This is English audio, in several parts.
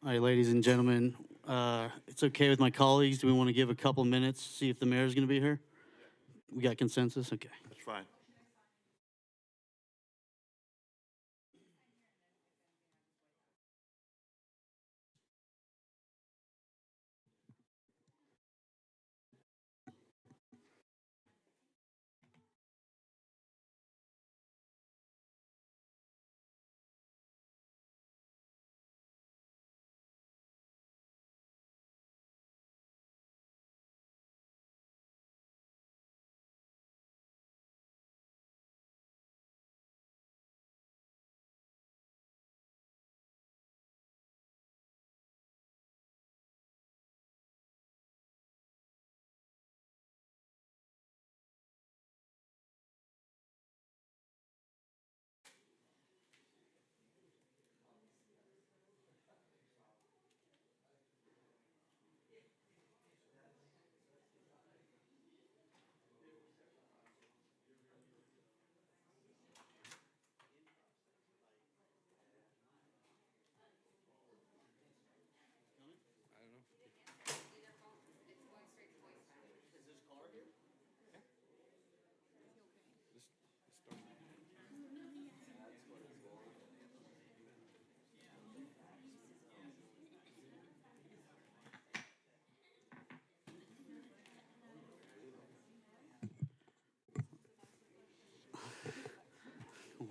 All right, ladies and gentlemen, it's okay with my colleagues. Do we want to give a couple minutes, see if the mayor's going to be here? We got consensus? Okay. That's fine.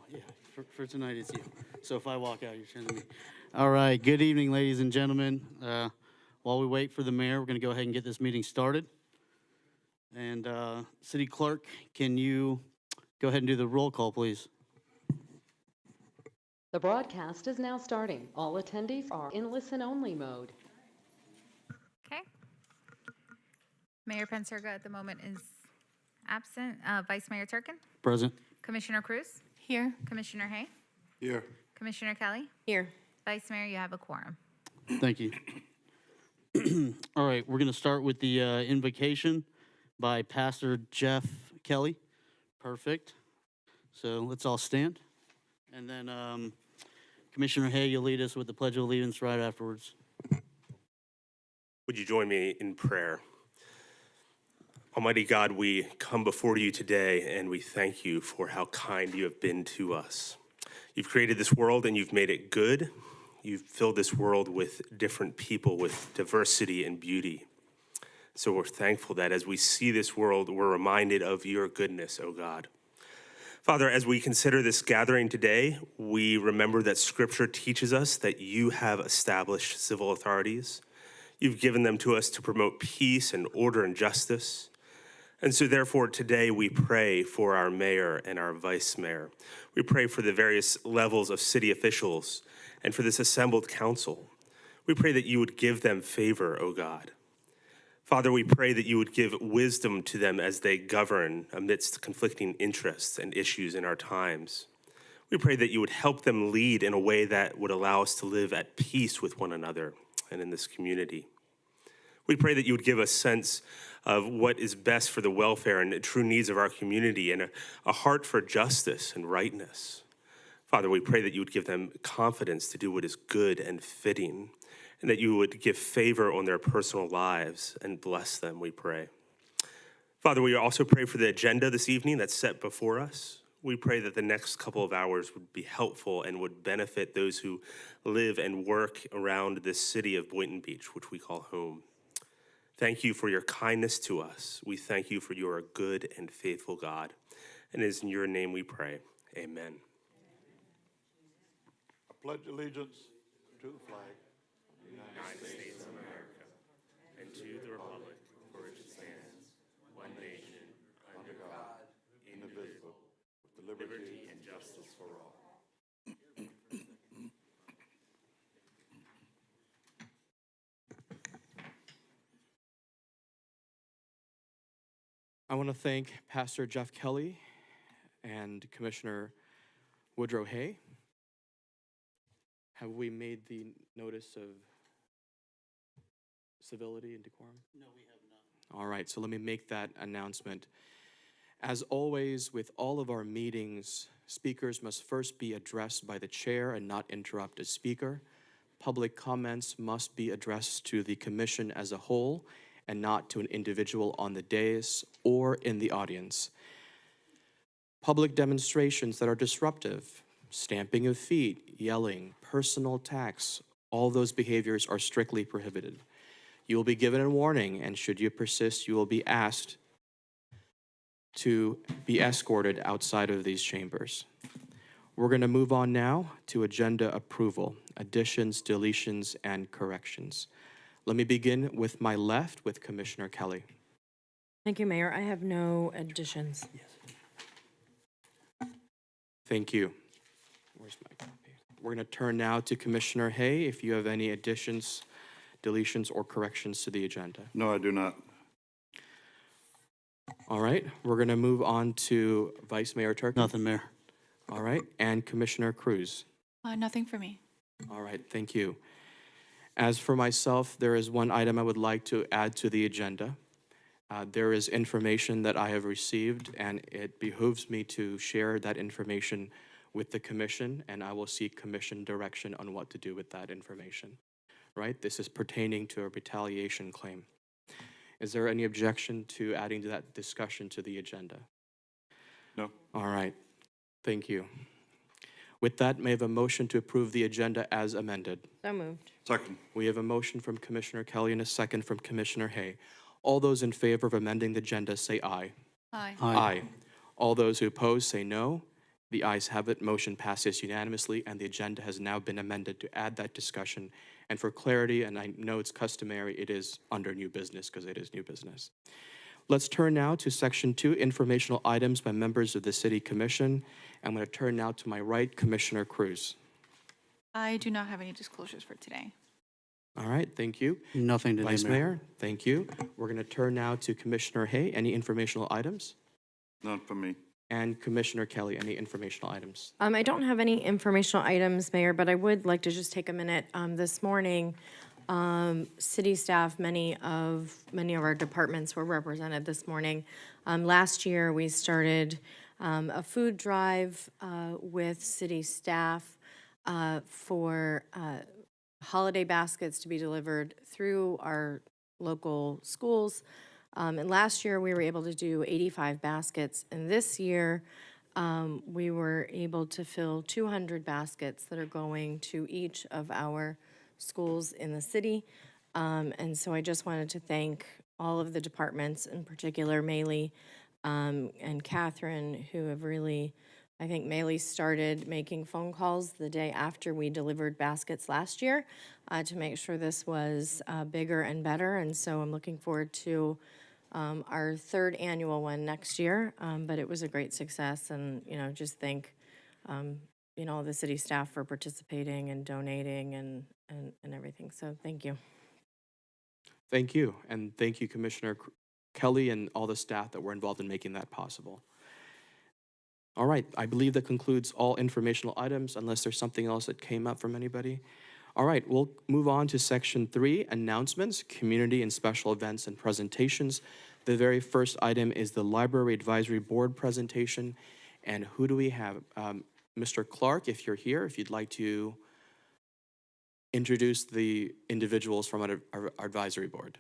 Yeah, for tonight, it's you. So if I walk out, you're turning to me. All right, good evening, ladies and gentlemen. While we wait for the mayor, we're going to go ahead and get this meeting started. And City Clerk, can you go ahead and do the roll call, please? The broadcast is now starting. All attendees are in listen-only mode. Okay. Mayor Penserga at the moment is absent. Vice Mayor Turkin? Present. Commissioner Cruz? Here. Commissioner Hay? Here. Commissioner Kelly? Here. Vice Mayor, you have a quorum. Thank you. All right, we're going to start with the invocation by Pastor Jeff Kelly. Perfect. So let's all stand. And then Commissioner Hay, you'll lead us with the Pledge of Allegiance right afterwards. Would you join me in prayer? Almighty God, we come before you today and we thank you for how kind you have been to us. You've created this world and you've made it good. You've filled this world with different people, with diversity and beauty. So we're thankful that as we see this world, we're reminded of your goodness, O God. Father, as we consider this gathering today, we remember that Scripture teaches us that you have established civil authorities. You've given them to us to promote peace and order and justice. And so therefore today we pray for our mayor and our vice mayor. We pray for the various levels of city officials and for this assembled council. We pray that you would give them favor, O God. Father, we pray that you would give wisdom to them as they govern amidst conflicting interests and issues in our times. We pray that you would help them lead in a way that would allow us to live at peace with one another and in this community. We pray that you would give a sense of what is best for the welfare and the true needs of our community and a heart for justice and rightness. Father, we pray that you would give them confidence to do what is good and fitting, and that you would give favor on their personal lives and bless them, we pray. Father, we also pray for the agenda this evening that's set before us. We pray that the next couple of hours would be helpful and would benefit those who live and work around this city of Boynton Beach, which we call home. Thank you for your kindness to us. We thank you for your good and faithful God. And it is in your name we pray. Amen. I pledge allegiance to the flag of the United States of America, and to the republic for which it stands, one nation, under God, indivisible, with liberty and justice for all. I want to thank Pastor Jeff Kelly and Commissioner Woodrow Hay. Have we made the notice of civility and decorum? No, we have not. All right, so let me make that announcement. As always, with all of our meetings, speakers must first be addressed by the chair and not interrupt a speaker. Public comments must be addressed to the commission as a whole and not to an individual on the dais or in the audience. Public demonstrations that are disruptive, stamping of feet, yelling, personal attacks, all those behaviors are strictly prohibited. You will be given a warning, and should you persist, you will be asked to be escorted outside of these chambers. We're going to move on now to agenda approval, additions, deletions, and corrections. Let me begin with my left with Commissioner Kelly. Thank you, Mayor. I have no additions. Thank you. Where's my copy? We're going to turn now to Commissioner Hay if you have any additions, deletions, or corrections to the agenda. No, I do not. All right, we're going to move on to Vice Mayor Turkey. Nothing, Mayor. All right, and Commissioner Cruz. Nothing for me. All right, thank you. As for myself, there is one item I would like to add to the agenda. There is information that I have received, and it behooves me to share that information with the commission, and I will seek commission direction on what to do with that information. Right? This is pertaining to a retaliation claim. Is there any objection to adding to that discussion to the agenda? No. All right, thank you. With that, may I have a motion to approve the agenda as amended? So moved. Second. We have a motion from Commissioner Kelly and a second from Commissioner Hay. All those in favor of amending the agenda say aye. Aye. Aye. All those who oppose say no. The ayes have it. Motion passes unanimously, and the agenda has now been amended to add that discussion. And for clarity, and I know it's customary, it is under new business because it is new business. Let's turn now to Section 2, informational items by members of the City Commission. I'm going to turn now to my right, Commissioner Cruz. I do not have any disclosures for today. All right, thank you. Nothing today, Vice Mayor, thank you. We're going to turn now to Commissioner Hay. Any informational items? None for me. And Commissioner Kelly, any informational items? I don't have any informational items, Mayor, but I would like to just take a minute. This morning, city staff, many of our departments were represented this morning. Last year, we started a food drive with city staff for holiday baskets to be delivered through our local schools. And last year, we were able to do 85 baskets. And this year, we were able to fill 200 baskets that are going to each of our schools in the city. And so I just wanted to thank all of the departments, in particular Maylee and Catherine, who have really, I think Maylee started making phone calls the day after we delivered baskets last year to make sure this was bigger and better. And so I'm looking forward to our third annual one next year, but it was a great success, and just thank the city staff for participating and donating and everything. So thank you. Thank you, and thank you, Commissioner Kelly and all the staff that were involved in making that possible. All right, I believe that concludes all informational items, unless there's something else that came up from anybody. All right, we'll move on to Section 3, announcements, community and special events and presentations. The very first item is the Library Advisory Board presentation. And who do we have? Mr. Clark, if you're here, if you'd like to introduce the individuals from our advisory board.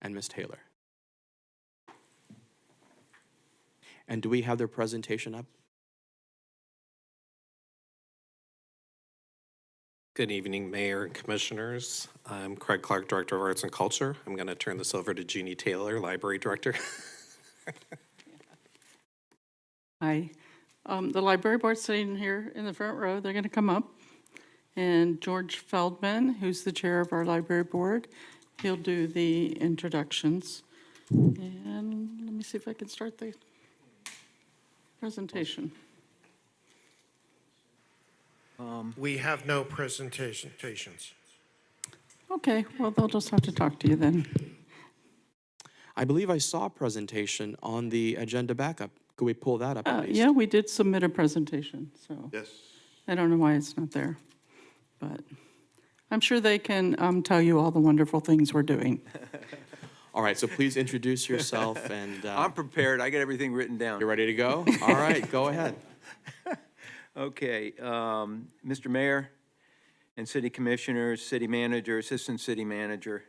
And Ms. Taylor. And do we have their presentation up? Good evening, Mayor and Commissioners. I'm Craig Clark, Director of Arts and Culture. I'm going to turn this over to Jeannie Taylor, Library Director. Hi. The library board's sitting here in the front row. They're going to come up. And George Feldman, who's the chair of our library board, he'll do the introductions. And let me see if I can start the presentation. We have no presentations. Okay, well, they'll just have to talk to you then. I believe I saw a presentation on the agenda backup. Could we pull that up at least? Yeah, we did submit a presentation, so Yes. I don't know why it's not there. But I'm sure they can tell you all the wonderful things we're doing. All right, so please introduce yourself and I'm prepared. I got everything written down. you're ready to go? All right, go ahead. Okay, Mr. Mayor, and city commissioners, city manager, assistant city manager.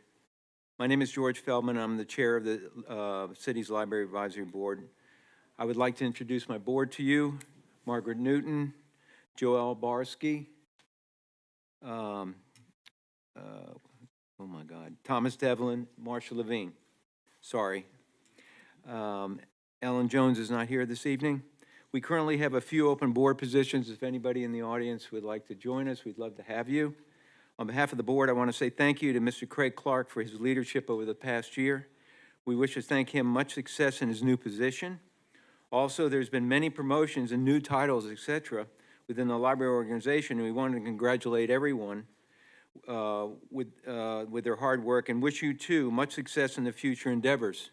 My name is George Feldman. I'm the chair of the city's Library Advisory Board. I would like to introduce my board to you: Margaret Newton, Joel Barsky, oh my God, Thomas Devlin, Marcia Levine. Sorry. Ellen Jones is not here this evening. We currently have a few open board positions. If anybody in the audience would like to join us, we'd love to have you. On behalf of the board, I want to say thank you to Mr. Craig Clark for his leadership over the past year. We wish to thank him much success in his new position. Also, there's been many promotions and new titles, etc., within the library organization, and we want to congratulate everyone with their hard work and wish you, too, much success in the future endeavors.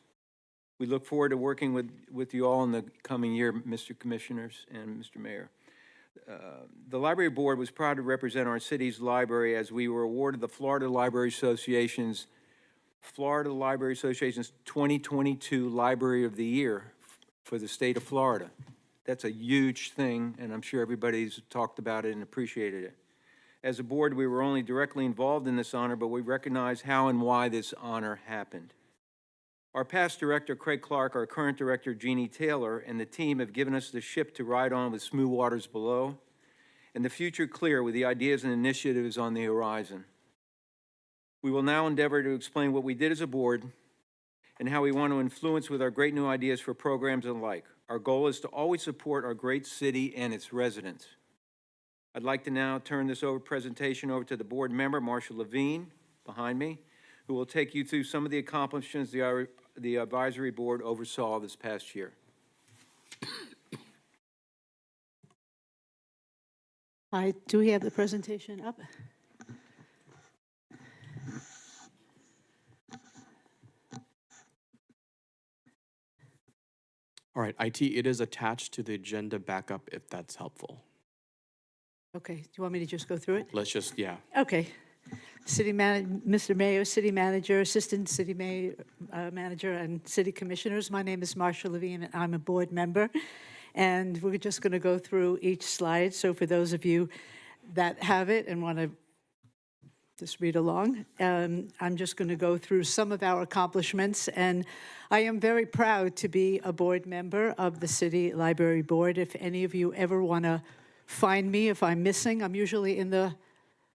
We look forward to working with you all in the coming year, Mr. Commissioners and Mr. Mayor. The Library Board was proud to represent our city's library as we were awarded the Florida Library Association's 2022 Library of the Year for the state of Florida. That's a huge thing, and I'm sure everybody's talked about it and appreciated it. As a board, we were only directly involved in this honor, but we recognize how and why this honor happened. Our past director, Craig Clark, our current director, Jeannie Taylor, and the team have given us the ship to ride on with smooth waters below, and the future clear with the ideas and initiatives on the horizon. We will now endeavor to explain what we did as a board and how we want to influence with our great new ideas for programs and the like. Our goal is to always support our great city and its residents. I'd like to now turn this presentation over to the board member, Marcia Levine, behind me, who will take you through some of the accomplishments the advisory board oversaw this past year. Do we have the presentation up? All right, IT, it is attached to the agenda backup if that's helpful. Okay, do you want me to just go through it? Let's just, yeah. Okay. Mr. Mayor, City Manager, Assistant City Manager, and City Commissioners, my name is Marcia Levine, and I'm a board member. And we're just going to go through each slide. So for those of you that have it and want to just read along, I'm just going to go through some of our accomplishments. And I am very proud to be a board member of the City Library Board. If any of you ever want to find me, if I'm missing, I'm usually in the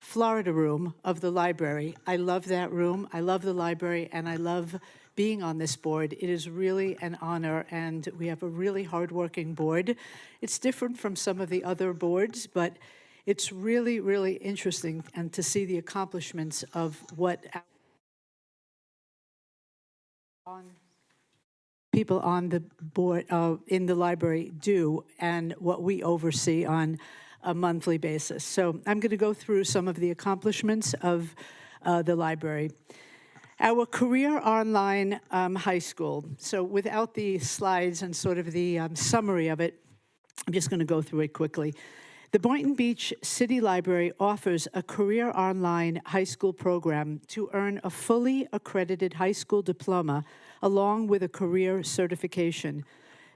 Florida room of the library. I love that room. I love the library, and I love being on this board. It is really an honor, and we have a really hardworking board. It's different from some of the other boards, but it's really, really interesting and to see the accomplishments of what people on the board in the library do and what we oversee on a monthly basis. So I'm going to go through some of the accomplishments of the library. Our career online high school. So without the slides and sort of the summary of it, I'm just going to go through it quickly. The Boynton Beach City Library offers a career online high school program to earn a fully accredited high school diploma along with a career certification.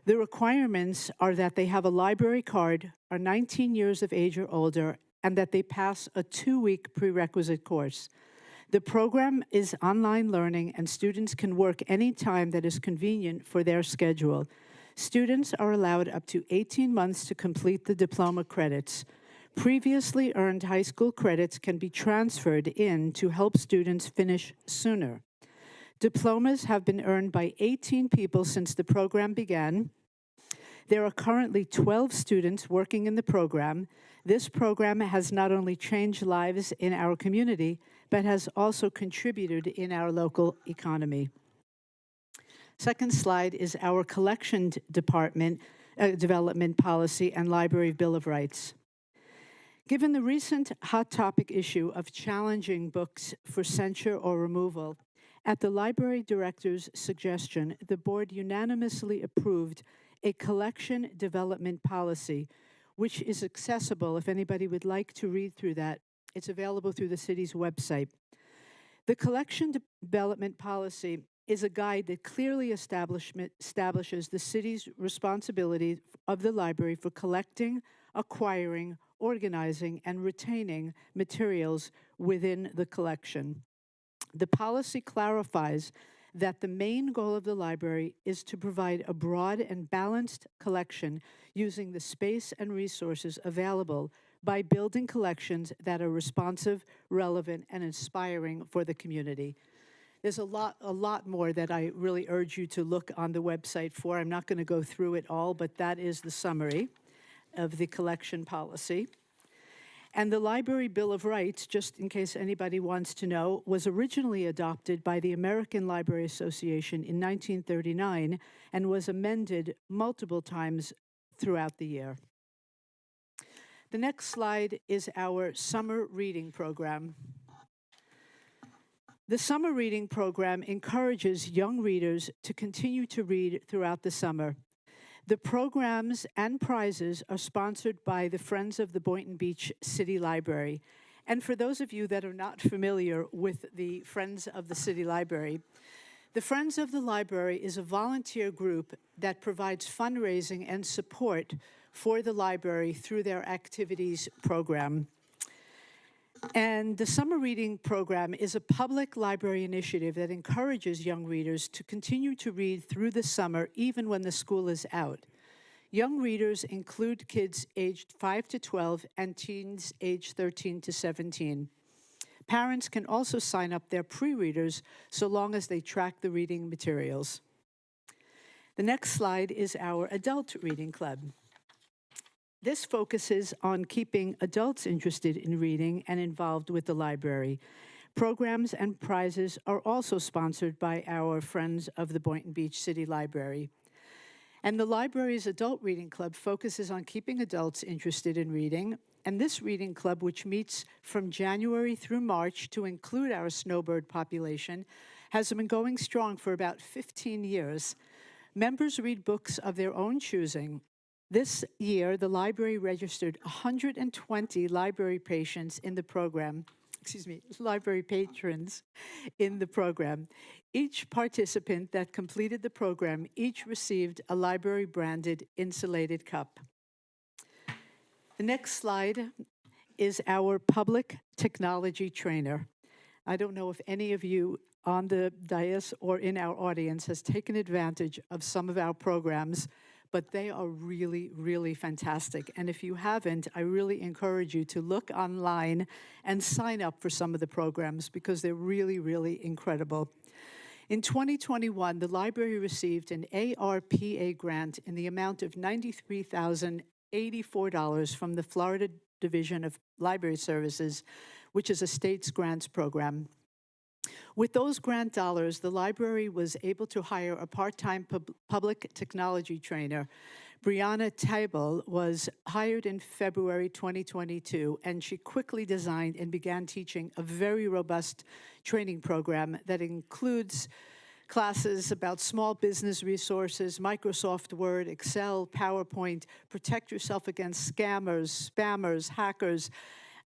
The requirements are that they have a library card, are 19 years of age or older, and that they pass a 2-week prerequisite course. The program is online learning, and students can work any time that is convenient for their schedule. Students are allowed up to 18 months to complete the diploma credits. Previously earned high school credits can be transferred in to help students finish sooner. Diplomas have been earned by 18 people since the program began. There are currently 12 students working in the program. This program has not only changed lives in our community, but has also contributed in our local economy. Second slide is our collection department development policy and library bill of rights. Given the recent hot topic issue of challenging books for censure or removal, at the library director's suggestion, the board unanimously approved a collection development policy, which is accessible if anybody would like to read through that. It's available through the city's website. The collection development policy is a guide that clearly establishes the city's responsibility of the library for collecting, acquiring, organizing, and retaining materials within the collection. The policy clarifies that the main goal of the library is to provide a broad and balanced collection using the space and resources available by building collections that are responsive, relevant, and inspiring for the community. There's a lot more that I really urge you to look on the website for. I'm not going to go through it all, but that is the summary of the collection policy. And the Library Bill of Rights, just in case anybody wants to know, was originally adopted by the American Library Association in 1939 and was amended multiple times throughout the year. The next slide is our summer reading program. The summer reading program encourages young readers to continue to read throughout the summer. The programs and prizes are sponsored by the Friends of the Boynton Beach City Library. And for those of you that are not familiar with the Friends of the City Library, the Friends of the Library is a volunteer group that provides fundraising and support for the library through their activities program. And the summer reading program is a public library initiative that encourages young readers to continue to read through the summer, even when the school is out. Young readers include kids aged 5 to 12 and teens aged 13 to 17. Parents can also sign up their pre-readers so long as they track the reading materials. The next slide is our adult reading club. This focuses on keeping adults interested in reading and involved with the library. Programs and prizes are also sponsored by our Friends of the Boynton Beach City Library. And the library's adult reading club focuses on keeping adults interested in reading. And this reading club, which meets from January through March to include our snowbird population, has been going strong for about 15 years. Members read books of their own choosing. This year, the library registered 120 library patients in the program, library patrons in the program. Each participant that completed the program each received a library-branded insulated cup. The next slide is our public technology trainer. I don't know if any of you on the dais or in our audience has taken advantage of some of our programs, but they are really, really fantastic. And if you haven't, I really encourage you to look online and sign up for some of the programs because they're really, really incredible. In 2021, the library received an ARPA grant in the amount of $93,084 from the Florida Division of Library Services, which is a state's grants program. With those grant dollars, the library was able to hire a part-time public technology trainer. Brianna Tybel was hired in February 2022, and she quickly designed and began teaching a very robust training program that includes classes about small business resources, Microsoft Word, Excel, PowerPoint, protect yourself against scammers, spammers, hackers.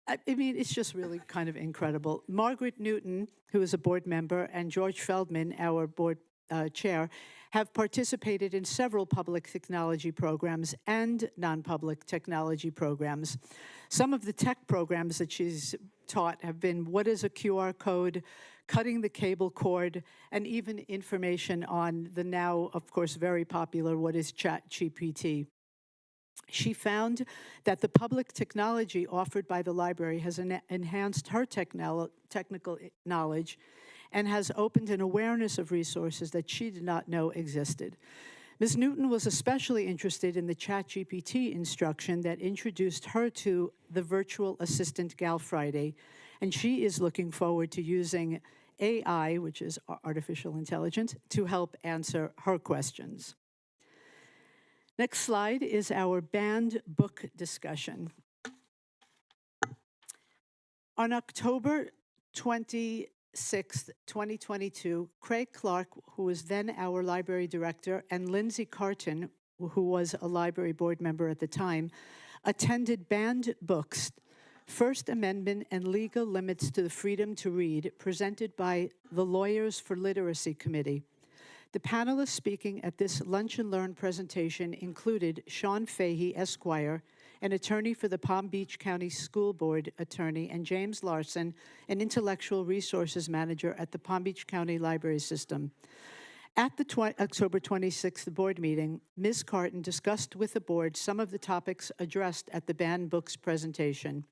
I mean, it's just really kind of incredible. Margaret Newton, who is a board member, and George Feldman, our board chair, have participated in several public technology programs and non-public technology programs. Some of the tech programs that she's taught have been what is a QR code, cutting the cable cord, and even information on the now, of course, very popular what is ChatGPT. She found that the public technology offered by the library has enhanced her technical knowledge and has opened an awareness of resources that she did not know existed. Ms. Newton was especially interested in the ChatGPT instruction that introduced her to the virtual assistant Gal Friday, and she is looking forward to using AI, which is artificial intelligence, to help answer her questions. Next slide is our banned book discussion. On October 26th, 2022, Craig Clark, who was then our library director, and Lindsay Carton, who was a library board member at the time, attended Banned Books, First Amendment and Legal Limits to the Freedom to Read, presented by the Lawyers for Literacy Committee. The panelists speaking at this Lunch and Learn presentation included Sean Fahey, Esquire, an attorney for the Palm Beach County School Board attorney, and James Larson, an intellectual resources manager at the Palm Beach County Library System. At the October 26th board meeting, Ms. Carton discussed with the board some of the topics addressed at the banned books presentation.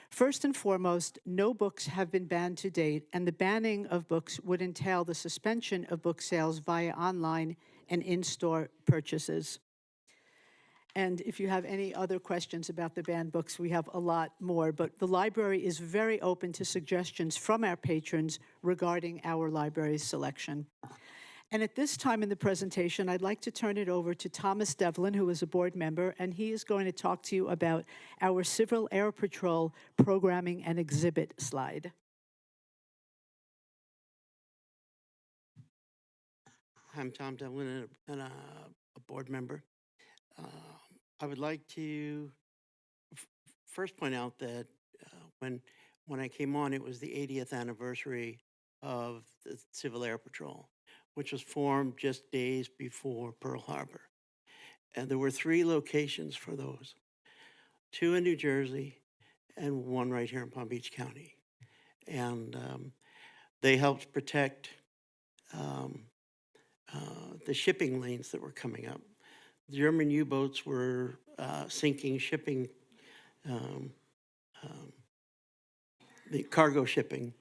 First and foremost, no books have been banned to date, and the banning of books would entail the suspension of book sales via online and in-store purchases. And if you have any other questions about the banned books, we have a lot more, but the library is very open to suggestions from our patrons regarding our library's selection. And at this time in the presentation, I'd like to turn it over to Thomas Devlin, who is a board member, and he is going to talk to you about our Civil Air Patrol programming and exhibit slide. I'm Tom Devlin, and a board member. I would like to first point out that when I came on, it was the 80th anniversary of the Civil Air Patrol, which was formed just days before Pearl Harbor. And there were 3 locations for those, 2 in New Jersey and 1 right here in Palm Beach County. And they helped protect the shipping lanes that were coming up. German U-boats were sinking shipping, the cargo shipping.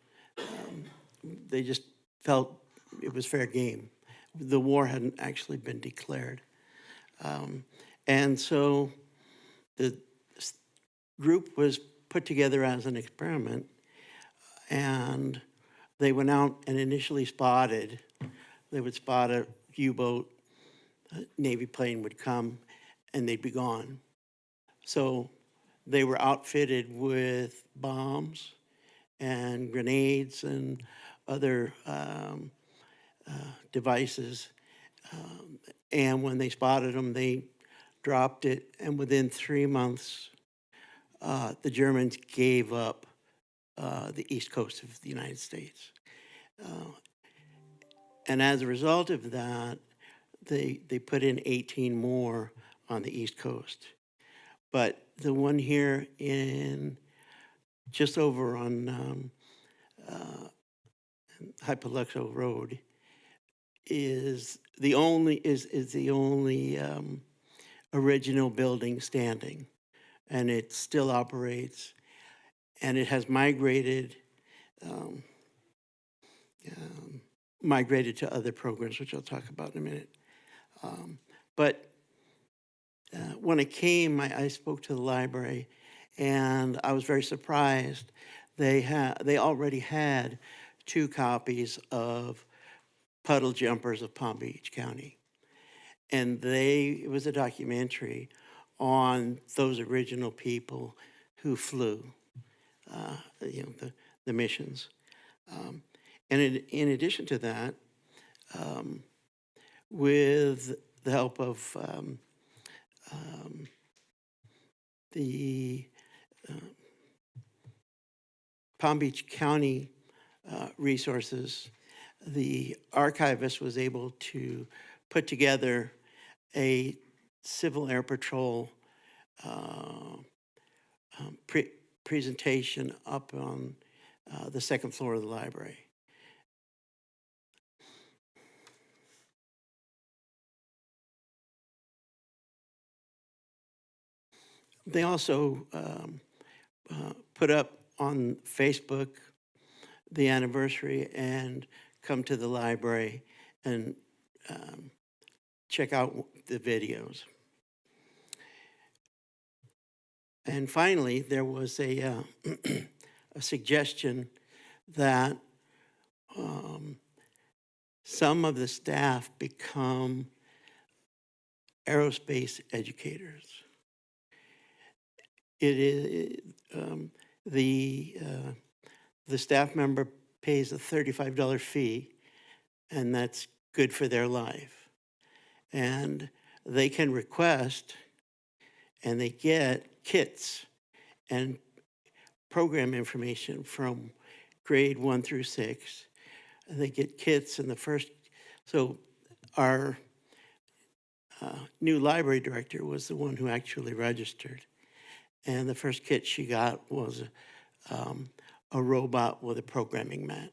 They just felt it was fair game. The war hadn't actually been declared. And so the group was put together as an experiment, and they went out and initially they would spot a U-boat, a Navy plane would come, and they'd be gone. So they were outfitted with bombs and grenades and other devices. And when they spotted them, they dropped it, and within 3 months, the Germans gave up the east coast of the United States. And as a result of that, they put in 18 more on the East Coast. But the one here in just over on Hypoluxo Road is the only original building standing, and it still operates, and it has migrated to other programs, which I'll talk about in a minute. But when I came, I spoke to the library, and I was very surprised. They already had 2 copies of Puddle Jumpers of Palm Beach County. And it was a documentary on those original people who flew, the missions. And in addition to that, with the help of the Palm Beach County resources, the archivist was able to put together a Civil Air Patrol presentation up on the 2nd floor of the library. They also put up on Facebook the anniversary and come to the library and check out the videos. And finally, there was a suggestion that some of the staff become aerospace educators. It is the staff member pays a $35 fee, and that's good for their life. And they can request, and they get kits and program information from grade 1 through 6. They get kits in the first. So our new library director was the one who actually registered. And the first kit she got was a robot with a programming mat.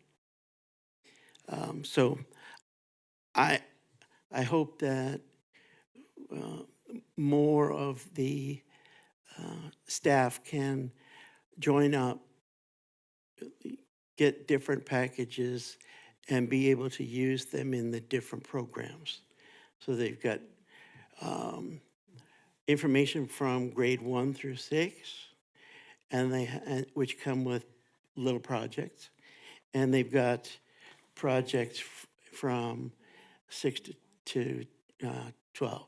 So I hope that more of the staff can join up, get different packages, and be able to use them in the different programs. So they've got information from grade 1 through 6, and which come with little projects, and they've got projects from 6 to 12.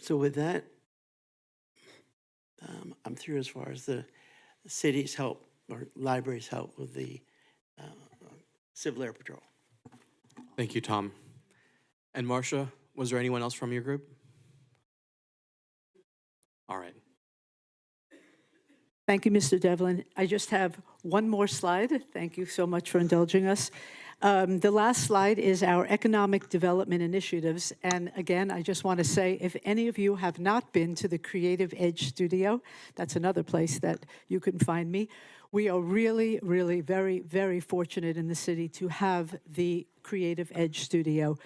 So with that, I'm through as far as the city's help or library's help with the Civil Air Patrol. Thank you, Tom. And Marcia, was there anyone else from your group? All right. Thank you, Mr. Devlin. I just have one more slide. Thank you so much for indulging us. The last slide is our economic development initiatives. And again, I just want to say, if any of you have not been to the Creative Edge Studio, that's another place that you can find me. We are really, really very, very fortunate in the city to have the Creative Edge Studio.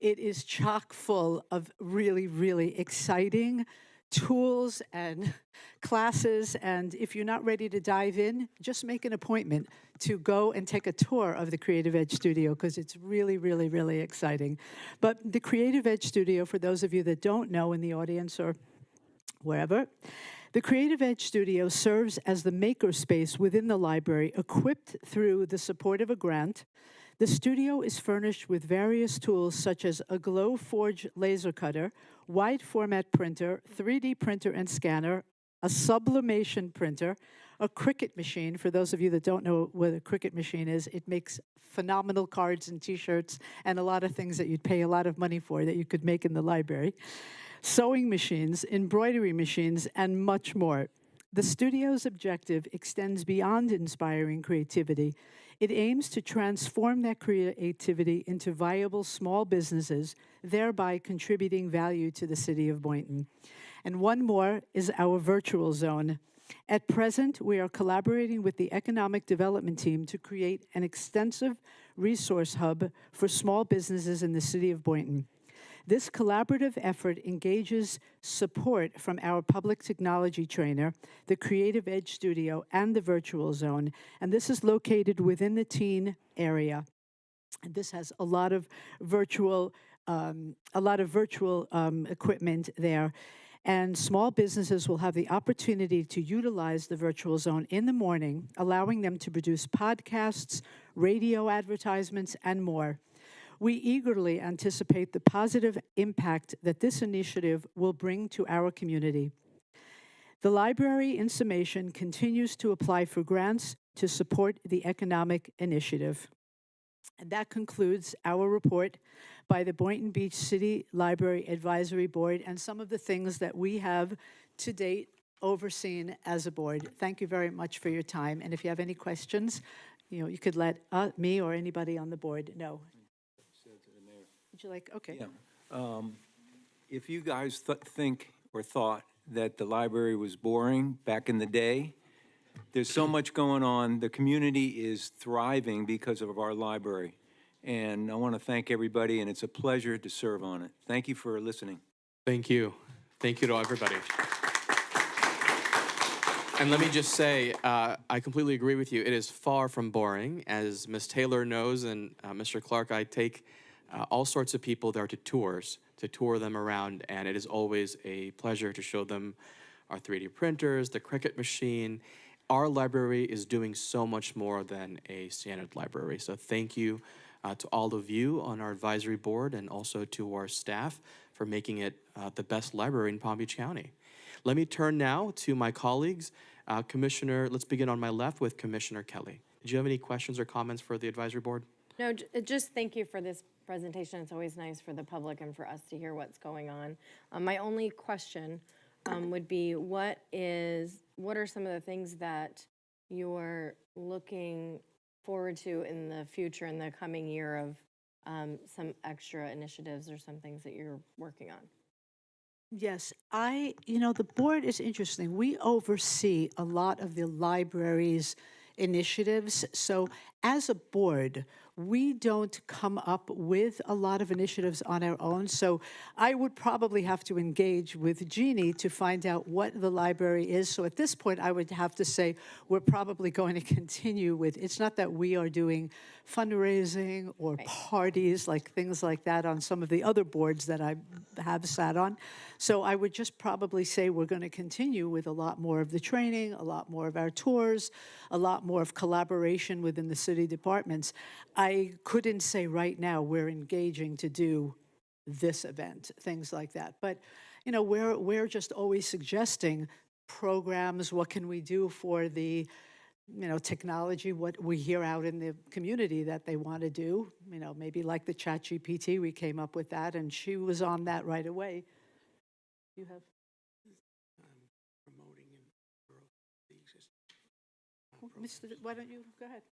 It is chock full of really, really exciting tools and classes, and if you're not ready to dive in, just make an appointment to go and take a tour of the Creative Edge Studio, because it's really, really, really exciting. But the Creative Edge Studio, for those of you that don't know in the audience or wherever, the Creative Edge Studio serves as the makerspace within the library, equipped through the support of a grant. The studio is furnished with various tools such as a Glowforge laser cutter, wide format printer, 3D printer and scanner, a sublimation printer, a Cricut machine. For those of you that don't know what a Cricut machine is, it makes phenomenal cards and t-shirts and a lot of things that you'd pay a lot of money for that you could make in the library. Sewing machines, embroidery machines, and much more. The studio's objective extends beyond inspiring creativity. It aims to transform that creativity into viable small businesses, thereby contributing value to the city of Boynton. And one more is our virtual zone. At present, we are collaborating with the Economic Development Team to create an extensive resource hub for small businesses in the city of Boynton. This collaborative effort engages support from our public technology trainer, the Creative Edge Studio, and the Virtual Zone, and this is located within the teen area. And this has a lot of virtual equipment there. And small businesses will have the opportunity to utilize the Virtual Zone in the morning, allowing them to produce podcasts, radio advertisements, and more. We eagerly anticipate the positive impact that this initiative will bring to our community. The library, in summation, continues to apply for grants to support the economic initiative. And that concludes our report by the Boynton Beach City Library Advisory Board and some of the things that we have to date overseen as a board. Thank you very much for your time. And if you have any questions, you could let me or anybody on the board know. Would you like, okay. Yeah. If you guys think or thought that the library was boring back in the day, there's so much going on. The community is thriving because of our library. And I want to thank everybody, and it's a pleasure to serve on it. Thank you for listening. Thank you. Thank you to everybody. And let me just say, I completely agree with you. It is far from boring. As Ms. Taylor knows and Mr. Clark, I take all sorts of people there to tour them around, and it is always a pleasure to show them our 3D printers, the Cricut machine. Our library is doing so much more than a standard library. So thank you to all of you on our advisory board and also to our staff for making it the best library in Palm Beach County. Let me turn now to my colleagues. Commissioner, let's begin on my left with Commissioner Kelly. Did you have any questions or comments for the advisory board? No, just thank you for this presentation. It's always nice for the public and for us to hear what's going on. My only question would be, what are some of the things that you're looking forward to in the future, in the coming year, of some extra initiatives or some things that you're working on? Yes, the board is interesting. We oversee a lot of the library's initiatives. So as a board, we don't come up with a lot of initiatives on our own. So I would probably have to engage with Jeannie to find out what the library is. So at this point, I would have to say we're probably going to continue with, it's not that we are doing fundraising or parties, like things like that on some of the other boards that I have sat on. So I would just probably say we're going to continue with a lot more of the training, a lot more of our tours, a lot more of collaboration within the city departments. I couldn't say right now we're engaging to do this event, things like that. But, we're just always suggesting programs, what can we do for the technology, what we hear out in the community that they want to do, maybe like the ChatGPT, we came up with that, and she was on that right away. You have? Promoting and growth the existing. Mr., why don't you, go ahead.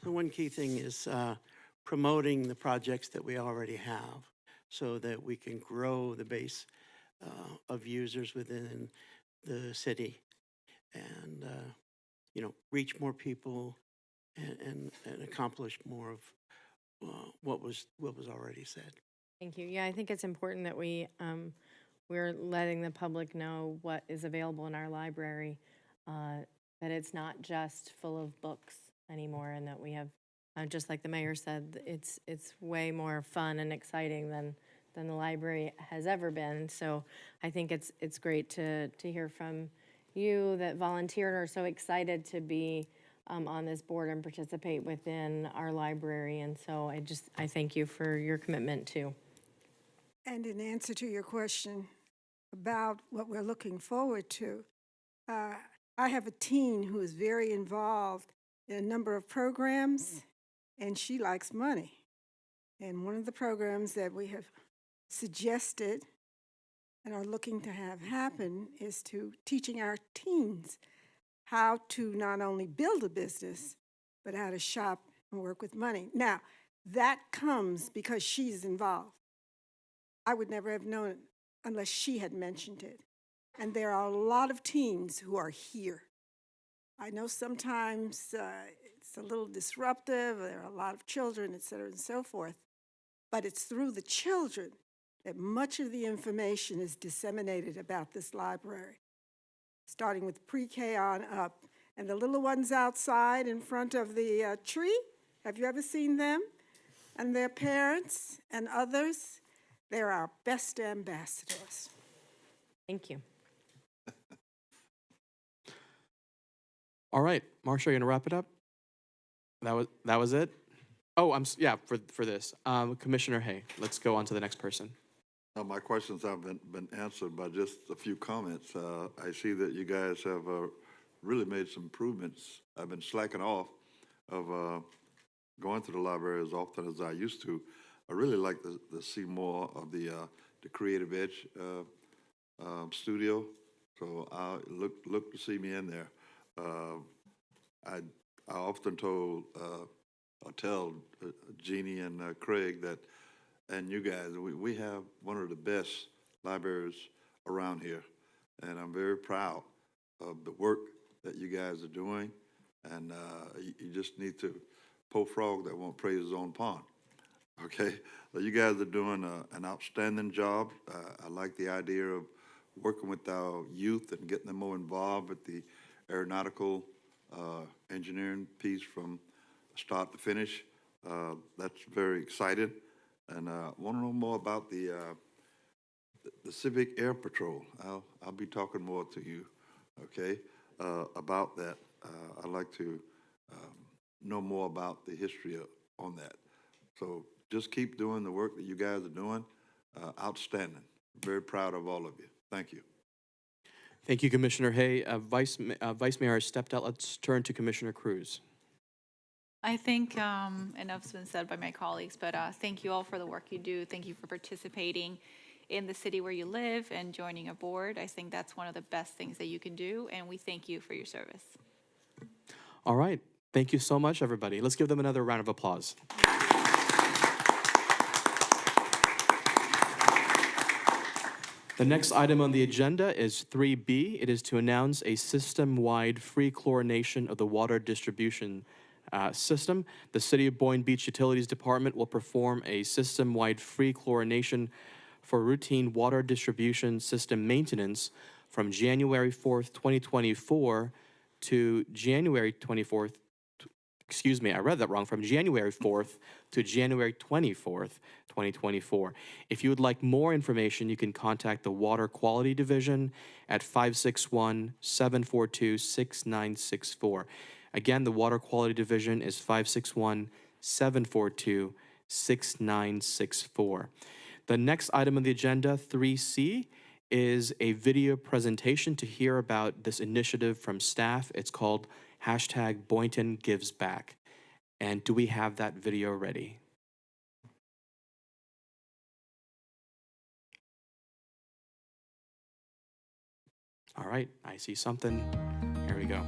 So one key thing is promoting the projects that we already have so that we can grow the base of users within the city and, reach more people and accomplish more of what was already said. Thank you. Yeah, I think it's important that we're letting the public know what is available in our library, that it's not just full of books anymore, and that we have, just like the mayor said, it's way more fun and exciting than the library has ever been. So I think it's great to hear from you that volunteered, are so excited to be on this board and participate within our library. And so I thank you for your commitment too. And in answer to your question about what we're looking forward to, I have a teen who is very involved in a number of programs, and she likes money. And one of the programs that we have suggested and are looking to have happen is to teaching our teens how to not only build a business, but how to shop and work with money. Now, that comes because she's involved. I would never have known it unless she had mentioned it. And there are a lot of teens who are here. I know sometimes it's a little disruptive, there are a lot of children, et cetera, and so forth, but it's through the children that much of the information is disseminated about this library, starting with pre-K on up. And the little ones outside in front of the tree, have you ever seen them? And their parents and others, they're our best ambassadors. Thank you. All right, Marcia, you gonna wrap it up? That was it? Oh, for this. Commissioner Hay, let's go on to the next person. My questions haven't been answered by just a few comments. I see that you guys have really made some improvements. I've been slacking off of going to the library as often as I used to. I really like to see more of the Creative Edge studio, so I look to see me in there. I often tell Jeannie and Craig that, and you guys, we have one of the best libraries around here, and I'm very proud of the work that you guys are doing, and you just need to poor frog that won't praise his own pond, okay? But you guys are doing an outstanding job. I like the idea of working with our youth and getting them more involved with the aeronautical engineering piece from start to finish. That's very exciting. And I want to know more about the Civic Air Patrol. I'll be talking more to you, okay, about that. I'd like to know more about the history on that. So just keep doing the work that you guys are doing. Outstanding. Very proud of all of you. Thank you. Thank you, Commissioner Hay. Vice Mayor has stepped out. Let's turn to Commissioner Cruz. I think enough's been said by my colleagues, but thank you all for the work you do. Thank you for participating in the city where you live and joining a board. I think that's one of the best things that you can do, and we thank you for your service. All right. Thank you so much, everybody. Let's give them another round of applause. The next item on the agenda is 3B. It is to announce a system-wide free chlorination of the water distribution system. The City of Boynton Beach Utilities Department will perform a system-wide free chlorination for routine water distribution system maintenance from January 4th, 2024 to January 24th, excuse me, I read that wrong, from January 4th to January 24th, 2024. If you would like more information, you can contact the Water Quality Division at 561-742-6964. Again, the Water Quality Division is 561-742-6964. The next item on the agenda, 3C, is a video presentation to hear about this initiative from staff. It's called #Boynton Gives Back. And do we have that video ready? All right, I see something. Here we go.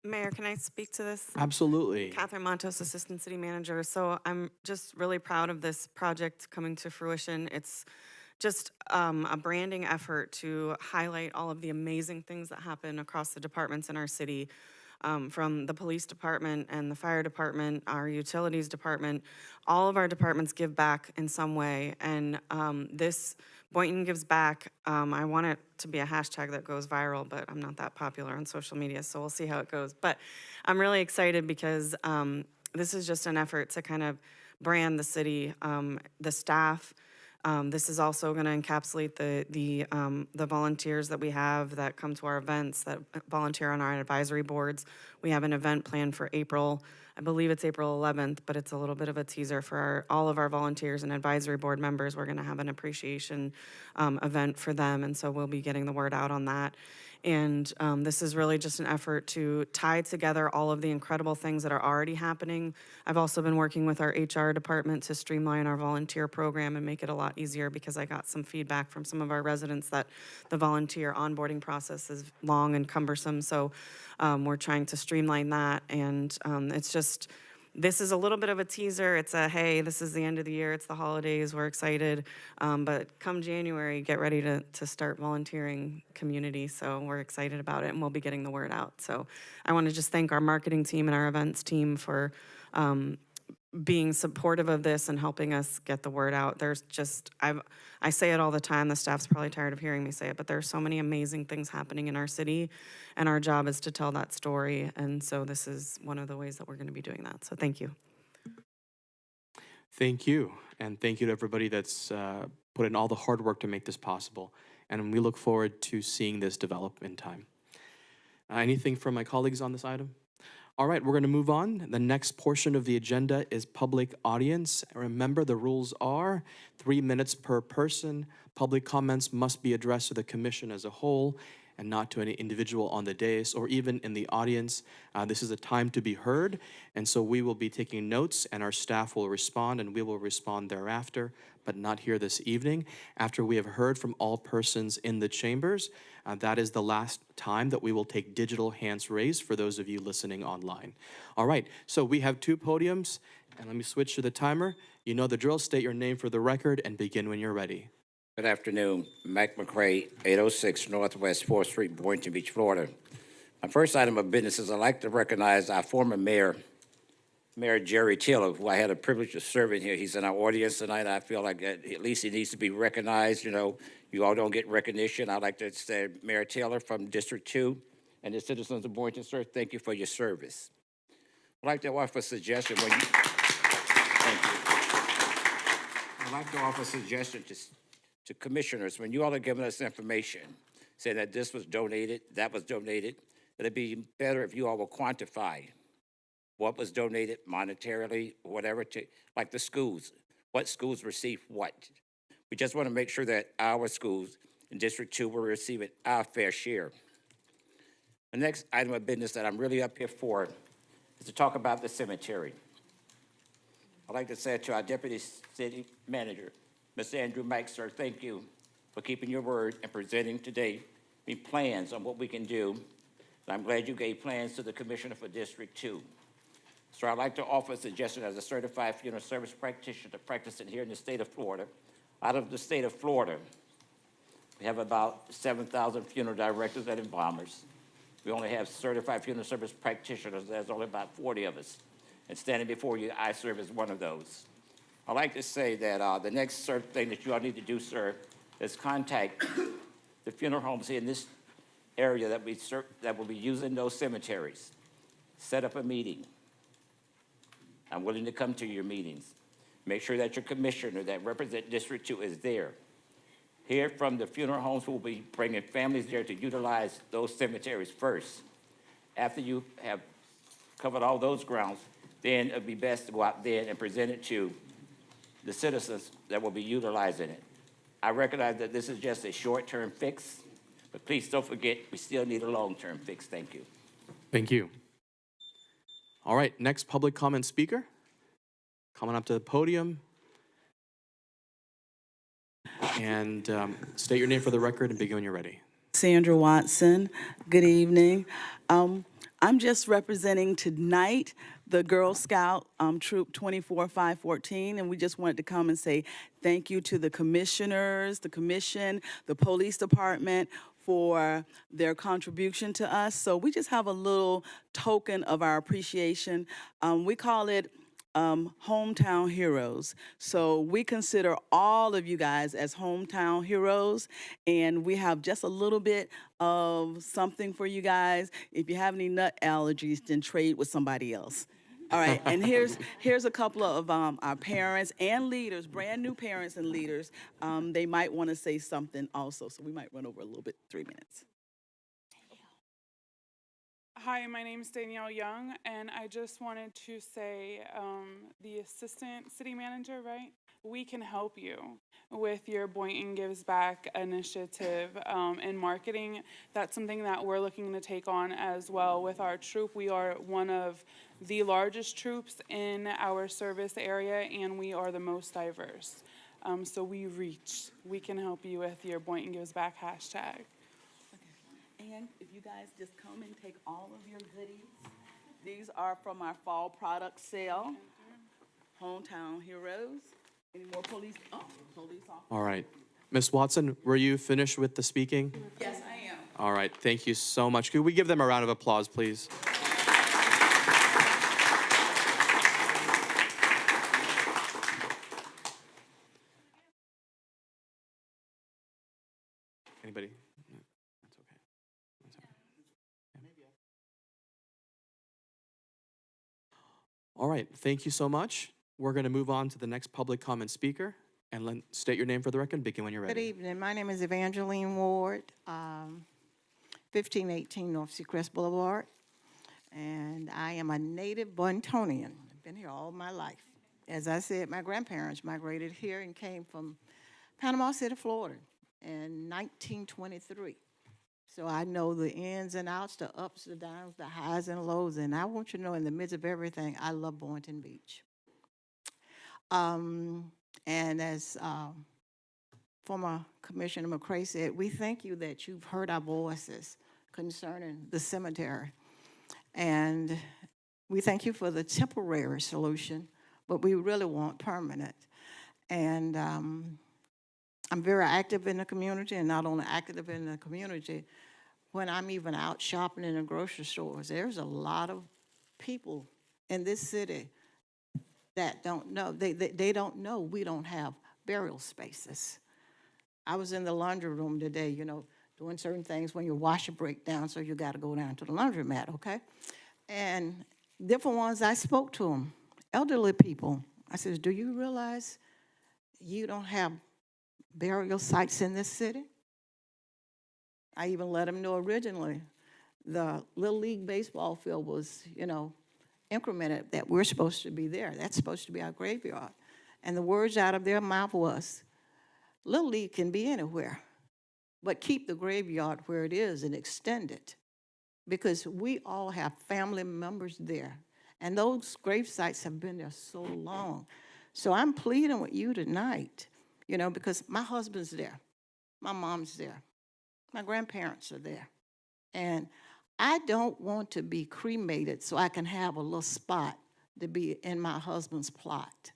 Mayor, can I speak to this? Absolutely. Catherine Montos, Assistant City Manager. So I'm just really proud of this project coming to fruition. It's just a branding effort to highlight all of the amazing things that happen across the departments in our city, from the police department and the fire department, our utilities department. All of our departments give back in some way, and this Boynton Gives Back, I want it to be a hashtag that goes viral, but I'm not that popular on social media, so we'll see how it goes. But I'm really excited because this is just an effort to kind of brand the city, the staff. This is also going to encapsulate the volunteers that we have that come to our events, that volunteer on our advisory boards. We have an event planned for April. I believe it's April 11th, but it's a little bit of a teaser for all of our volunteers and advisory board members. We're going to have an appreciation event for them, and so we'll be getting the word out on that. And this is really just an effort to tie together all of the incredible things that are already happening. I've also been working with our HR department to streamline our volunteer program and make it a lot easier, because I got some feedback from some of our residents that the volunteer onboarding process is long and cumbersome. So we're trying to streamline that. And it's just, this is a little bit of a teaser. It's a, hey, this is the end of the year, it's the holidays, we're excited. But come January, get ready to start volunteering community. So we're excited about it, and we'll be getting the word out. So I want to just thank our marketing team and our events team for being supportive of this and helping us get the word out. There's just, I say it all the time, the staff's probably tired of hearing me say it, but there's so many amazing things happening in our city, and our job is to tell that story. And so this is one of the ways that we're going to be doing that. So thank you. Thank you. And thank you to everybody that's put in all the hard work to make this possible. And we look forward to seeing this develop in time. Anything from my colleagues on this item? All right, we're going to move on. The next portion of the agenda is public audience. Remember, the rules are 3 minutes per person. Public comments must be addressed to the commission as a whole and not to any individual on the dais or even in the audience. This is a time to be heard, and so we will be taking notes, and our staff will respond, and we will respond thereafter, but not here this evening. After we have heard from all persons in the chambers, that is the last time that we will take digital hands raised for those of you listening online. All right, so we have 2 podiums, and let me switch to the timer. You know the drill. State your name for the record and begin when you're ready. Good afternoon. Mac McCray, 806 Northwest 4th Street, Boynton Beach, Florida. My first item of business is I'd like to recognize our former mayor, Mayor Jerry Taylor, who I had a privilege of serving here. He's in our audience tonight. I feel like at least he needs to be recognized. You know, you all don't get recognition. I'd like to say Mayor Taylor from District 2, and the citizens of Boynton, sir, thank you for your service. I'd like to offer a suggestion when you, thank you. I'd like to offer a suggestion to commissioners, when you all are giving us information, saying that this was donated, that was donated, it'd be better if you all will quantify what was donated monetarily, whatever, to, like the schools, what schools received what. We just want to make sure that our schools in District 2 will receive our fair share. The next item of business that I'm really up here for is to talk about the cemetery. I'd like to say to our Deputy City Manager, Mr. Andrew Mike, sir, thank you for keeping your word and presenting today me plans on what we can do. And I'm glad you gave plans to the Commissioner for District 2. So I'd like to offer a suggestion as a certified funeral service practitioner to practice it here in the state of Florida. Out of the state of Florida, we have about 7,000 funeral directors and embalmers. We only have certified funeral service practitioners. There's only about 40 of us. And standing before you, I serve as one of those. I'd like to say that the next thing that you all need to do, sir, is contact the funeral homes here in this area that will be using those cemeteries. Set up a meeting. I'm willing to come to your meetings. Make sure that your commissioner that represents District 2 is there. Hear from the funeral homes who will be bringing families there to utilize those cemeteries first. After you have covered all those grounds, then it would be best to go out there and present it to the citizens that will be utilizing it. I recognize that this is just a short-term fix, but please don't forget, we still need a long-term fix. Thank you. Thank you. All right, next public comment speaker. Coming up to the podium. And state your name for the record and begin when you're ready. Sandra Watson, good evening. I'm just representing tonight the Girl Scout Troop 24514, and we just wanted to come and say thank you to the commissioners, the commission, the police department for their contribution to us. So we just have a little token of our appreciation. We call it hometown heroes. So we consider all of you guys as hometown heroes, and we have just a little bit of something for you guys. If you have any nut allergies, then trade with somebody else. All right, and here's a couple of our parents and leaders, brand new parents and leaders. They might want to say something also, so we might run over a little bit, 3 minutes. Hi, my name is Danielle Young, and I just wanted to say, the assistant city manager, right? We can help you with your Boynton Gives Back initiative and marketing. That's something that we're looking to take on as well with our troop. We are one of the largest troops in our service area, and we are the most diverse. So we reach. We can help you with your Boynton Gives Back hashtag. And if you guys just come and take all of your goodies, these are from our fall product sale. Hometown heroes. Any more police? Oh, police officers. All right. Ms. Watson, were you finished with the speaking? Yes, I am. All right. Thank you so much. Could we give them a round of applause, please? Anybody? No, that's okay. That's okay. Yeah. All right, thank you so much. We're going to move on to the next public comment speaker. And state your name for the record. Begin when you're ready. Good evening. My name is Evangeline Ward, 1518 North Seacrest Boulevard. And I am a native Boyntonian. I've been here all my life. As I said, my grandparents migrated here and came from Panama City, Florida in 1923. So I know the ins and outs, the ups, the downs, the highs and lows. And I want you to know, in the midst of everything, I love Boynton Beach. And as former Commissioner McCray said, we thank you that you've heard our voices concerning the cemetery. And we thank you for the temporary solution, but we really want permanent. And I'm very active in the community, and not only active in the community, when I'm even out shopping in the grocery stores, there's a lot of people in this city that don't know. They don't know we don't have burial spaces. I was in the laundry room today, you know, doing certain things when your washer break down, so you got to go down to the laundromat, okay? And different ones, I spoke to them, elderly people. I said, do you realize you don't have burial sites in this city? I even let them know originally, the Little League baseball field was, incremented that we're supposed to be there. That's supposed to be our graveyard. And the words out of their mouth was, Little League can be anywhere, but keep the graveyard where it is and extend it, because we all have family members there. And those grave sites have been there so long. So I'm pleading with you tonight, because my husband's there, my mom's there, my grandparents are there. And I don't want to be cremated so I can have a little spot to be in my husband's plot.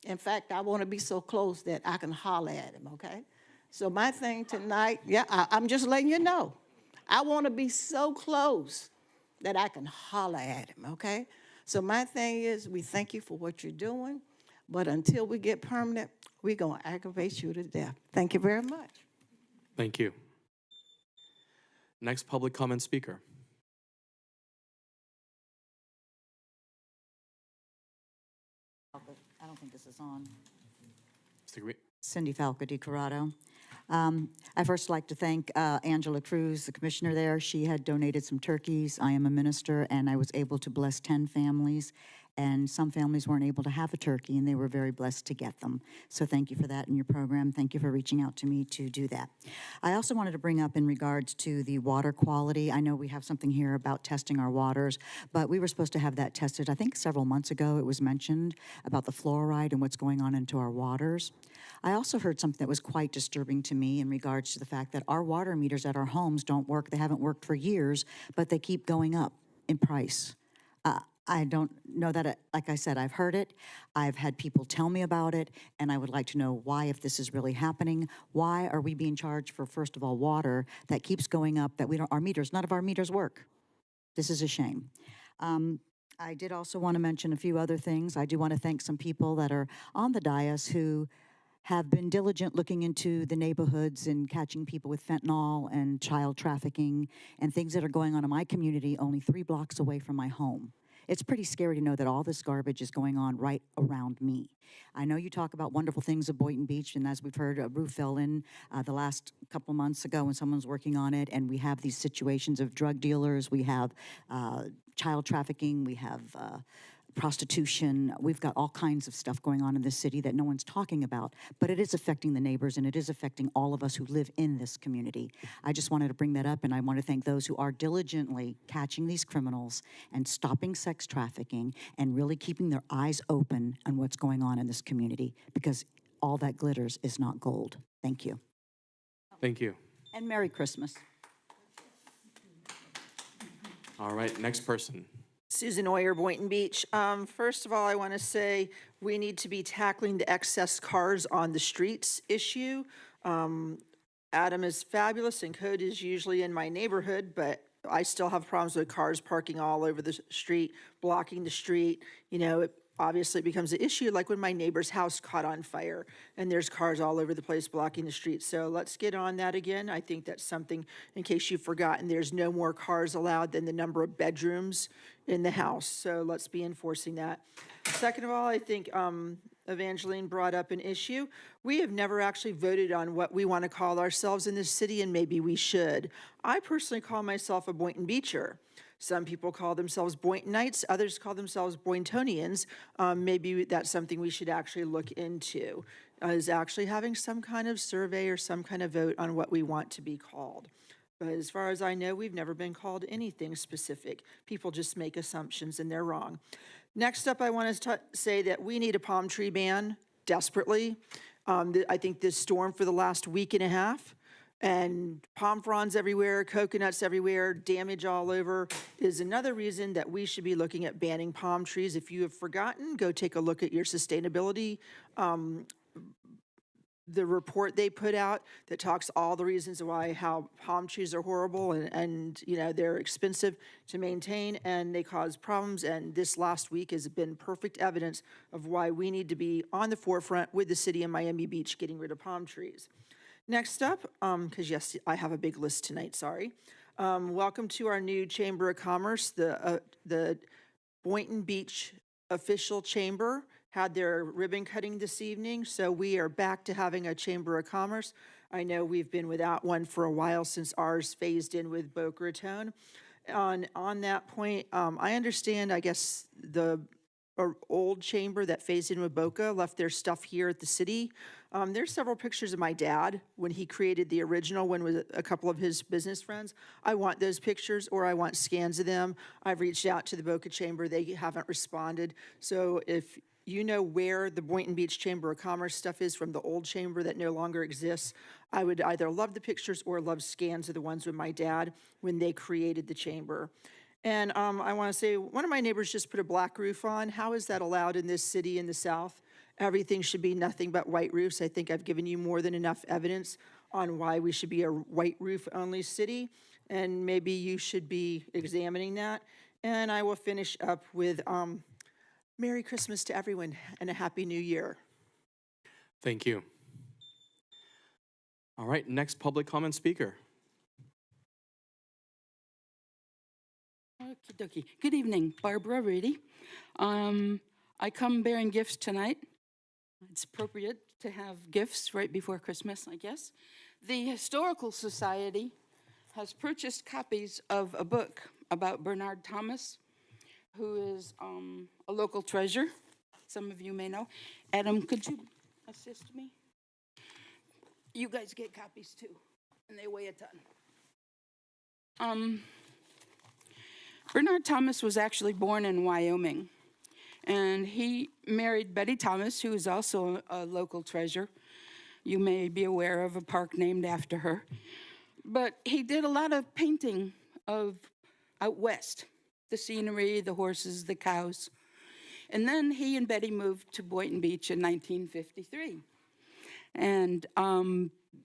In fact, I want to be so close that I can holler at him, okay? So my thing tonight, I'm just letting you know. I want to be so close that I can holler at him, okay? So my thing is, we thank you for what you're doing, but until we get permanent, we're going to aggravate you to death. Thank you very much. Thank you. Next public comment speaker. I don't think this is on. Mr. Green. Cindy Falco di Corrado. I first like to thank Angela Cruz, the commissioner there. She had donated some turkeys. I am a minister, and I was able to bless 10 families. And some families weren't able to have a turkey, and they were very blessed to get them. So thank you for that in your program. Thank you for reaching out to me to do that. I also wanted to bring up in regards to the water quality. I know we have something here about testing our waters, but we were supposed to have that tested, I think several months ago. It was mentioned about the fluoride and what's going on into our waters. I also heard something that was quite disturbing to me in regards to the fact that our water meters at our homes don't work. They haven't worked for years, but they keep going up in price. I don't know that, like I said, I've heard it. I've had people tell me about it, and I would like to know why, if this is really happening, why are we being charged for, first of all, water that keeps going up, that none of our meters work. This is a shame. I did also want to mention a few other things. I do want to thank some people that are on the dais who have been diligent looking into the neighborhoods and catching people with fentanyl and child trafficking and things that are going on in my community only 3 blocks away from my home. It's pretty scary to know that all this garbage is going on right around me. I know you talk about wonderful things at Boynton Beach, and as we've heard, a roof fell in the last couple of months ago when someone's working on it, and we have these situations of drug dealers, we have child trafficking, we have prostitution. We've got all kinds of stuff going on in this city that no one's talking about, but it is affecting the neighbors, and it is affecting all of us who live in this community. I just wanted to bring that up, and I want to thank those who are diligently catching these criminals and stopping sex trafficking and really keeping their eyes open on what's going on in this community, because all that glitters is not gold. Thank you. Thank you. And Merry Christmas. All right, next person. Susan Oyer, Boynton Beach. First of all, I want to say we need to be tackling the excess cars on the streets issue. Adam is fabulous and Code is usually in my neighborhood, but I still have problems with cars parking all over the street, blocking the street. It obviously becomes an issue, like when my neighbor's house caught on fire and there's cars all over the place blocking the street. So let's get on that again. I think that's something, in case you've forgotten, there's no more cars allowed than the number of bedrooms in the house. So let's be enforcing that. Second of all, I think Evangeline brought up an issue. We have never actually voted on what we want to call ourselves in this city, and maybe we should. I personally call myself a Boynton Beacher. Some people call themselves Boyntonites, others call themselves Boyntonians. Maybe that's something we should actually look into, is actually having some kind of survey or some kind of vote on what we want to be called. But as far as I know, we've never been called anything specific. People just make assumptions and they're wrong. Next up, I want to say that we need a palm tree ban desperately. I think this storm for the last week and a half, and palm fronds everywhere, coconuts everywhere, damage all over, is another reason that we should be looking at banning palm trees. If you have forgotten, go take a look at your sustainability, the report they put out that talks all the reasons why how palm trees are horrible and they're expensive to maintain and they cause problems. And this last week has been perfect evidence of why we need to be on the forefront with the city of Miami Beach getting rid of palm trees. Next up, because yes, I have a big list tonight, sorry. Welcome to our new Chamber of Commerce, the Boynton Beach Official Chamber had their ribbon cutting this evening, so we are back to having a Chamber of Commerce. I know we've been without one for a while since ours phased in with Boca Raton. On that point, I understand, I guess, the old chamber that phased in with Boca left their stuff here at the city. There's several pictures of my dad when he created the original one with a couple of his business friends. I want those pictures, or I want scans of them. I've reached out to the Boca Chamber. They haven't responded. So if you know where the Boynton Beach Chamber of Commerce stuff is from the old chamber that no longer exists, I would either love the pictures or love scans of the ones with my dad when they created the chamber. And I want to say, one of my neighbors just put a black roof on. How is that allowed in this city in the South? Everything should be nothing but white roofs. I think I've given you more than enough evidence on why we should be a white roof only city. And maybe you should be examining that. And I will finish up with Merry Christmas to everyone and a Happy New Year. Thank you. All right, next public comment speaker. Okie dokie. Good evening, Barbara Reedy. I come bearing gifts tonight. It's appropriate to have gifts right before Christmas, I guess. The Historical Society has purchased copies of a book about Bernard Thomas, who is a local treasure. Some of you may know. Adam, could you assist me? You guys get copies too, and they weigh a ton. Bernard Thomas was actually born in Wyoming, and he married Betty Thomas, who is also a local treasure. You may be aware of a park named after her. But he did a lot of painting of out west, the scenery, the horses, the cows. And then he and Betty moved to Boynton Beach in 1953. And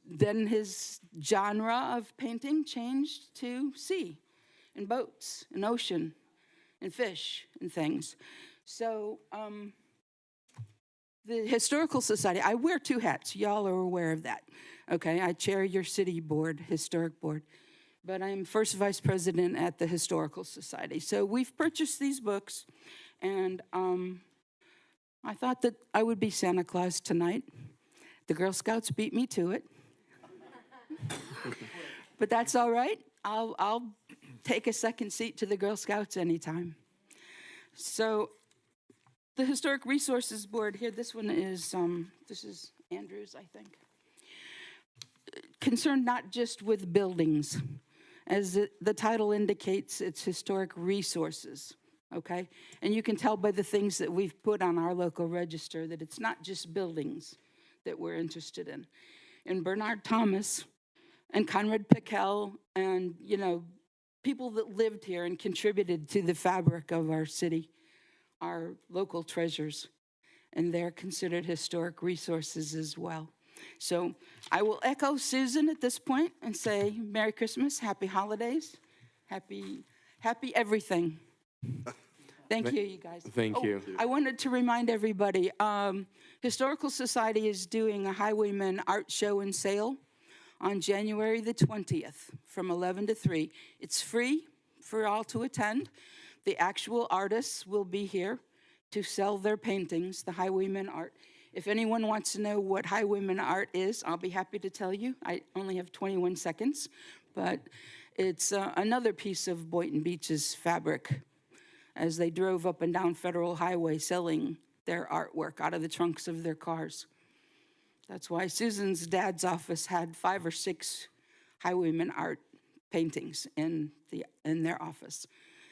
then his genre of painting changed to sea and boats and ocean and fish and things. So the Historical Society, I wear two hats. Y'all are aware of that. Okay, I chair your city board, historic board, but I'm first vice president at the Historical Society. So we've purchased these books, and I thought that I would be Santa Claus tonight. The Girl Scouts beat me to it. But that's all right. I'll take a second seat to the Girl Scouts anytime. So the Historic Resources Board here, this one is, this is Andrew's, I think. Concerned not just with buildings. As the title indicates, it's historic resources, okay? And you can tell by the things that we've put on our local register that it's not just buildings that we're interested in. And Bernard Thomas and Conrad Pickell and, you know, people that lived here and contributed to the fabric of our city are local treasures, and they're considered historic resources as well. So I will echo Susan at this point and say Merry Christmas, Happy Holidays, Happy everything. Thank you, you guys. Thank you. I wanted to remind everybody, Historical Society is doing a Highwayman art show and sale on January the 20th from 11 to 3. It's free for all to attend. The actual artists will be here to sell their paintings, the Highwayman art. If anyone wants to know what Highwayman art is, I'll be happy to tell you. I only have 21 seconds, but it's another piece of Boynton Beach's fabric as they drove up and down Federal Highway selling their artwork out of the trunks of their cars. That's why Susan's dad's office had 5 or 6 Highwayman art paintings in their office,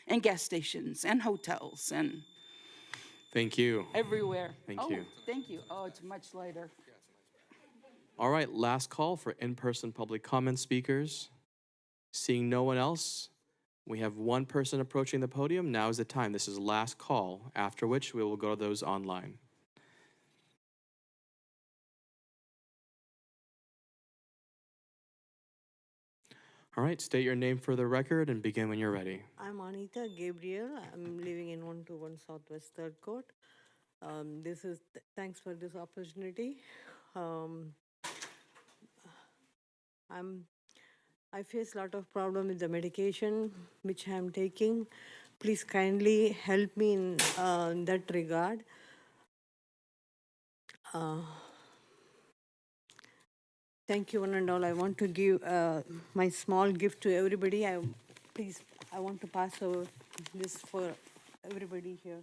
and gas stations, and hotels, and Thank you. everywhere. Thank you. Thank you. Oh, it's much lighter. All right, last call for in-person public comment speakers. Seeing no one else, we have one person approaching the podium. Now is the time. This is last call, after which we will go to those online. All right, state your name for the record and begin when you're ready. I'm Anita Gabriel. I'm living in 121 Southwest 3rd Court. Thanks for this opportunity. I face a lot of problem with the medication which I'm taking. Please kindly help me in that regard. Thank you, one and all. I want to give my small gift to everybody. Please, I want to pass over this for everybody here.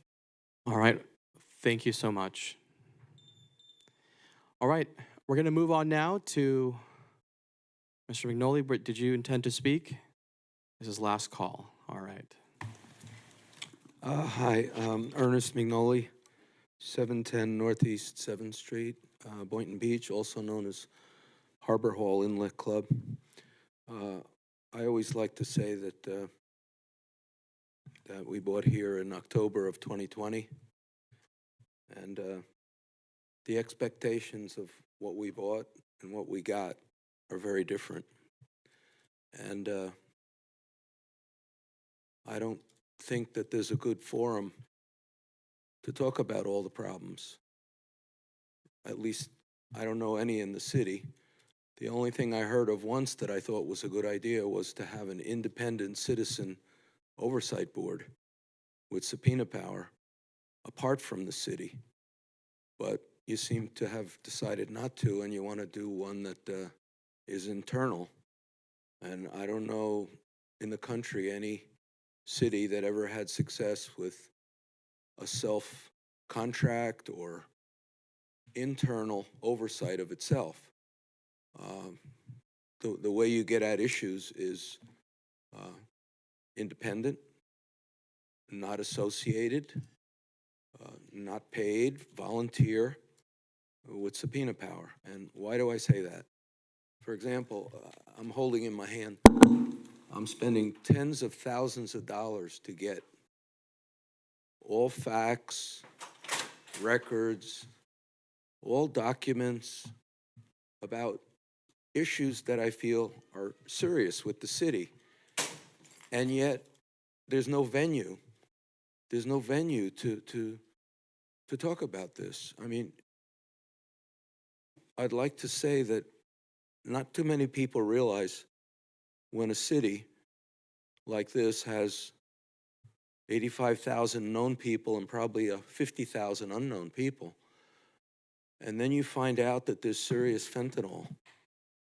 All right. Thank you so much. All right. We're going to move on now to Mr. McNolly. Did you intend to speak? This is last call. All right. Hi, Ernest McNolly, 710 Northeast 7th Street, Boynton Beach, also known as Harbor Hall Inlet Club. I always like to say that that we bought here in October of 2020, and the expectations of what we bought and what we got are very different. And I don't think that there's a good forum to talk about all the problems. At least I don't know any in the city. The only thing I heard of once that I thought was a good idea was to have an independent citizen oversight board with subpoena power apart from the city. But you seem to have decided not to, and you want to do one that is internal. And I don't know in the country any city that ever had success with a self-contract or internal oversight of itself. The way you get at issues is independent, not associated, not paid, volunteer, with subpoena power. And why do I say that? For example, I'm holding in my hand, I'm spending tens of thousands of dollars to get all facts, records, all documents about issues that I feel are serious with the city. And yet, there's no venue. There's no venue to talk about this. I mean, I'd like to say that not too many people realize when a city like this has 85,000 known people and probably 50,000 unknown people, and then you find out that there's serious fentanyl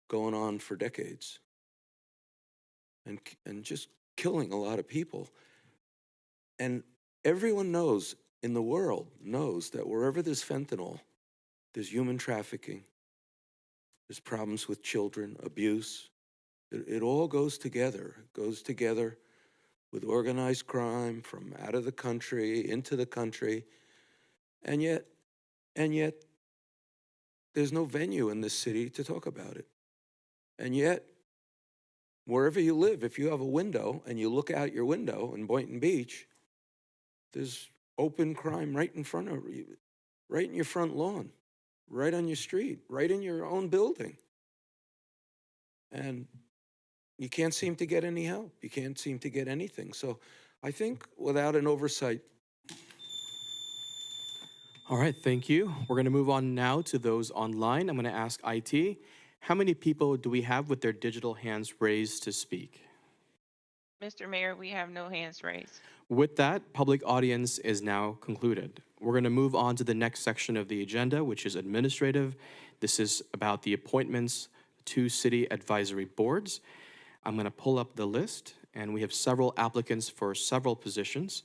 going on for decades and just killing a lot of people. And everyone knows in the world knows that wherever there's fentanyl, there's human trafficking, there's problems with children, abuse. It all goes together. It goes together with organized crime from out of the country, into the country. And yet, there's no venue in this city to talk about it. And yet, wherever you live, if you have a window and you look out your window in Boynton Beach, there's open crime right in front of you, right in your front lawn, right on your street, right in your own building. And you can't seem to get any help. You can't seem to get anything. So I think without an oversight. All right, thank you. We're going to move on now to those online. I'm going to ask IT, how many people do we have with their digital hands raised to speak? Mr. Mayor, we have no hands raised. With that, public audience is now concluded. We're going to move on to the next section of the agenda, which is administrative. This is about the appointments to city advisory boards. I'm going to pull up the list, and we have several applicants for several positions.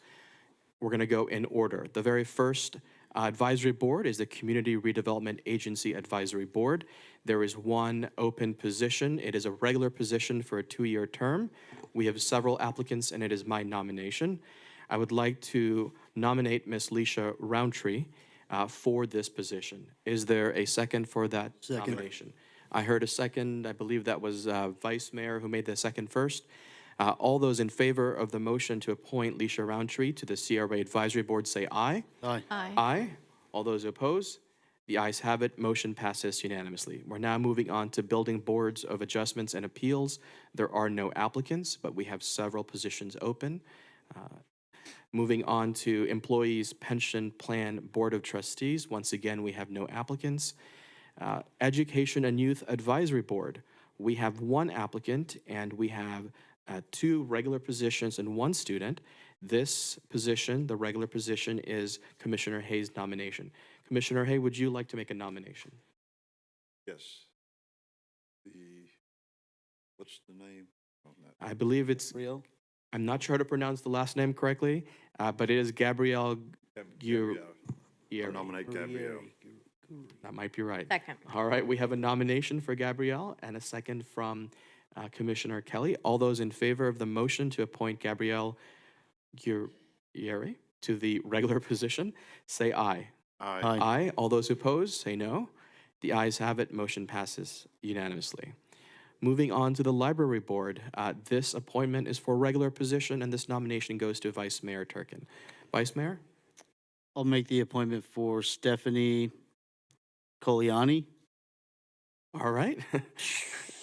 We're going to go in order. The very first advisory board is the Community Redevelopment Agency Advisory Board. There is one open position. It is a regular position for a 2-year term. We have several applicants, and it is my nomination. I would like to nominate Ms. Leisha Roundtree for this position. Is there a second for that nomination? I heard a second. I believe that was Vice Mayor who made the second first. All those in favor of the motion to appoint Leisha Roundtree to the CRA Advisory Board say aye. Aye. Aye. Aye. All those opposed? The ayes have it. Motion passes unanimously. We're now moving on to Building Boards of Adjustments and Appeals. There are no applicants, but we have several positions open. Moving on to Employees Pension Plan Board of Trustees. Once again, we have no applicants. Education and Youth Advisory Board. we have one applicant and we have 2 regular positions and 1 student. This position, the regular position, is Commissioner Hayes' nomination. Commissioner Hay, would you like to make a nomination? Yes. What's the name? I believe it's, I'm not sure how to pronounce the last name correctly, but it is Gabrielle I nominate Gabrielle. That might be right. Second. All right, we have a nomination for Gabrielle and a second from Commissioner Kelly. All those in favor of the motion to appoint Gabrielle Yeri to the regular position, say aye. Aye. Aye. All those who oppose, say no. The ayes have it. Motion passes unanimously. Moving on to the library board, this appointment is for regular position, and this nomination goes to Vice Mayor Turkin. Vice Mayor? I'll make the appointment for Stephanie Coliani. All right.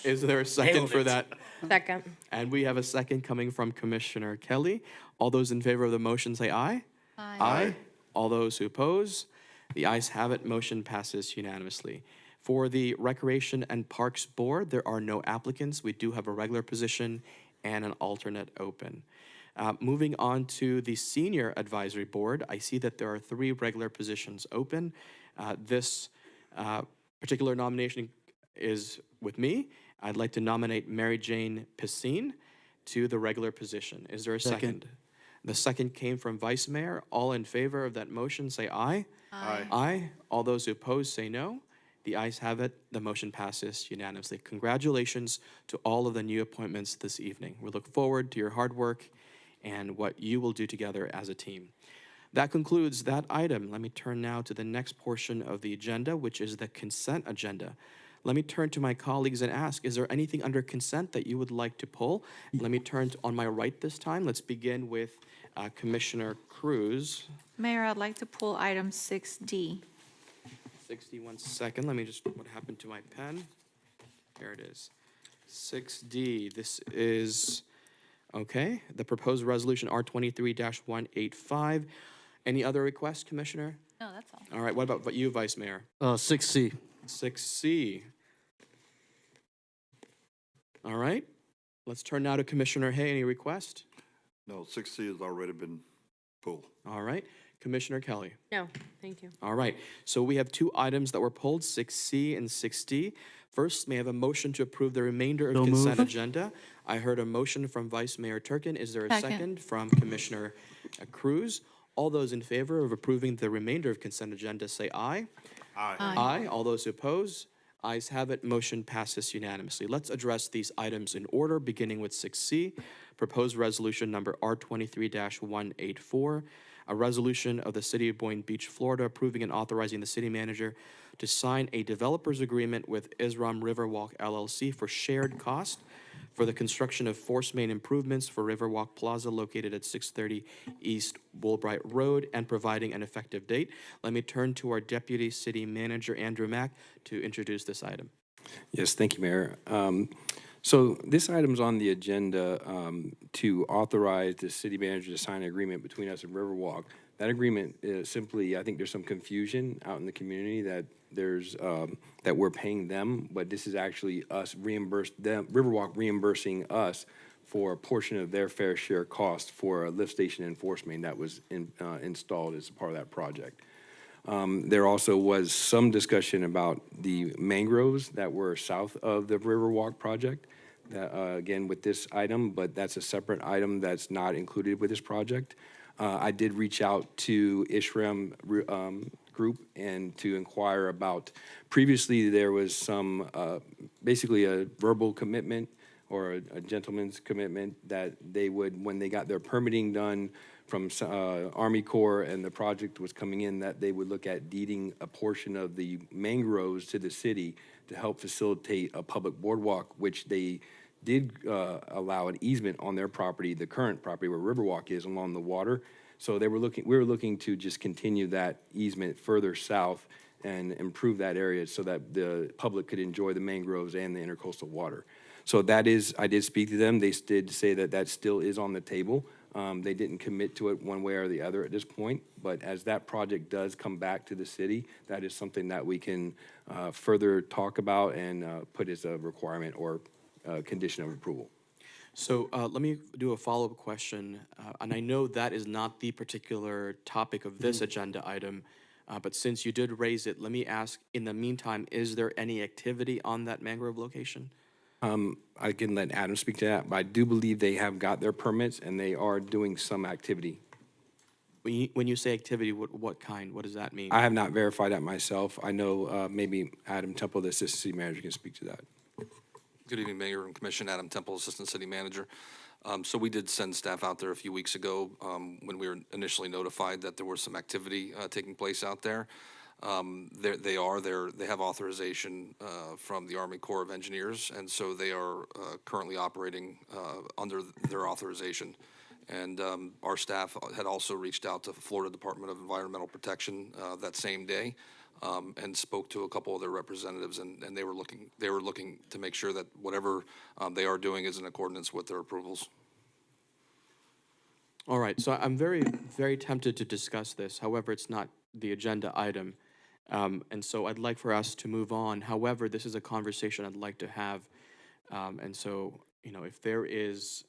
Is there a second for that? Second. And we have a second coming from Commissioner Kelly. All those in favor of the motion say aye. Aye. Aye. All those who oppose, the ayes have it. Motion passes unanimously. For the Recreation and Parks Board, there are no applicants. We do have a regular position and an alternate open. Moving on to the Senior Advisory Board, I see that there are 3 regular positions open. This particular nomination is with me. I'd like to nominate Mary Jane Piscine to the regular position. Is there a second? The second came from Vice Mayor. All in favor of that motion, say aye. Aye. Aye. All those who oppose, say no. The ayes have it. The motion passes unanimously. Congratulations to all of the new appointments this evening. We look forward to your hard work and what you will do together as a team. That concludes that item. Let me turn now to the next portion of the agenda, which is the consent agenda. Let me turn to my colleagues and ask, is there anything under consent that you would like to pull? Let me turn on my right this time. Let's begin with Commissioner Cruz. Mayor, I'd like to pull item 6D. 61 second. Let me just, what happened to my pen? There it is. 6D. This is, okay, the proposed resolution R23-185. Any other requests, Commissioner? No, that's all. All right, what about you, Vice Mayor? 6C. 6C. All right, let's turn now to Commissioner Hay. Any request? No, 6C has already been pulled. All right, Commissioner Kelly. No, thank you. All right, so we have 2 items that were pulled, 6C and 6D. First, may I have a motion to approve the remainder of So consent moved. agenda? I heard a motion from Vice Mayor Turkin. Is there a Second. second from Commissioner Cruz? All those in favor of approving the remainder of consent agenda say aye. Aye. Aye. All those who oppose, ayes have it. Motion passes unanimously. Let's address these items in order, beginning with 6C, proposed resolution number R23-184, a resolution of the City of Boynton Beach, Florida, approving and authorizing the city manager to sign a developer's agreement with Isram Riverwalk LLC for shared cost for the construction of force main improvements for Riverwalk Plaza located at 630 East Woolbright Road and providing an effective date. Let me turn to our Deputy City Manager, Andrew Mack, to introduce this item. Yes, thank you, Mayor. So this item's on the agenda to authorize the city manager to sign an agreement between us and Riverwalk. That agreement is simply, I think there's some confusion out in the community that there's, that we're paying them, but this is actually us Riverwalk reimbursing us for a portion of their fair share cost for a lift station and force main that was installed as a part of that project. There also was some discussion about the mangroves that were south of the Riverwalk project, again, with this item, but that's a separate item that's not included with this project. I did reach out to Ishram Group and to inquire about, previously there was some, basically a verbal commitment or a gentleman's commitment that they would, when they got their permitting done from Army Corps and the project was coming in, that they would look at deeding a portion of the mangroves to the city to help facilitate a public boardwalk, which they did allow an easement on their property, the current property where Riverwalk is along the water. So we were looking to just continue that easement further south and improve that area so that the public could enjoy the mangroves and the intercoastal water. So that is, I did speak to them. They did say that that still is on the table. They didn't commit to it one way or the other at this point, but as that project does come back to the city, that is something that we can further talk about and put as a requirement or condition of approval. So let me do a follow-up question, and I know that is not the particular topic of this agenda item, but since you did raise it, let me ask, in the meantime, is there any activity on that mangrove location? I can let Adam speak to that, but I do believe they have got their permits and they are doing some activity. When you say activity, what kind? What does that mean? I have not verified that myself. I know maybe Adam Temple, the Assistant City Manager, can speak to that. Good evening, Mayor and Commission. Adam Temple, Assistant City Manager. So we did send staff out there a few weeks ago when we were initially notified that there was some activity taking place out there. They have authorization from the Army Corps of Engineers, and so they are currently operating under their authorization. And our staff had also reached out to Florida Department of Environmental Protection that same day. And spoke to a couple of their representatives, and they were looking to make sure that whatever they are doing is in accordance with their approvals. All right, so I'm very, very tempted to discuss this. However, it's not the agenda item. And so I'd like for us to move on. However, this is a conversation I'd like to have. And so, if there is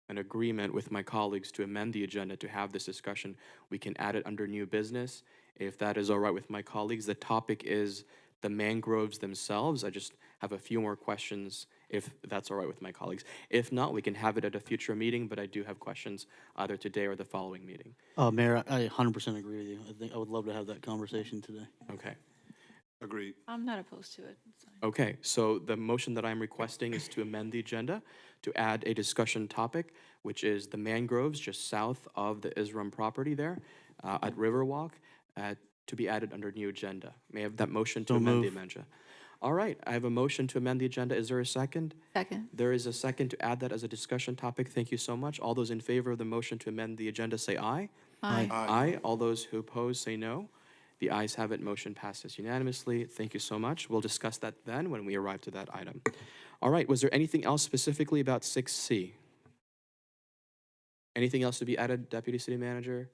an agreement with my colleagues to amend the agenda to have this discussion, we can add it under new business. If that is all right with my colleagues, the topic is the mangroves themselves. I just have a few more questions, if that's all right with my colleagues. If not, we can have it at a future meeting, but I do have questions either today or the following meeting. Mayor, I 100% agree with you. I think I would love to have that conversation today. Okay. Agreed. I'm not opposed to it. It's fine. Okay, so the motion that I'm requesting is to amend the agenda to add a discussion topic, which is the mangroves just south of the Isram property there at Riverwalk, to be added under new agenda. May I have that motion to So amend the move. agenda? All right, I have a motion to amend the agenda. Is there a second? Second. There is a second to add that as a discussion topic. Thank you so much. All those in favor of the motion to amend the agenda say aye. Aye. Aye. All those who oppose say no. The ayes have it. Motion passes unanimously. Thank you so much. We'll discuss that then when we arrive to that item. All right, was there anything else specifically about 6C? Anything else to be added, Deputy City Manager?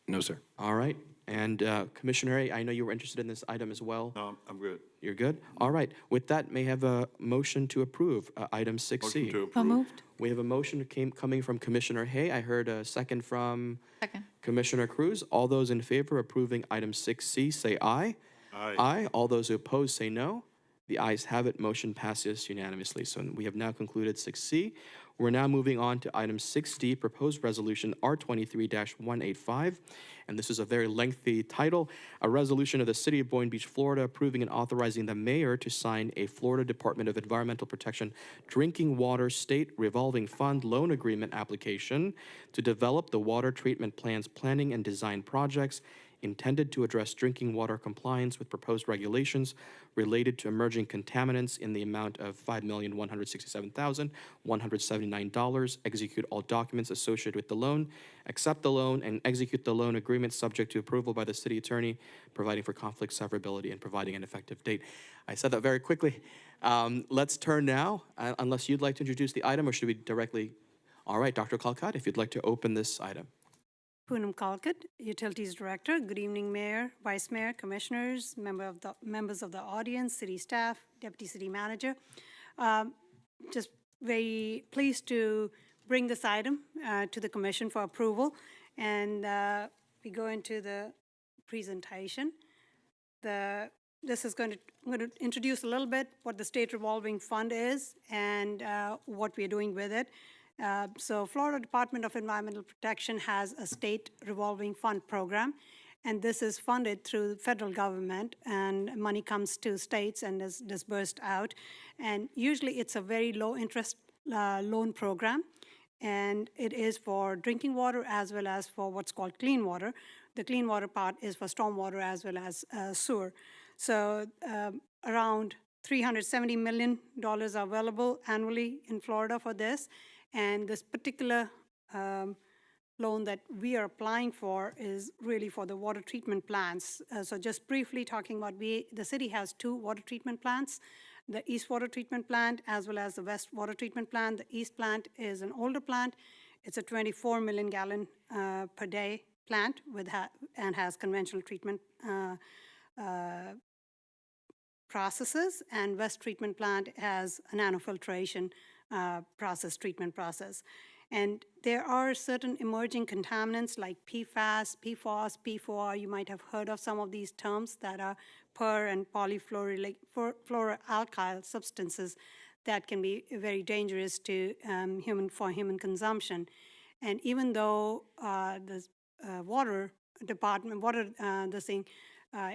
No, sir. All right, and Commissioner A, I know you were interested in this item as well. No, I'm good. You're good? All right, with that, may I have a motion to approve item 6C? Motion to So approve. moved. We have a motion coming from Commissioner Hay. I heard a second from Second. Commissioner Cruz. All those in favor of approving item 6C, say aye. Aye. Aye. All those who oppose, say no. The ayes have it. Motion passes unanimously. So we have now concluded 6C. We're now moving on to item 6D, proposed resolution R23-185. And this is a very lengthy title, a resolution of the City of Boynton Beach, Florida, approving and authorizing the mayor to sign a Florida Department of Environmental Protection Drinking Water State Revolving Fund Loan Agreement application to develop the water treatment plant's planning and design projects intended to address drinking water compliance with proposed regulations related to emerging contaminants in the amount of $5,167,179, execute all documents associated with the loan, accept the loan, and execute the loan agreement subject to approval by the city attorney, providing for conflict severability and providing an effective date. I said that very quickly. Let's turn now, unless you'd like to introduce the item, or should we directly? All right, Dr. Kalkat, if you'd like to open this item. Poonam Kalkat, Utilities Director. Good evening, Mayor, Vice Mayor, Commissioners, members of the audience, city staff, Deputy City Manager. Just very pleased to bring this item to the Commission for approval. And we go into the presentation. I'm going to introduce a little bit what the State Revolving Fund is and what we're doing with it. So Florida Department of Environmental Protection has a state revolving fund program, and this is funded through the federal government, and money comes to states and is disbursed out. And usually it's a very low interest loan program, and it is for drinking water as well as for what's called clean water. The clean water part is for stormwater as well as sewer. So around $370 million are available annually in Florida for this. And this particular loan that we are applying for is really for the water treatment plants. So just briefly talking about, the city has two water treatment plants, the East Water Treatment Plant as well as the West Water Treatment Plant. The East plant is an older plant. It's a 24 million gallon per day plant and has conventional treatment processes, and West Treatment Plant has a nanofiltration treatment process. And there are certain emerging contaminants like PFAS, PFOS, P4. You might have heard of some of these terms that are per and polyfluoroalkyl substances that can be very dangerous to human consumption. And even though the water department,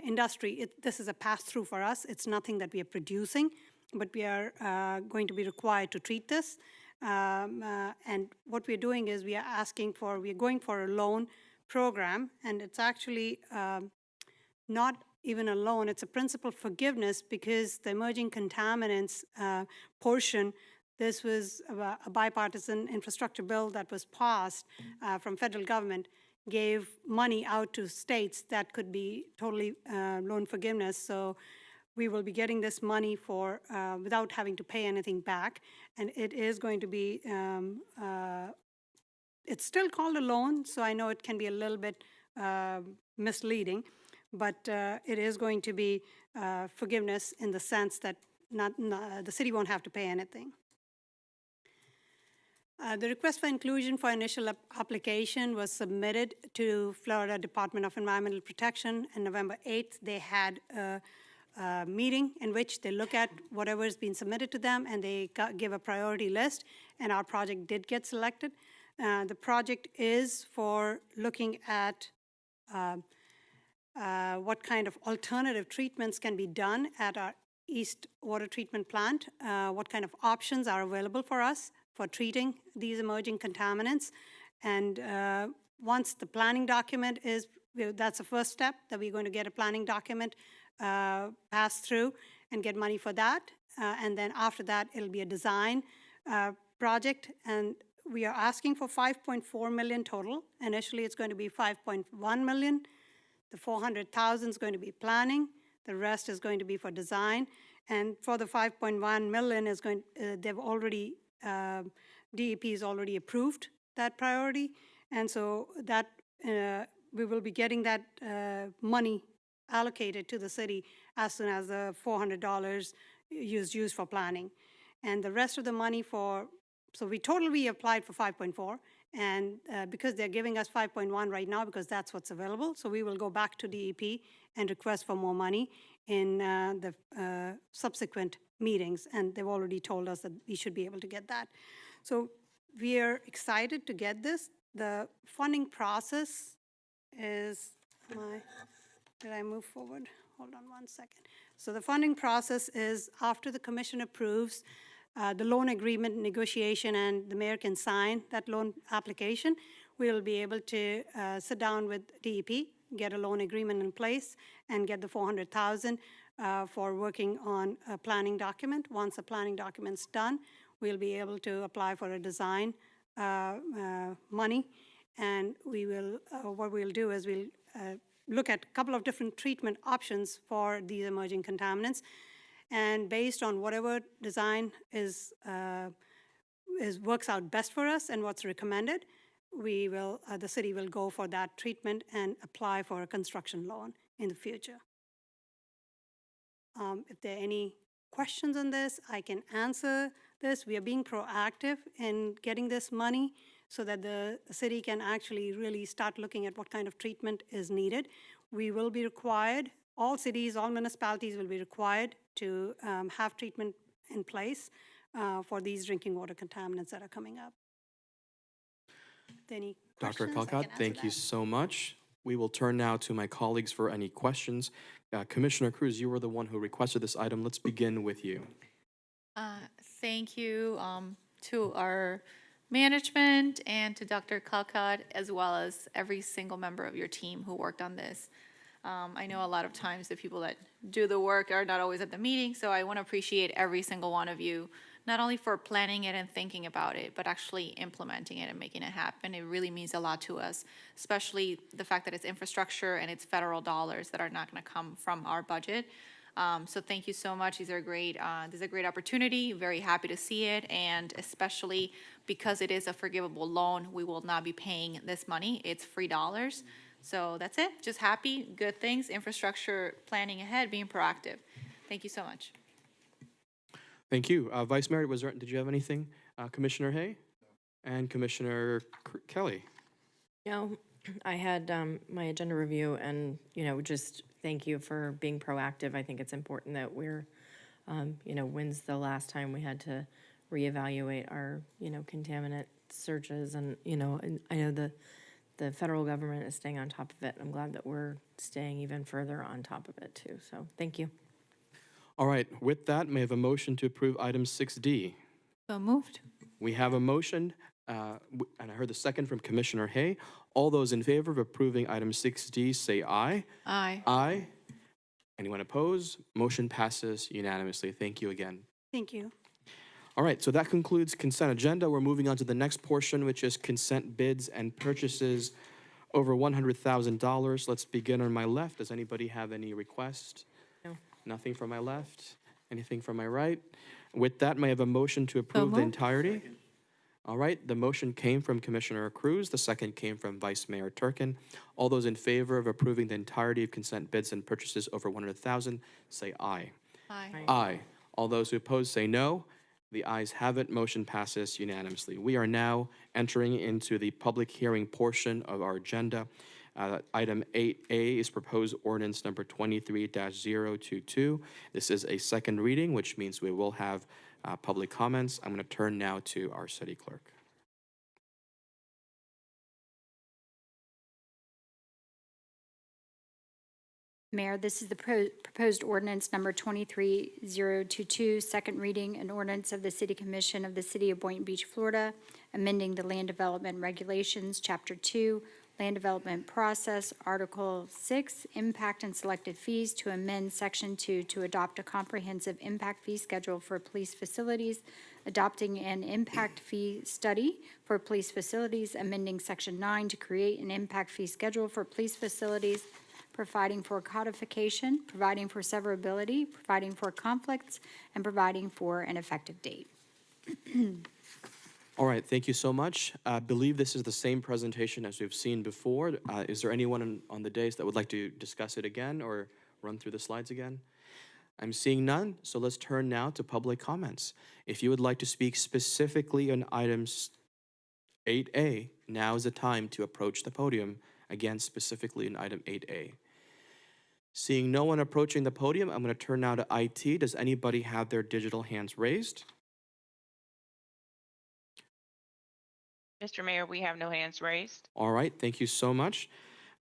industry, this is a pass-through for us. It's nothing that we are producing, but we are going to be required to treat this. And what we're doing is we're going for a loan program, and it's actually not even a loan, it's a principal forgiveness, because the emerging contaminants portion, this was a bipartisan infrastructure bill that was passed from federal government, gave money out to states that could be totally loan forgiveness. So we will be getting this money for without having to pay anything back, and it is going to be it's still called a loan, so I know it can be a little bit misleading, but it is going to be forgiveness in the sense that the city won't have to pay anything. The request for inclusion for initial application was submitted to Florida Department of Environmental Protection, and November 8th they had a meeting in which they look at whatever has been submitted to them, and they give a priority list, and our project did get selected. The project is for looking at what kind of alternative treatments can be done at our East Water Treatment Plant, what kind of options are available for us for treating these emerging contaminants. And once the planning document is, that's the first step, that we're going to get a planning document passed through and get money for that. And then after that, it'll be a design project. And we are asking for 5.4 million total. Initially, it's going to be 5.1 million. The 400,000 is going to be planning. The rest is going to be for design. And for the 5.1 million is going, they've already, DEP has already approved that priority. And so that we will be getting that money allocated to the city as soon as the $400 is used for planning. And the rest of the money so we totally applied for 5.4, and because they're giving us 5.1 right now because that's what's available, so we will go back to DEP and request for more money in the subsequent meetings, and they've already told us that we should be able to get that. So we are excited to get this. The funding process is, did I move forward? Hold on one second. So the funding process is after the commission approves the loan agreement negotiation and the mayor can sign that loan application, we will be able to sit down with DEP, get a loan agreement in place, and get the $400,000 for working on a planning document. Once the planning document's done, we'll be able to apply for a design money, and we will. What we'll do is we'll look at a couple of different treatment options for these emerging contaminants. And based on whatever design works out best for us and what's recommended, we will, the city will go for that treatment and apply for a construction loan in the future. If there are any questions on this, I can answer this. We are being proactive in getting this money so that the city can actually really start looking at what kind of treatment is needed. We will be required, all cities, all municipalities will be required to have treatment in place for these drinking water contaminants that are coming up. Any Dr. questions? Kalkat, thank you so much. We will turn now to my colleagues for any questions. Commissioner Cruz, you were the one who requested this item. Let's begin with you. Thank you to our management and to Dr. Kalkat, as well as every single member of your team who worked on this. I know a lot of times the people that do the work are not always at the meeting, so I want to appreciate every single one of you, not only for planning it and thinking about it, but actually implementing it and making it happen. It really means a lot to us, especially the fact that it's infrastructure and it's federal dollars that are not going to come from our budget. So thank you so much. These are great, this is a great opportunity. Very happy to see it. And especially because it is a forgivable loan, we will not be paying this money. It's free dollars. So that's it. Just happy, good things, infrastructure planning ahead, being proactive. Thank you so much. Thank you. Vice Mayor, did you have anything? Commissioner Hay? And Commissioner Kelly? No, I had my agenda review and, just thank you for being proactive. I think it's important that we're, when's the last time we had to reevaluate our, contaminant searches and, and I know the federal government is staying on top of it. I'm glad that we're staying even further on top of it too. So thank you. All right, with that, may I have a motion to approve item 6D? So moved. We have a motion, and I heard the second from Commissioner Hay. All those in favor of approving item 6D, say aye. Aye. Aye. Anyone opposed? Motion passes unanimously. Thank you again. Thank you. All right, so that concludes consent agenda. We're moving on to the next portion, which is consent bids and purchases over $100,000. Let's begin on my left. Does anybody have any requests? No. Nothing from my left? Anything from my right? With that, may I have a motion to approve the moved. entirety? All right, the motion came from Commissioner Cruz. The second came from Vice Mayor Turkin. All those in favor of approving the entirety of consent bids and purchases over $100,000, say aye. Aye. Aye. All those who oppose say no. The ayes have it. Motion passes unanimously. We are now entering into the public hearing portion of our agenda. Item 8A is proposed ordinance number 23-022. This is a second reading, which means we will have public comments. I'm going to turn now to our city clerk. Mayor, this is the proposed ordinance number 23022, second reading, an ordinance of the City Commission of the City of Boynton Beach, Florida, amending the Land Development Regulations, Chapter 2, Land Development Process, Article 6, Impact and Selected Fees, to amend Section 2 to adopt a comprehensive impact fee schedule for police facilities, adopting an impact fee study for police facilities, amending Section 9 to create an impact fee schedule for police facilities, providing for codification, providing for severability, providing for conflicts, and providing for an effective date. All right, thank you so much. I believe this is the same presentation as we've seen before. Is there anyone on the dais that would like to discuss it again or run through the slides again? I'm seeing none, so let's turn now to public comments. If you would like to speak specifically on items 8A, now is the time to approach the podium, again, specifically in item 8A. Seeing no one approaching the podium, I'm going to turn now to IT. Does anybody have their digital hands raised? Mr. Mayor, we have no hands raised. All right, thank you so much.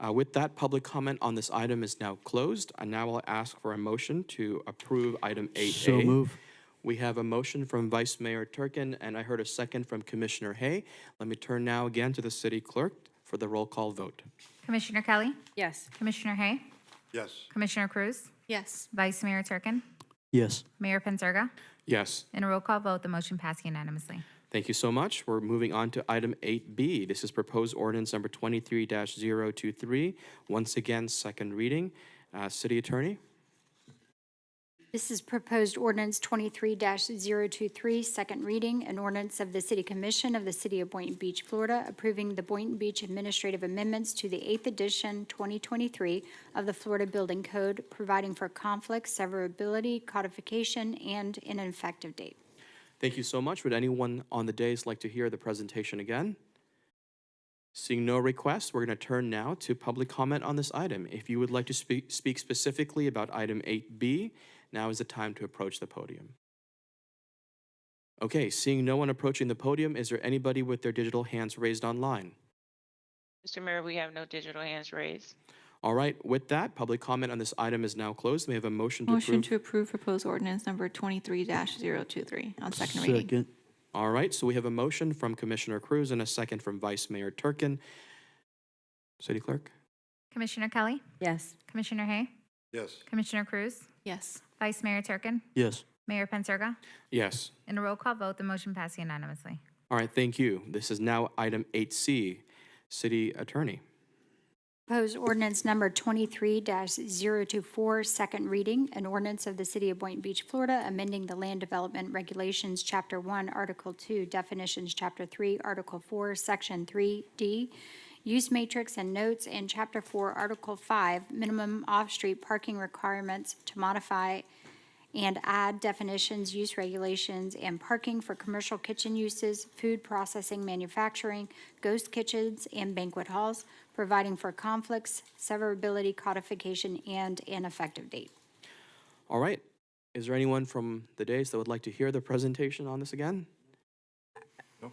With that, public comment on this item is now closed. And now I'll ask for a motion to approve item 8A. So move. We have a motion from Vice Mayor Turkin, and I heard a second from Commissioner Hay. Let me turn now again to the city clerk for the roll call vote. Commissioner Kelly? Yes. Commissioner Hay? Yes. Commissioner Cruz? Yes. Vice Mayor Turkin? Yes. Mayor Penserga? Yes. In a roll call vote, the motion passed unanimously. Thank you so much. We're moving on to item 8B. This is proposed ordinance number 23-023. Once again, second reading. City Attorney? This is proposed ordinance 23-023, second reading, an ordinance of the City Commission of the City of Boynton Beach, Florida, approving the Boynton Beach Administrative Amendments to the 8th edition 2023 of the Florida Building Code, providing for conflict, severability, codification, and an effective date. Thank you so much. Would anyone on the dais like to hear the presentation again? Seeing no requests, we're going to turn now to public comment on this item. If you would like to speak specifically about item 8B, now is the time to approach the podium. Okay, seeing no one approaching the podium, is there anybody with their digital hands raised online? Mr. Mayor, we have no digital hands raised. All right, with that, public comment on this item is now closed. May I have a motion to approve? Motion to approve proposed ordinance number 23-023 on second reading. Second. All right, so we have a motion from Commissioner Cruz and a second from Vice Mayor Turkin. City Clerk? Commissioner Kelly? Yes. Commissioner Hay? Yes. Commissioner Cruz? Yes. Vice Mayor Turkin? Yes. Mayor Penserga? Yes. In a roll call vote, the motion passed unanimously. All right, thank you. This is now item 8C. City Attorney. Proposed ordinance number 23-024, second reading, an ordinance of the City of Boynton Beach, Florida, amending the Land Development Regulations, Chapter 1, Article 2, Definitions, Chapter 3, Article 4, Section 3D, Use Matrix and Notes, and Chapter 4, Article 5, Minimum Off-Street Parking Requirements to modify and add definitions, use regulations, and parking for commercial kitchen uses, food processing, manufacturing, ghost kitchens, and banquet halls, providing for conflicts, severability, codification, and an effective date. All right. Is there anyone from the dais that would like to hear the presentation on this again? No.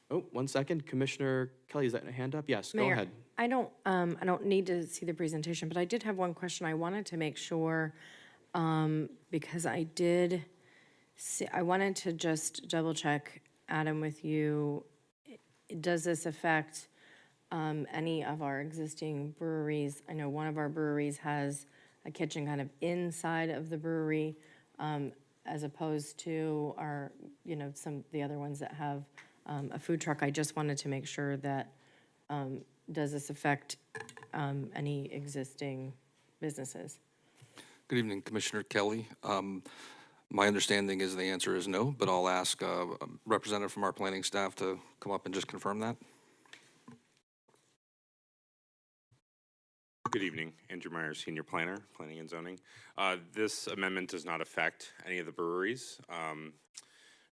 Oh, 1 second. Commissioner Kelly, is that a hand up? Yes, go Mayor, ahead. I don't need to see the presentation, but I did have one question. I wanted to make sure, because I did see, I wanted to just double check, Adam, with you. Does this affect any of our existing breweries? I know one of our breweries has a kitchen kind of inside of the brewery, as opposed to our, some of the other ones that have a food truck. I just wanted to make sure that, does this affect any existing businesses? Good evening, Commissioner Kelly. My understanding is the answer is no, but I'll ask a representative from our planning staff to come up and just confirm that. Good evening, Andrew Meyer, Senior Planner, Planning and Zoning. This amendment does not affect any of the breweries.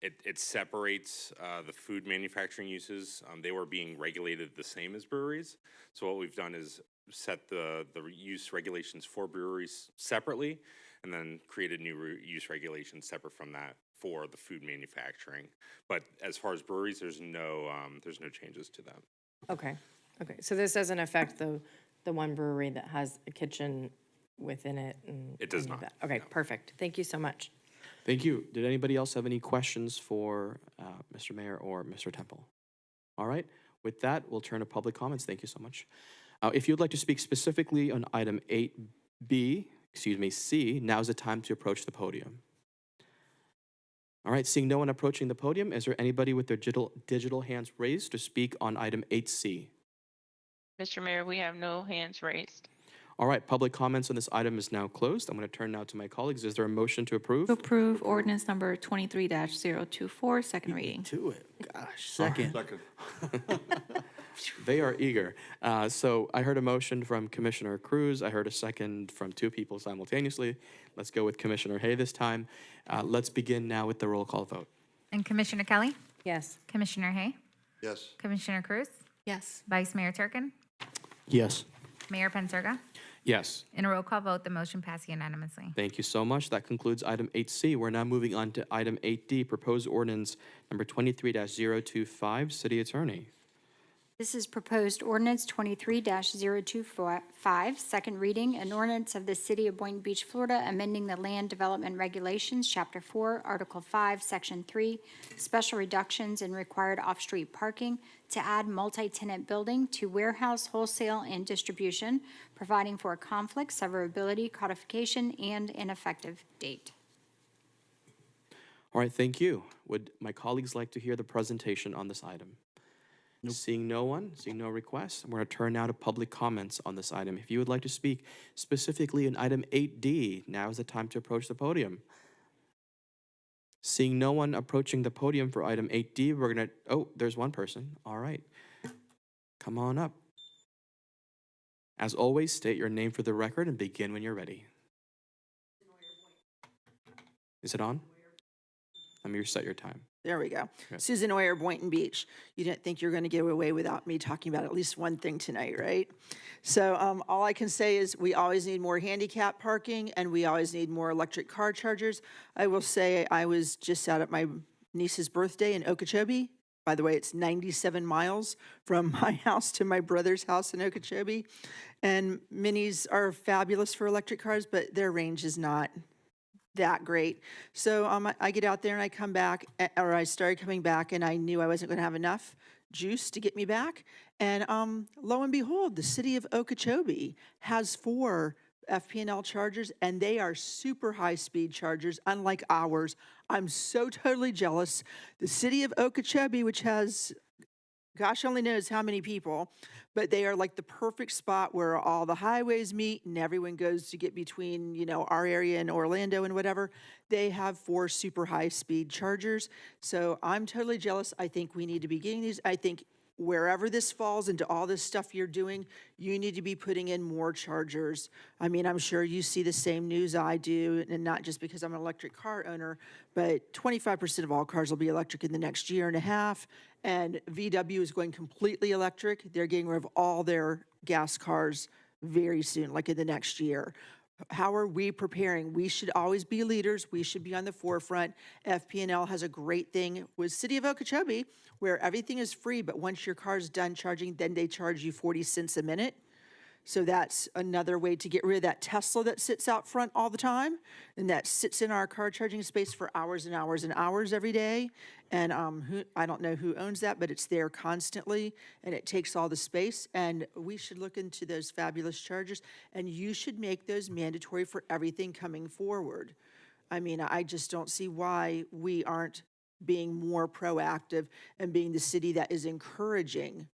It separates the food manufacturing uses. They were being regulated the same as breweries. So what we've done is set the use regulations for breweries separately, and then created new use regulations separate from that for the food manufacturing. But as far as breweries, there's no changes to that. Okay, so this doesn't affect the one brewery that has a kitchen within it? And it does any of not. that? Okay, No. perfect. Thank you so much. Thank you. Did anybody else have any questions for Mr. Mayor or Mr. Temple? All right. With that, we'll turn to public comments. Thank you so much. If you'd like to speak specifically on item 8C, now's the time to approach the podium. All right, seeing no one approaching the podium, is there anybody with their digital hands raised to speak on item 8C? Mr. Mayor, we have no hands raised. All right, public comments on this item is now closed. I'm going to turn now to my colleagues. Is there a motion to approve? To approve ordinance number 23-024, second reading. To it. Gosh, second. Second. They are eager. So I heard a motion from Commissioner Cruz. I heard a second from two people simultaneously. Let's go with Commissioner Hay this time. Let's begin now with the roll call vote. And Commissioner Kelly? Yes. Commissioner Hay? Yes. Commissioner Cruz? Yes. Vice Mayor Turkin? Yes. Mayor Pensurga? Yes. In a roll call vote, the motion passed unanimously. Thank you so much. That concludes item 8C. We're now moving on to item 8D, proposed ordinance number 23-025, City Attorney. This is proposed ordinance 23-025, second reading, an ordinance of the City of Boynton Beach, Florida, amending the Land Development Regulations, Chapter 4, Article 5, Section 3, special reductions in required off-street parking to add multi-tenant building to warehouse, wholesale, and distribution, providing for conflict, severability, codification, and an effective date. All right, thank you. Would my colleagues like to hear the presentation on this item? Nope. Seeing no one, seeing no requests, I'm going to turn now to public comments on this item. If you would like to speak specifically in item 8D, now is the time to approach the podium. Seeing no one approaching the podium for item 8D, we're going to, oh, there's one person. All right. Come on up. As always, state your name for the record and begin when you're ready. Is it on? Let me reset your time. There we go. Good. Susan Oyer, Boynton Beach. You didn't think you were going to get away without me talking about at least one thing tonight, right? So all I can say is we always need more handicap parking and we always need more electric car chargers. I will say I was just out at my niece's birthday in Okeechobee. By the way, it's 97 miles from my house to my brother's house in Okeechobee. And minis are fabulous for electric cars, but their range is not that great. So I get out there and I come back, or I started coming back, and I knew I wasn't going to have enough juice to get me back. And lo and behold, the city of Okeechobee has 4 FP&L chargers, and they are super high-speed chargers, unlike ours. I'm so totally jealous. The city of Okeechobee, which has gosh only knows how many people, but they are like the perfect spot where all the highways meet and everyone goes to get between, you know, our area and Orlando and whatever. They have 4 super high-speed chargers. So I'm totally jealous. I think we need to be getting these. I think wherever this falls into all this stuff you're doing, you need to be putting in more chargers. I mean, I'm sure you see the same news I do, and not just because I'm an electric car owner, but 25% of all cars will be electric in the next year and a half, and VW is going completely electric. They're getting rid of all their gas cars very soon, like in the next year. How are we preparing? We should always be leaders. We should be on the forefront. FP&L has a great thing with City of Okeechobee where everything is free, but once your car's done charging, then they charge you 40 cents a minute. So that's another way to get rid of that Tesla that sits out front all the time and that sits in our car charging space for hours and hours and hours every day. And I don't know who owns that, but it's there constantly and it takes all the space. And we should look into those fabulous chargers, and you should make those mandatory for everything coming forward. I mean, I just don't see why we aren't being more proactive and being the city that is encouraging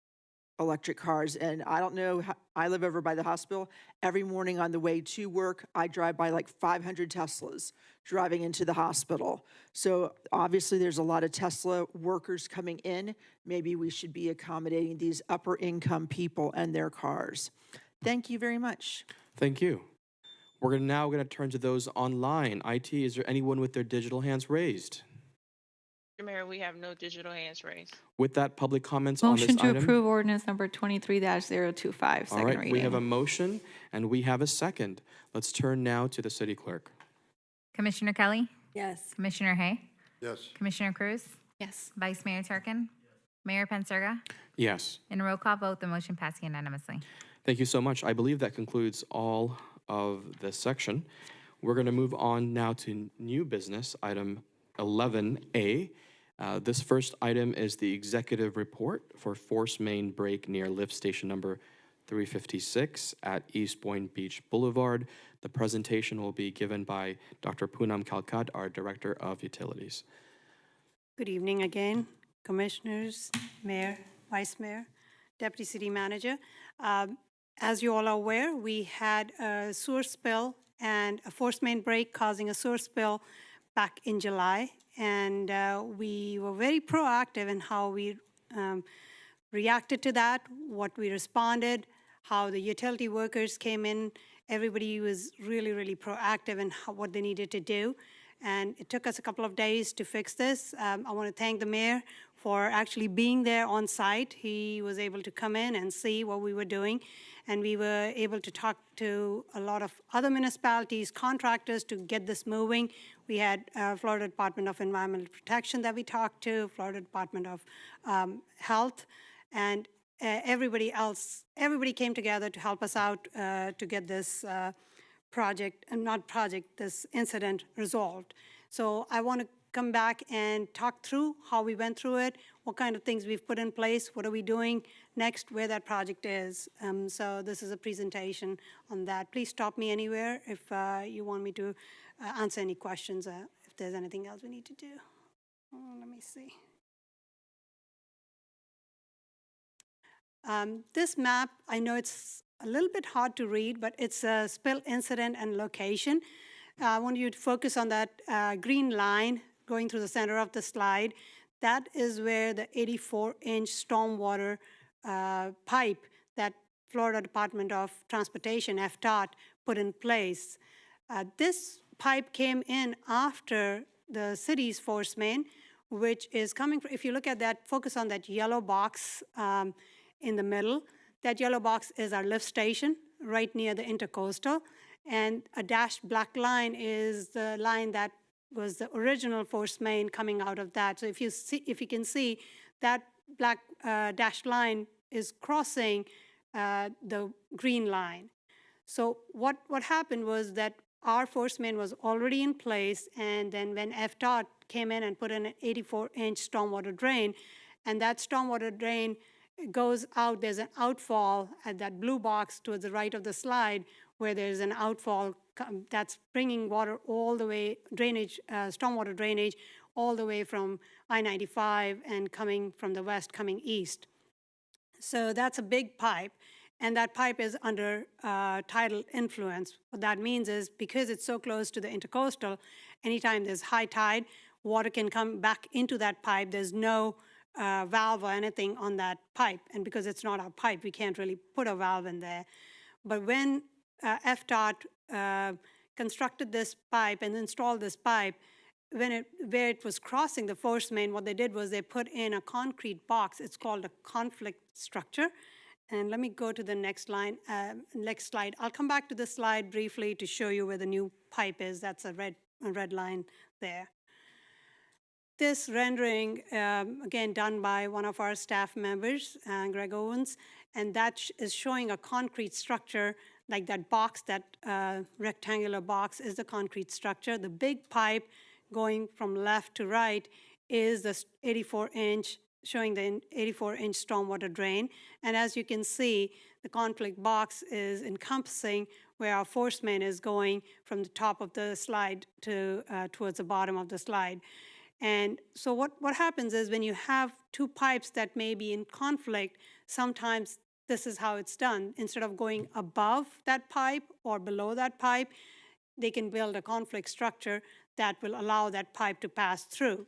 electric cars. And I don't know, I live over by the hospital. Every morning on the way to work, I drive by like 500 Teslas driving into the hospital. So obviously there's a lot of Tesla workers coming in. Maybe we should be accommodating these upper income people and their cars. Thank you very much. Thank you. We're now going to turn to those online. IT, is there anyone with their digital hands raised? Mr. Mayor, we have no digital hands raised. With that, public comments on this Motion item? to approve ordinance number 23-025, All second right, reading. we have a motion and we have a second. Let's turn now to the city clerk. Commissioner Kelly, Yes. Commissioner Hay, Yes. Commissioner Cruz, Yes. Vice Mayor Turkin, Mayor Pensurga. Yes. In a roll call vote, the motion passed unanimously. Thank you so much. I believe that concludes all of this section. We're going to move on now to new business, item 11A. This first item is the executive report for force main break near lift station number 356 at East Boynton Beach Boulevard. The presentation will be given by Dr. Poonam Kalkad, our Director of Utilities. Good evening again, Commissioners, Mayor, Vice Mayor, Deputy City Manager. As you all are aware, we had a sewer spill and a force main break causing a sewer spill back in July. And we were very proactive in how we reacted to that, what we responded, how the utility workers came in. Everybody was really, really proactive in what they needed to do. And it took us a couple of days to fix this. I want to thank the mayor for actually being there on site. He was able to come in and see what we were doing. And we were able to talk to a lot of other municipalities, contractors to get this moving. We had Florida Department of Environmental Protection that we talked to, Florida Department of Health, and everybody else. Everybody came together to help us out to get this this incident resolved. So I want to come back and talk through how we went through it, what kind of things we've put in place, what are we doing next, where that project is. So this is a presentation on that. Please stop me anywhere if you want me to answer any questions, if there's anything else we need to do. Let me see. This map, I know it's a little bit hard to read, but it's a spill incident and location. I want you to focus on that green line going through the center of the slide. That is where the 84-inch stormwater pipe that Florida Department of Transportation, FDOT, put in place. This pipe came in after the city's force main, which is coming, if you look at that, focus on that yellow box in the middle. That yellow box is our lift station right near the intercoastal, and a dashed black line is the line that was the original force main coming out of that. So if you can see, that black dashed line is crossing the green line. So what happened was that our force main was already in place, and then when FDOT came in and put in an 84-inch stormwater drain, and that stormwater drain goes out, there's an outfall at that blue box towards the right of the slide where there's an outfall that's bringing water all the way, drainage, stormwater drainage, all the way from I-95 and coming from the west, coming east. So that's a big pipe, and that pipe is under tidal influence. What that means is because it's so close to the intercoastal, anytime there's high tide, water can come back into that pipe. There's no valve or anything on that pipe, and because it's not our pipe, we can't really put a valve in there. But when FDOT constructed this pipe and installed this pipe, where it was crossing the force main, what they did was they put in a concrete box. It's called a conflict structure. And let me go to the next line, next slide. I'll come back to this slide briefly to show you where the new pipe is. That's a red line there. This rendering, again, done by one of our staff members, Greg Owens, and that is showing a concrete structure, like that box, that rectangular box is the concrete structure. The big pipe going from left to right is the 84-inch, showing the 84-inch stormwater drain. And as you can see, the conflict box is encompassing where our force main is going from the top of the slide to towards the bottom of the slide. And so what happens is when you have two pipes that may be in conflict, sometimes this is how it's done. Instead of going above that pipe or below that pipe, they can build a conflict structure that will allow that pipe to pass through.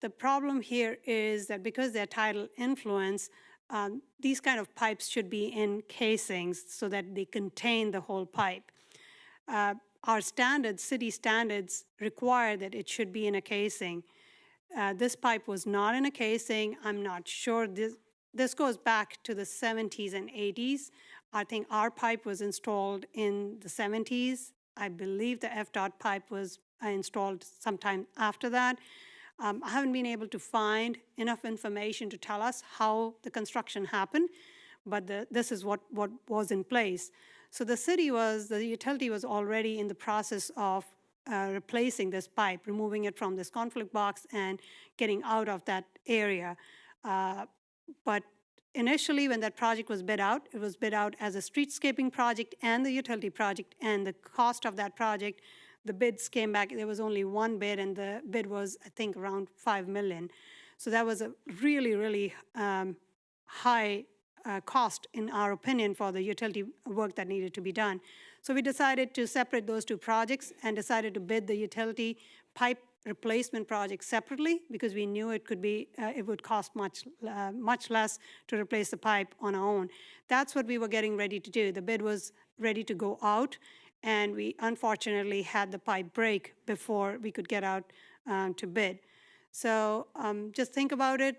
The problem here is that because they're tidal influence, these kind of pipes should be in casings so that they contain the whole pipe. Our standards, city standards, require that it should be in a casing. This pipe was not in a casing. I'm not sure. This goes back to the 70s and 80s. I think our pipe was installed in the 70s. I believe the FDOT pipe was installed sometime after that. I haven't been able to find enough information to tell us how the construction happened, but this is what was in place. So the utility was already in the process of replacing this pipe, removing it from this conflict box and getting out of that area. But initially, when that project was bid out, it was bid out as a streetscaping project and the utility project, and the cost of that project, the bids came back, there was only one bid, and the bid was, I think, around $5 million. So that was a really, really high cost, in our opinion, for the utility work that needed to be done. So we decided to separate those two projects and decided to bid the utility pipe replacement project separately because we knew it would cost much less to replace the pipe on our own. That's what we were getting ready to do. The bid was ready to go out, and we unfortunately had the pipe break before we could get out to bid. So just think about it.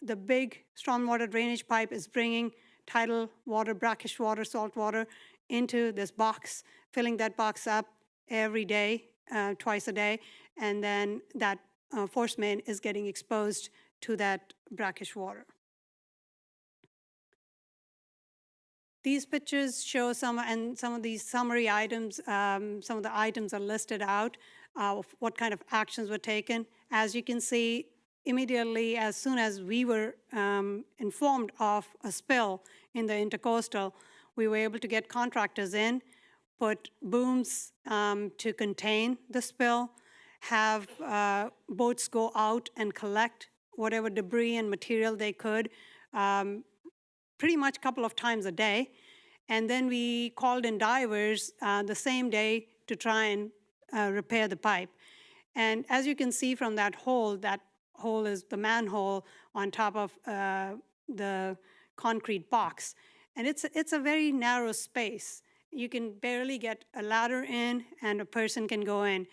The big stormwater drainage pipe is bringing tidal water, brackish water, salt water into this box, filling that box up every day, twice a day, and then that force main is getting exposed to that brackish water. These pictures show some of these summary items. Some of the items are listed out of what kind of actions were taken. As you can see, immediately as soon as we were informed of a spill in the intercoastal, we were able to get contractors in, put booms to contain the spill, have boats go out and collect whatever debris and material they could, pretty much a couple of times a day. And then we called in divers the same day to try and repair the pipe. And as you can see from that hole is the manhole on top of the concrete box. And it's a very narrow space. You can barely get a ladder in and a person can go in.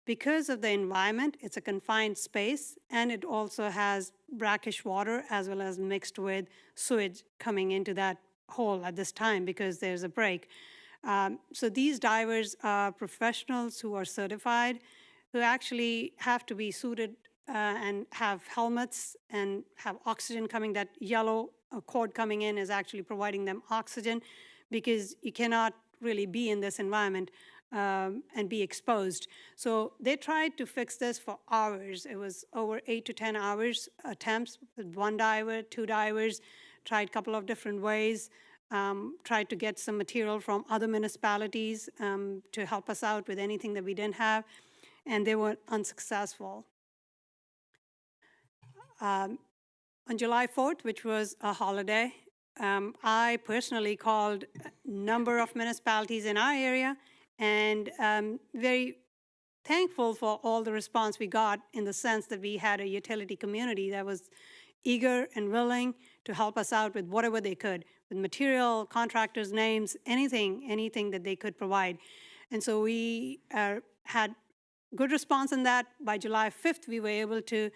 Because of the environment, it's a confined space, and it also has brackish water as well as mixed with sewage coming into that hole at this time because there's a break. So these divers are professionals who are certified, who actually have to be suited and have helmets and have oxygen coming. That yellow cord coming in is actually providing them oxygen because you cannot really be in this environment and be exposed. So they tried to fix this for hours. It was over 8 to 10 hours attempts with one diver, two divers, tried a couple of different ways, tried to get some material from other municipalities to help us out with anything that we didn't have, and they were unsuccessful. On July 4th, which was a holiday, I personally called a number of municipalities in our area, and very thankful for all the response we got, in the sense that we had a utility community that was eager and willing to help us out with whatever they could, with material, contractors' names, anything that they could provide. And so we had good response on that. By July 5th, we were able to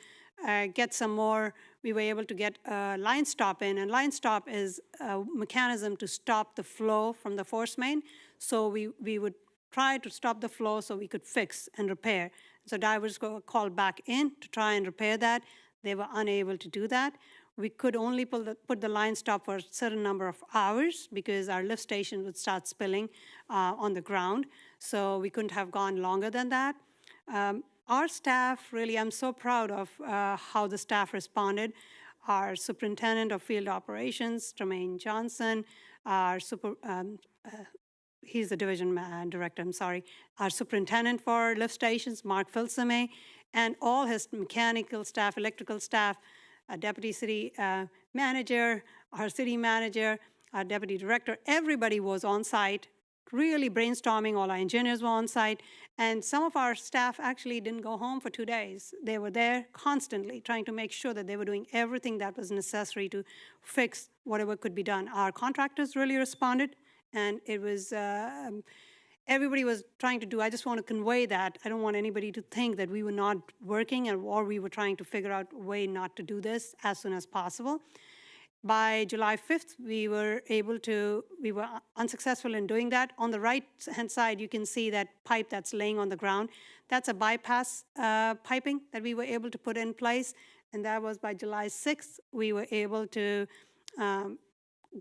get some more. We were able to get line stop in, and line stop is a mechanism to stop the flow from the force main. So we would try to stop the flow so we could fix and repair. So divers called back in to try and repair that. They were unable to do that. We could only put the line stop for a certain number of hours because our lift station would start spilling on the ground. So we couldn't have gone longer than that. Our staff, really, I'm so proud of how the staff responded. Our superintendent of field operations, Tremaine Johnson, our he's the division director, I'm sorry, our superintendent for lift stations, Mark Filsame, and all his mechanical staff, electrical staff, our deputy city manager, our city manager, our deputy director, everybody was on site, really brainstorming. All our engineers were on site, and some of our staff actually didn't go home for 2 days. They were there constantly trying to make sure that they were doing everything that was necessary to fix whatever could be done. Our contractors really responded, and it was, everybody was trying to do. I just want to convey that. I don't want anybody to think that we were not working or we were trying to figure out a way not to do this as soon as possible. By July 5th, we were unsuccessful in doing that. On the right-hand side, you can see that pipe that's laying on the ground. That's a bypass piping that we were able to put in place, and that was by July 6th. We were able to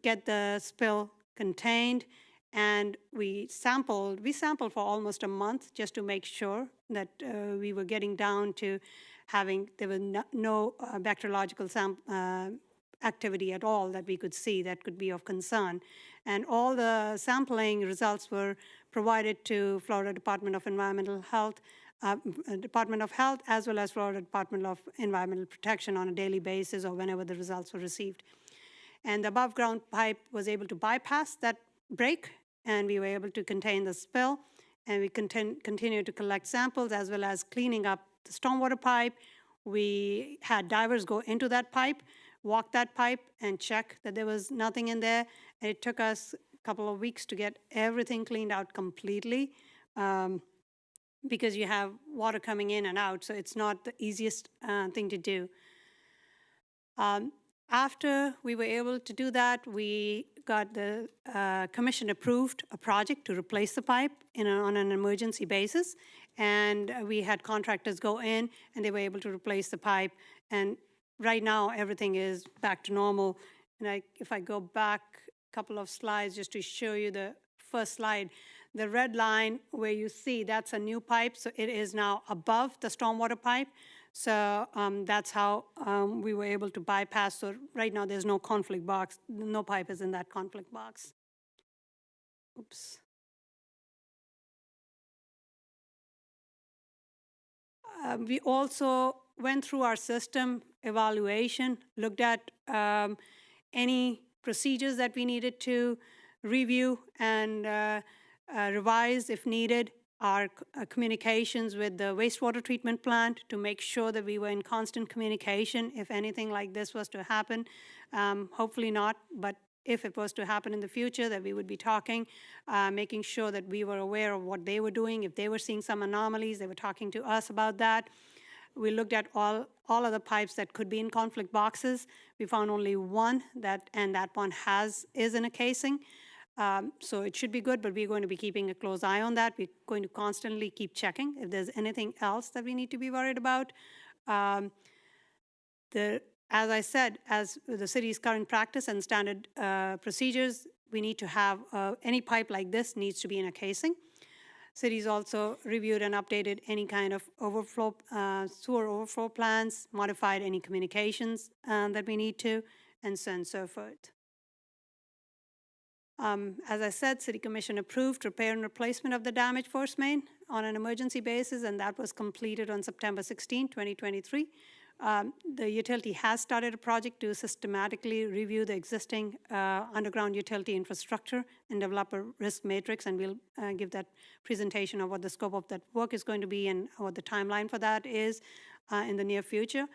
get the spill contained, and we sampled for almost a month just to make sure that we were getting down to there was no bacteriological activity at all that we could see that could be of concern. And all the sampling results were provided to Florida Department of Environmental Health, Department of Health, as well as Florida Department of Environmental Protection on a daily basis or whenever the results were received. And the above ground pipe was able to bypass that break, and we were able to contain the spill, and we continued to collect samples as well as cleaning up the stormwater pipe. We had divers go into that pipe, walk that pipe, and check that there was nothing in there. And it took us a couple of weeks to get everything cleaned out completely because you have water coming in and out, so it's not the easiest thing to do. After we were able to do that, we got the commission approved a project to replace the pipe on an emergency basis. And we had contractors go in, and they were able to replace the pipe. And right now, everything is back to normal. And if I go back a couple of slides just to show you the first slide, the red line where you see, that's a new pipe. So it is now above the stormwater pipe. So that's how we were able to bypass. So right now, there's no conflict box. No pipe is in that conflict box. Oops. We also went through our system evaluation, looked at any procedures that we needed to review and revise if needed, our communications with the wastewater treatment plant to make sure that we were in constant communication if anything like this was to happen. Hopefully not, but if it was to happen in the future, that we would be talking, making sure that we were aware of what they were doing. If they were seeing some anomalies, they were talking to us about that. We looked at all of the pipes that could be in conflict boxes. We found only one, and that one is in a casing. So it should be good, but we're going to be keeping a close eye on that. We're going to constantly keep checking if there's anything else that we need to be worried about. As I said, as the city's current practice and standard procedures, we need to have any pipe like this needs to be in a casing. Cities also reviewed and updated any kind of overflow, sewer overflow plans, modified any communications that we need to, and so on and so forth. As I said, City Commission approved repair and replacement of the damaged force main on an emergency basis, and that was completed on September 16, 2023. The utility has started a project to systematically review the existing underground utility infrastructure and develop a risk matrix, and we'll give that presentation of what the scope of that work is going to be and what the timeline for that is in the near future.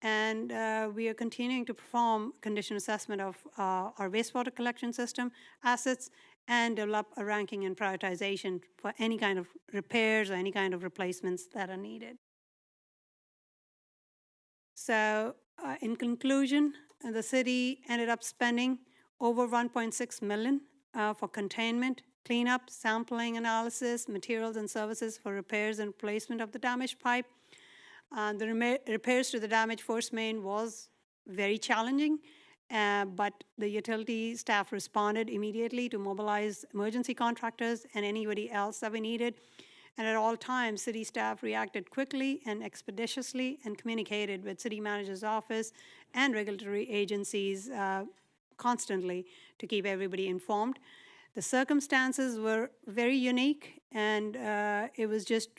And we are continuing to perform condition assessment of our wastewater collection system assets and develop a ranking and prioritization for any kind of repairs or any kind of replacements that are needed. So in conclusion, the city ended up spending over 1.6 million for containment, cleanup, sampling analysis, materials and services for repairs and replacement of the damaged pipe. The repairs to the damaged force main was very challenging, but the utility staff responded immediately to mobilize emergency contractors and anybody else that we needed. And at all times, city staff reacted quickly and expeditiously and communicated with city manager's office and regulatory agencies constantly to keep everybody informed. The circumstances were very unique, and it was just,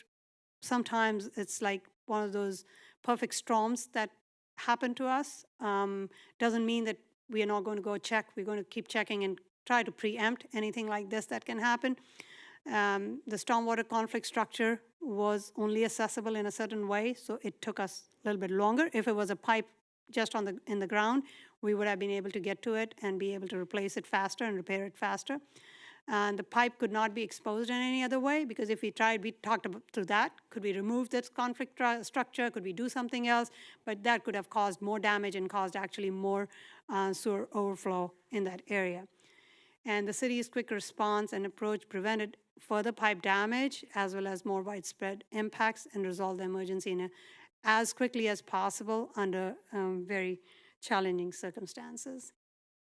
sometimes it's like one of those perfect storms that happen to us. Doesn't mean that we are not going to go check. We're going to keep checking and try to preempt anything like this that can happen. The stormwater conflict structure was only accessible in a certain way, so it took us a little bit longer. If it was a pipe just in the ground, we would have been able to get to it and be able to replace it faster and repair it faster. And the pipe could not be exposed in any other way, because if we tried, we talked about through that. Could we remove this conflict structure? Could we do something else? But that could have caused more damage and caused actually more sewer overflow in that area. And the city's quick response and approach prevented further pipe damage as well as more widespread impacts and resolved the emergency as quickly as possible under very challenging circumstances.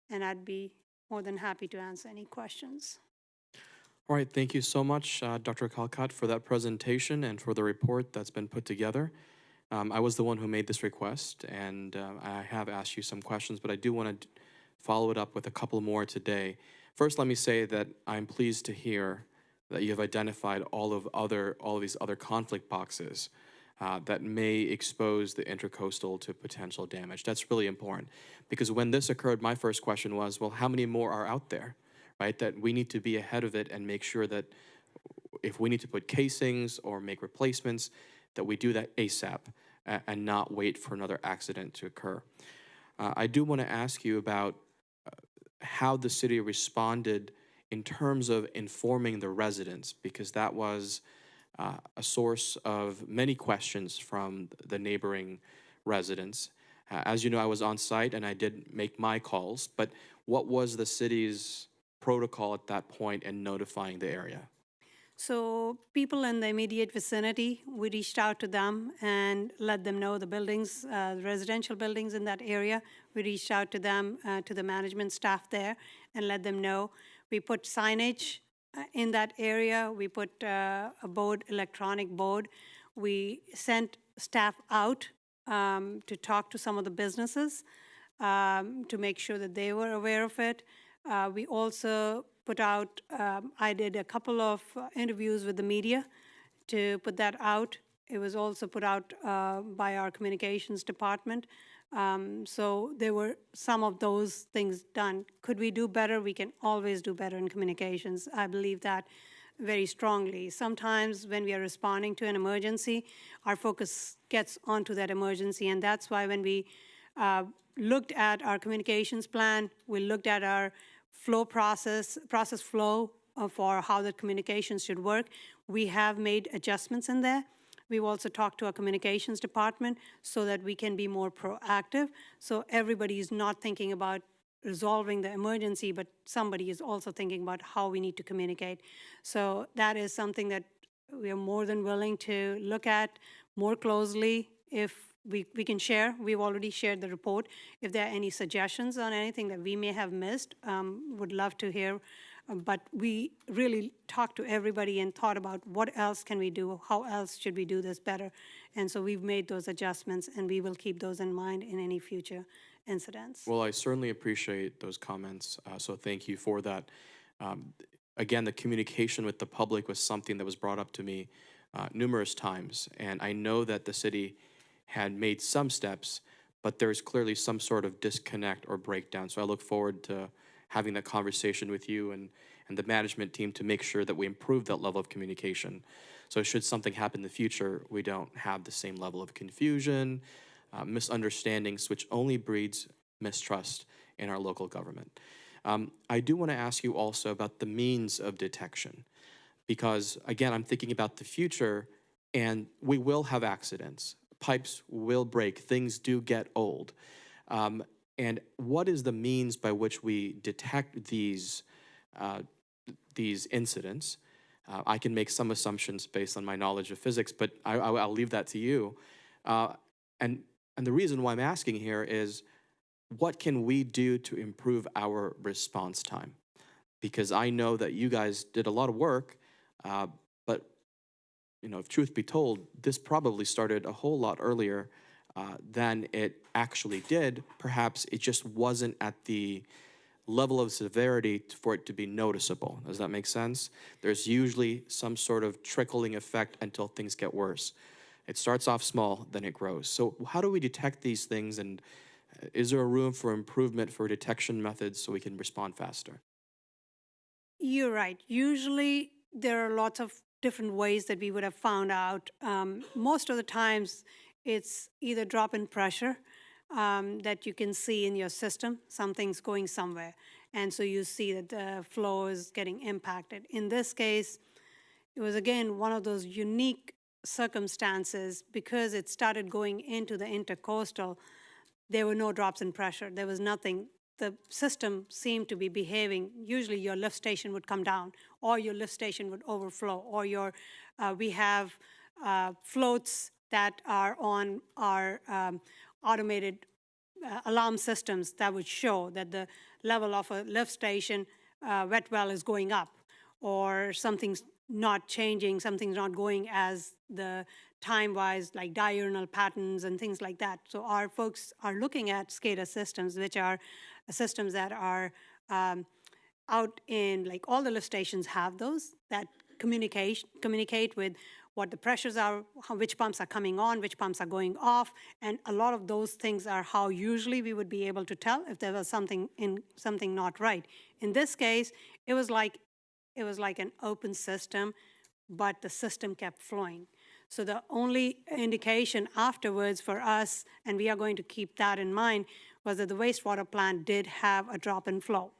And I'd be more than happy to answer any questions. All right, thank you so much, Dr. Calcott, for that presentation and for the report that's been put together. I was the one who made this request, and I have asked you some questions, but I do want to follow it up with a couple more today. First, let me say that I'm pleased to hear that you have identified all of these other conflict boxes that may expose the intercoastal to potential damage. That's really important, because when this occurred, my first question was, well, how many more are out there, right? That we need to be ahead of it and make sure that if we need to put casings or make replacements, that we do that ASAP and not wait for another accident to occur. I do want to ask you about how the city responded in terms of informing the residents, because that was a source of many questions from the neighboring residents. As you know, I was on site and I did make my calls, but what was the city's protocol at that point in notifying the area? So people in the immediate vicinity, we reached out to them and let them know the buildings, the residential buildings in that area. We reached out to them, to the management staff there, and let them know. We put signage in that area. We put a board, electronic board. We sent staff out to talk to some of the businesses to make sure that they were aware of it. We also put out, I did a couple of interviews with the media to put that out. It was also put out by our communications department. So there were some of those things done. Could we do better? We can always do better in communications. I believe that very strongly. Sometimes when we are responding to an emergency, our focus gets onto that emergency, and that's why when we looked at our communications plan, we looked at our process flow for how the communications should work. We have made adjustments in there. We've also talked to our communications department so that we can be more proactive. So everybody is not thinking about resolving the emergency, but somebody is also thinking about how we need to communicate. So that is something that we are more than willing to look at more closely if we can share. We've already shared the report. If there are any suggestions on anything that we may have missed, would love to hear. But we really talked to everybody and thought about what else can we do, how else should we do this better. And so we've made those adjustments, and we will keep those in mind in any future incidents. Well, I certainly appreciate those comments, so thank you for that. Again, the communication with the public was something that was brought up to me numerous times, and I know that the city had made some steps, but there's clearly some sort of disconnect or breakdown. So I look forward to having that conversation with you and the management team to make sure that we improve that level of communication. So should something happen in the future, we don't have the same level of confusion, misunderstandings, which only breeds mistrust in our local government. I do want to ask you also about the means of detection, because again, I'm thinking about the future, and we will have accidents. Pipes will break. Things do get old. And what is the means by which we detect these incidents? I can make some assumptions based on my knowledge of physics, but I'll leave that to you. And the reason why I'm asking here is, what can we do to improve our response time? Because I know that you guys did a lot of work, but you know, if truth be told, this probably started a whole lot earlier than it actually did. Perhaps it just wasn't at the level of severity for it to be noticeable. Does that make sense? There's usually some sort of trickling effect until things get worse. It starts off small, then it grows. So how do we detect these things, and is there a room for improvement for detection methods so we can respond faster? You're right. Usually, there are lots of different ways that we would have found out. Most of the times, it's either drop in pressure that you can see in your system, something's going somewhere. And so you see that the flow is getting impacted. In this case, it was again one of those unique circumstances because it started going into the intercoastal. There were no drops in pressure. There was nothing. The system seemed to be behaving. Usually your lift station would come down, or your lift station would overflow, or we have floats that are on our automated alarm systems that would show that the level of a lift station wet well is going up, or something's not changing, something's not going as the time-wise, like diurnal patterns and things like that. So our folks are looking at SCADA systems, which are systems that are out in, like all the lift stations have those that communicate with what the pressures are, which pumps are coming on, which pumps are going off, and a lot of those things are how usually we would be able to tell if there was something not right. In this case, it was like an open system, but the system kept flowing. So the only indication afterwards for us, and we are going to keep that in mind, was that the wastewater plant did have a drop in flow.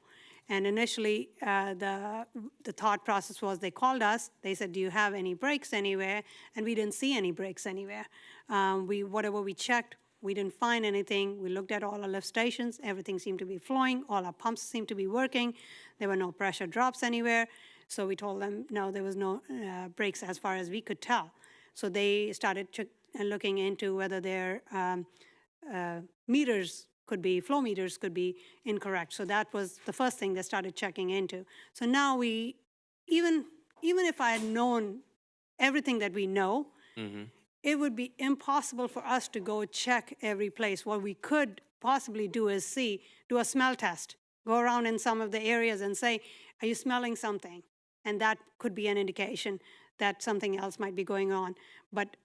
And initially, the thought process was they called us. They said, do you have any breaks anywhere? And we didn't see any breaks anywhere. Whatever we checked, we didn't find anything. We looked at all our lift stations. Everything seemed to be flowing. All our pumps seemed to be working. There were no pressure drops anywhere. So we told them, no, there was no breaks as far as we could tell. So they started looking into whether their meters flow meters could be incorrect. So that was the first thing they started checking into. So now even if I had known everything that we know, it would be impossible for us to go check every place. What we could possibly do is do a smell test, go around in some of the areas and say, are you smelling something? And that could be an indication that something else might be going on. But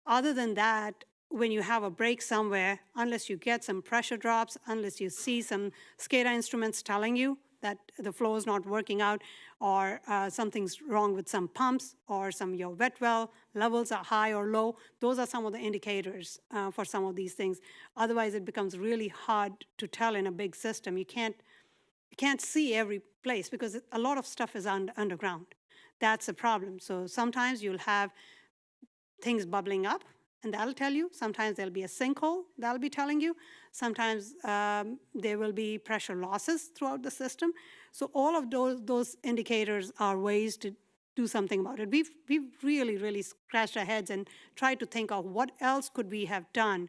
other than that, when you have a break somewhere, unless you get some pressure drops, unless you see some SCADA instruments telling you that the flow is not working out, or something's wrong with some pumps, or your wet well levels are high or low, those are some of the indicators for some of these things. Otherwise, it becomes really hard to tell in a big system. You can't see every place because a lot of stuff is underground. That's a problem. So sometimes you'll have things bubbling up, and that'll tell you. Sometimes there'll be a sinkhole, that'll be telling you. Sometimes there will be pressure losses throughout the system. So all of those indicators are ways to do something about it. We've really, really scratched our heads and tried to think of what else could we have done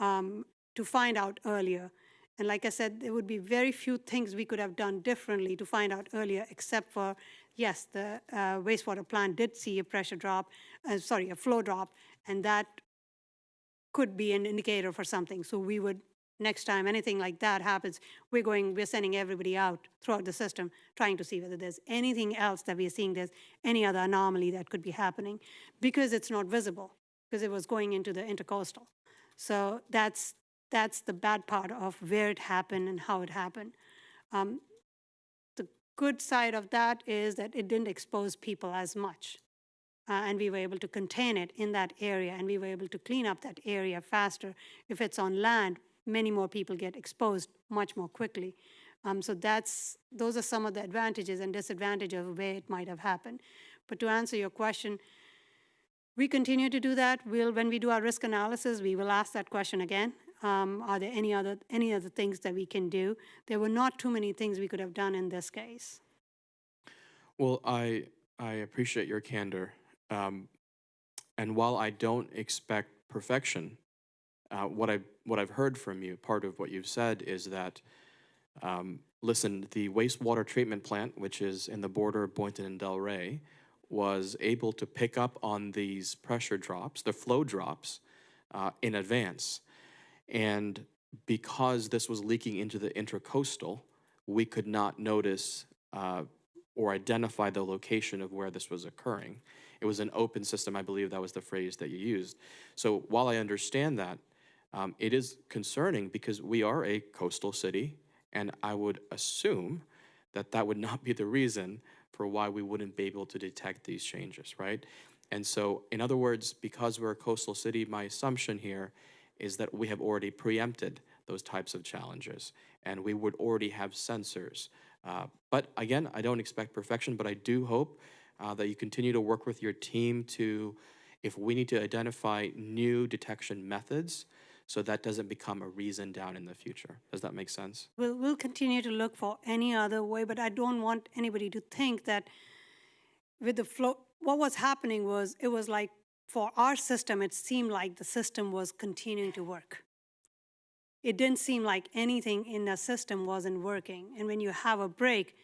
to find out earlier. And like I said, there would be very few things we could have done differently to find out earlier, except for, yes, the wastewater plant did see a a flow drop, and that could be an indicator for something. So we would, next time anything like that happens, we're sending everybody out throughout the system, trying to see whether there's anything else that we're seeing, there's any other anomaly that could be happening, because it's not visible, because it was going into the intercoastal. So that's the bad part of where it happened and how it happened. The good side of that is that it didn't expose people as much. And we were able to contain it in that area, and we were able to clean up that area faster. If it's on land, many more people get exposed much more quickly. So those are some of the advantages and disadvantages of where it might have happened. But to answer your question, we continue to do that. When we do our risk analysis, we will ask that question again. Are there any other things that we can do? There were not too many things we could have done in this case. Well, I appreciate your candor. And while I don't expect perfection, what I've heard from you, part of what you've said is that, listen, the wastewater treatment plant, which is in the border of Boynton and Delray, was able to pick up on these pressure drops, the flow drops, in advance. And because this was leaking into the intercoastal, we could not notice or identify the location of where this was occurring. It was an open system, I believe that was the phrase that you used. So while I understand that, it is concerning because we are a coastal city, and I would assume that that would not be the reason for why we wouldn't be able to detect these changes, right? And so, in other words, because we're a coastal city, my assumption here is that we have already preempted those types of challenges, and we would already have sensors. But again, I don't expect perfection, but I do hope that you continue to work with your team to, if we need to identify new detection methods, so that doesn't become a reason down in the future. Does that make sense? We'll continue to look for any other way, but I don't want anybody to think that with the flow, what was happening was, it was like, for our system, it seemed like the system was continuing to work. It didn't seem like anything in the system wasn't working. And when you have a break,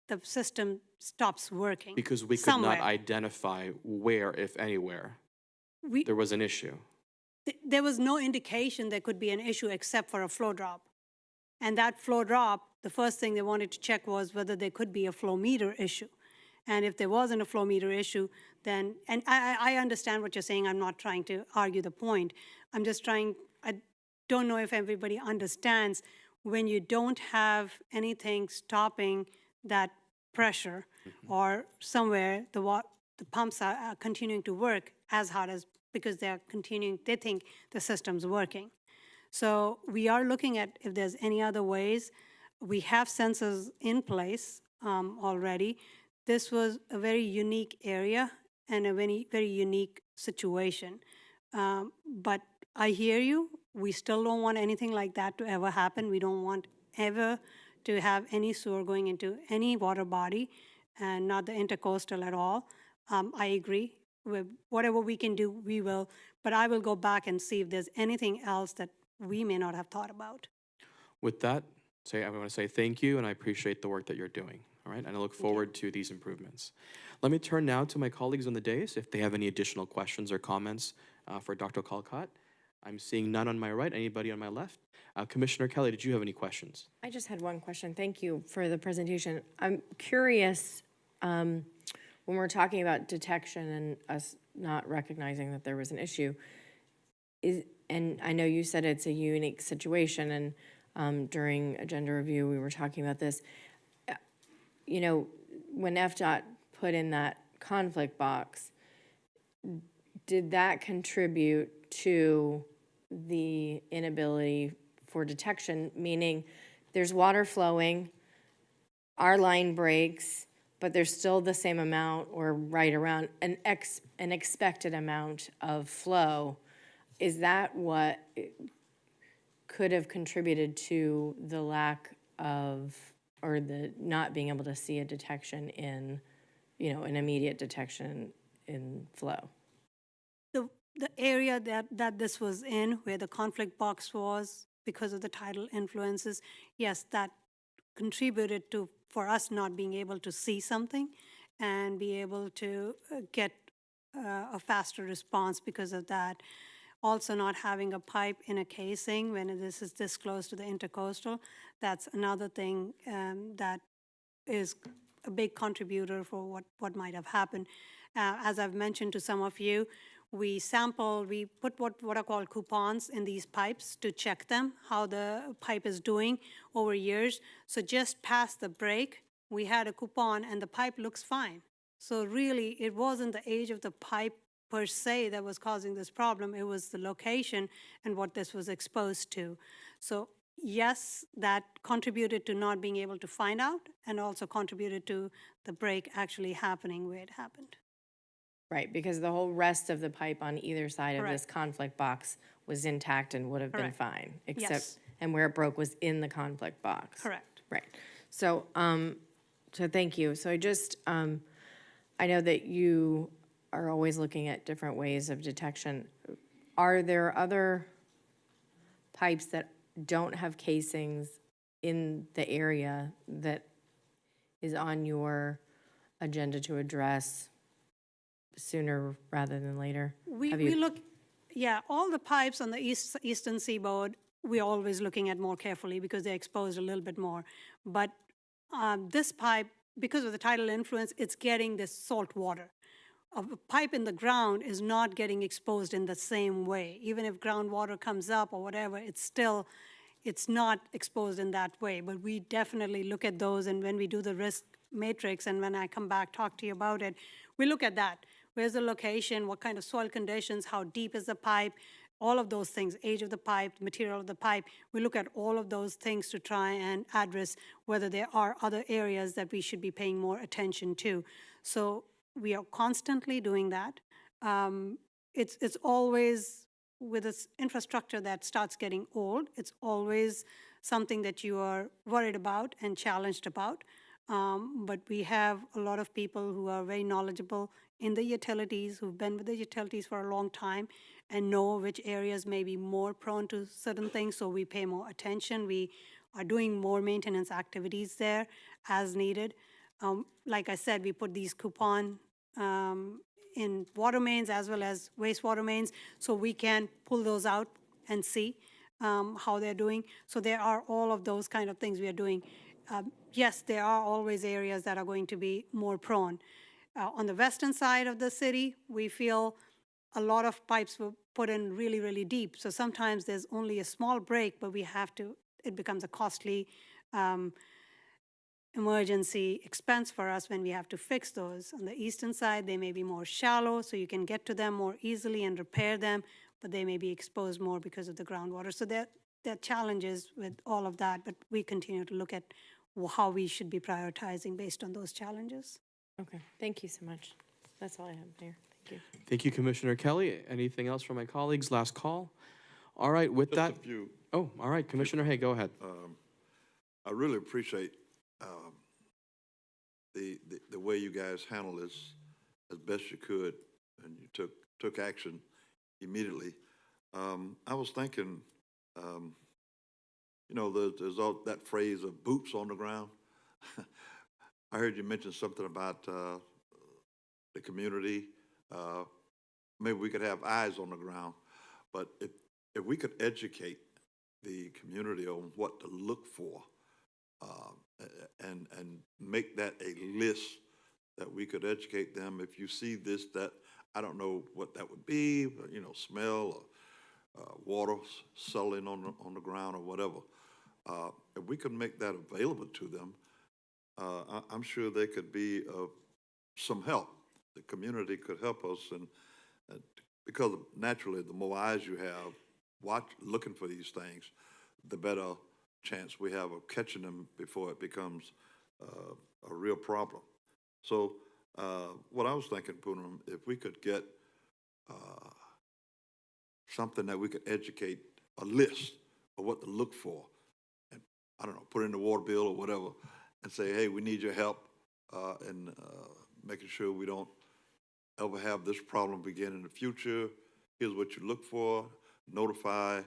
the system stops working. Because we could somewhere. not identify where, if anywhere, there was an issue. There was no indication there could be an issue except for a flow drop. And that flow drop, the first thing they wanted to check was whether there could be a flow meter issue. And if there wasn't a flow meter issue, then, and I understand what you're saying, I'm not trying to argue the point. I'm just trying, I don't know if everybody understands, when you don't have anything stopping that pressure, or somewhere the pumps are continuing to work as hard as, because they're continuing, they think the system's working. So we are looking at if there's any other ways. We have sensors in place already. This was a very unique area and a very, very unique situation. But I hear you. We still don't want anything like that to ever happen. We don't want ever to have any sewer going into any water body, and not the intercoastal at all. I agree. With whatever we can do, we will. But I will go back and see if there's anything else that we may not have thought about. With that, I want to say thank you, and I appreciate the work that you're doing. All right, and I look forward to these improvements. Let me turn now to my colleagues on the dais if they have any additional questions or comments for Dr. Kalkat. I'm seeing none on my right. Anybody on my left? Commissioner Kelly, did you have any questions? I just had one question. Thank you for the presentation. I'm curious, when we're talking about detection and us not recognizing that there was an issue, and I know you said it's a unique situation, and during agenda review we were talking about this. You know, when FDOT put in that conflict box, did that contribute to the inability for detection? Meaning, there's water flowing, our line breaks, but there's still the same amount or right around an expected amount of flow. Is that what could have contributed to the lack of, or the not being able to see a detection in, you know, an immediate detection in flow? The area that this was in, where the conflict box was, because of the tidal influences, yes, that contributed for us not being able to see something and be able to get a faster response because of that. Also, not having a pipe in a casing when this is this close to the intercoastal, that's another thing that is a big contributor for what might have happened. As I've mentioned to some of you, We sample, we put what are called coupons in these pipes to check them, how the pipe is doing over years. So just past the break, we had a coupon and the pipe looks fine. So really, it wasn't the age of the pipe per se that was causing this problem. It was the location and what this was exposed to. So yes, that contributed to not being able to find out and also contributed to the break actually happening where it happened. Right, because the whole rest of the pipe on either side of this Correct. conflict box was intact and would have been Correct. fine. Except, Yes. and where it broke was in the conflict box. Correct. Right. So, so thank you. So I just, I know that you are always looking at different ways of detection. Are there other pipes that don't have casings in the area that is on your agenda to address sooner rather than later? Have you- We look, yeah, all the pipes on the eastern seaboard, we're always looking at more carefully because they're exposed a little bit more. But this pipe, because of the tidal influence, it's getting this salt water. A pipe in the ground is not getting exposed in the same way. Even if groundwater comes up or whatever, it's not exposed in that way. But we definitely look at those, and when we do the risk matrix, and when I come back, talk to you about it, we look at that. Where's the location, what kind of soil conditions, how deep is the pipe, all of those things, age of the pipe, material of the pipe. We look at all of those things to try and address whether there are other areas that we should be paying more attention to. So we are constantly doing that. It's always, with this infrastructure that starts getting old, it's always something that you are worried about and challenged about. But we have a lot of people who are very knowledgeable in the utilities, who've been with the utilities for a long time and know which areas may be more prone to certain things, so we pay more attention. We are doing more maintenance activities there as needed. Like I said, we put these coupon in water mains as well as wastewater mains, so we can pull those out and see how they're doing. So there are all of those kind of things we are doing. Yes, there are always areas that are going to be more prone. On the western side of the city, we feel a lot of pipes were put in really, really deep. So sometimes there's only a small break, but we have to, it becomes a costly emergency expense for us when we have to fix those. On the eastern side, they may be more shallow, so you can get to them more easily and repair them, but they may be exposed more because of the groundwater. So there are challenges with all of that, but we continue to look at how we should be prioritizing based on those challenges. Okay, thank you so much. That's all I have, Mayor. Thank you. Thank you, Commissioner Kelly. Anything else from my colleagues? Last call. All right, with that. Just a few. Oh, all right, Commissioner Hay, go ahead. I really appreciate the way you guys handled this as best you could, and you took action immediately. I was thinking, you know, there's all that phrase of boots on the ground. I heard you mention something about the community. Maybe we could have eyes on the ground, but if we could educate the community on what to look for, and make that a list that we could educate them. If you see this, that, I don't know what that would be, but, you know, smell or water settling on the ground or whatever. If we could make that available to them, I'm sure they could be of some help. The community could help us, and because naturally, the more eyes you have looking for these things, the better chance we have of catching them before it becomes a real problem. So what I was thinking, Poonam, if we could get something that we could educate, a list of what to look for, and I don't know, put in the water bill or whatever, and say, hey, we need your help in making sure we don't ever have this problem again in the future. Here's what you look for, notify,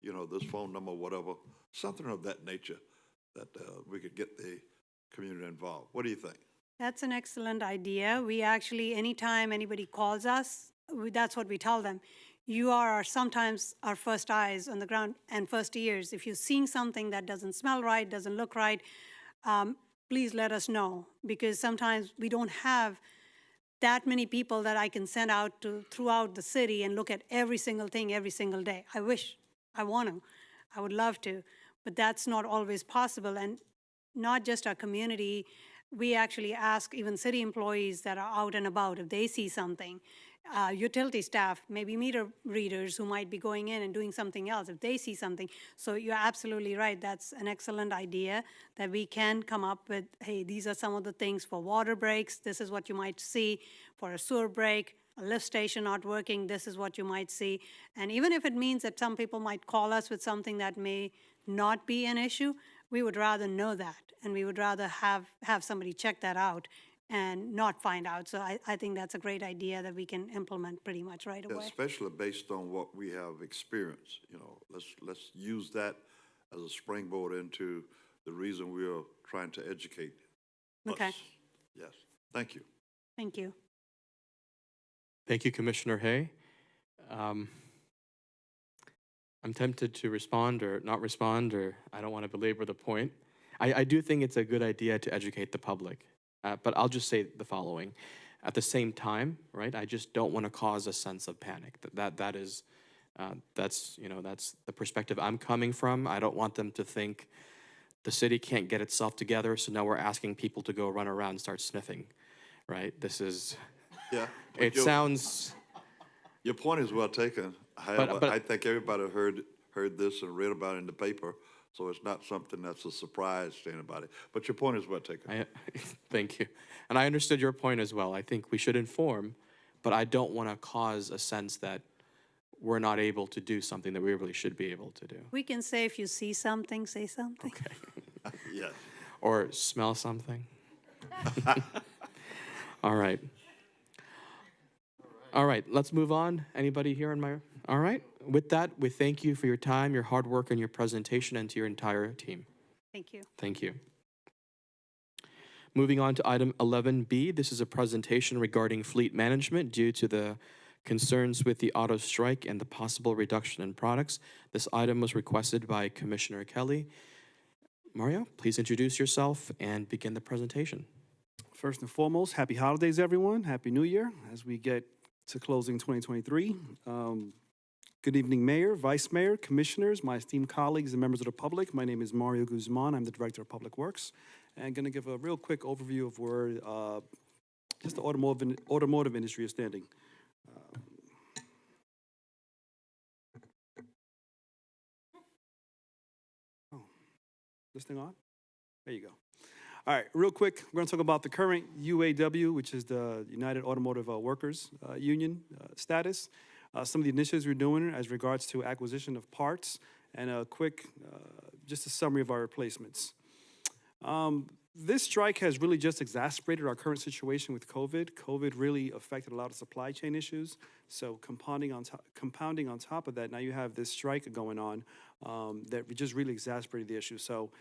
you know, this phone number, whatever, something of that nature that we could get the community involved. What do you think? That's an excellent idea. We actually, anytime anybody calls us, that's what we tell them. You are sometimes our first eyes on the ground and first ears. If you're seeing something that doesn't smell right, doesn't look right, please let us know, because sometimes we don't have that many people that I can send out to throughout the city and look at every single thing every single day. I wish, I want to, I would love to, but that's not always possible. And not just our community, we actually ask even city employees that are out and about if they see something. Utility staff, maybe meter readers who might be going in and doing something else, if they see something. So you're absolutely right. That's an excellent idea that we can come up with, hey, these are some of the things for water breaks. This is what you might see for a sewer break, a lift station not working. This is what you might see. And even if it means that some people might call us with something that may not be an issue, we would rather know that. And we would rather have somebody check that out and not find out. So I think that's a great idea that we can implement pretty much right away. Especially based on what we have experienced, let's use that as a springboard into the reason we are trying to educate Okay. us. Yes, thank you. Thank you. Thank you, Commissioner Hay. I'm tempted to respond or not respond, or I don't want to belabor the point. I do think it's a good idea to educate the public, but I'll just say the following. At the same time, right, I just don't want to cause a sense of panic. That's the perspective I'm coming from. I don't want them to think the city can't get itself together, so now we're asking people to go run around and start sniffing, right? This is, Yeah. it sounds... Your point is well taken. However, but- I think everybody heard this and read about it in the paper, so it's not something that's a surprise to anybody. But your point is well taken. Thank you. And I understood your point as well. I think we should inform, but I don't want to cause a sense that we're not able to do something that we really should be able to do. We can say if you see something, say something. Okay. Yes. Or smell something. All right. All right, let's move on. Anybody here in my... All right. With that, we thank you for your time, your hard work, and your presentation, and to your entire team. Thank you. Thank you. Moving on to item 11B, this is a presentation regarding fleet management due to the concerns with the auto strike and the possible reduction in products. This item was requested by Commissioner Kelly. Mario, please introduce yourself and begin the presentation. First and foremost, happy holidays, everyone. Happy New Year as we get to closing 2023. Good evening, Mayor, Vice Mayor, Commissioners, my esteemed colleagues and members of the public. My name is Mario Guzman. I'm the Director of Public Works. And I'm going to give a real quick overview of where just the automotive industry is standing. This thing on? There you go. All right, real quick, we're going to talk about the current UAW, which is the United Automotive Workers Union status, some of the initiatives we're doing as regards to acquisition of parts, and a quick, just a summary of our replacements. This strike has really just exacerbated our current situation with COVID. COVID really affected a lot of supply chain issues. So compounding on top of that, now you have this strike going on that just really exacerbated the issue. So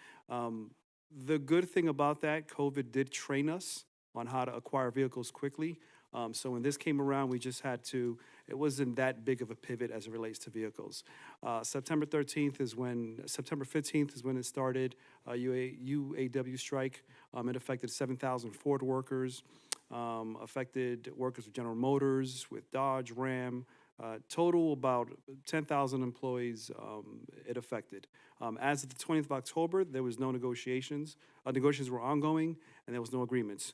the good thing about that, COVID did train us on how to acquire vehicles quickly. So when this came around, we just had to, it wasn't that big of a pivot as it relates to vehicles. September 15th is when it started, UAW strike. It affected 7,000 Ford workers, affected workers with General Motors, with Dodge, Ram, total about 10,000 employees it affected. As of the 20th of October, there was no negotiations. Negotiations were ongoing, and there was no agreements.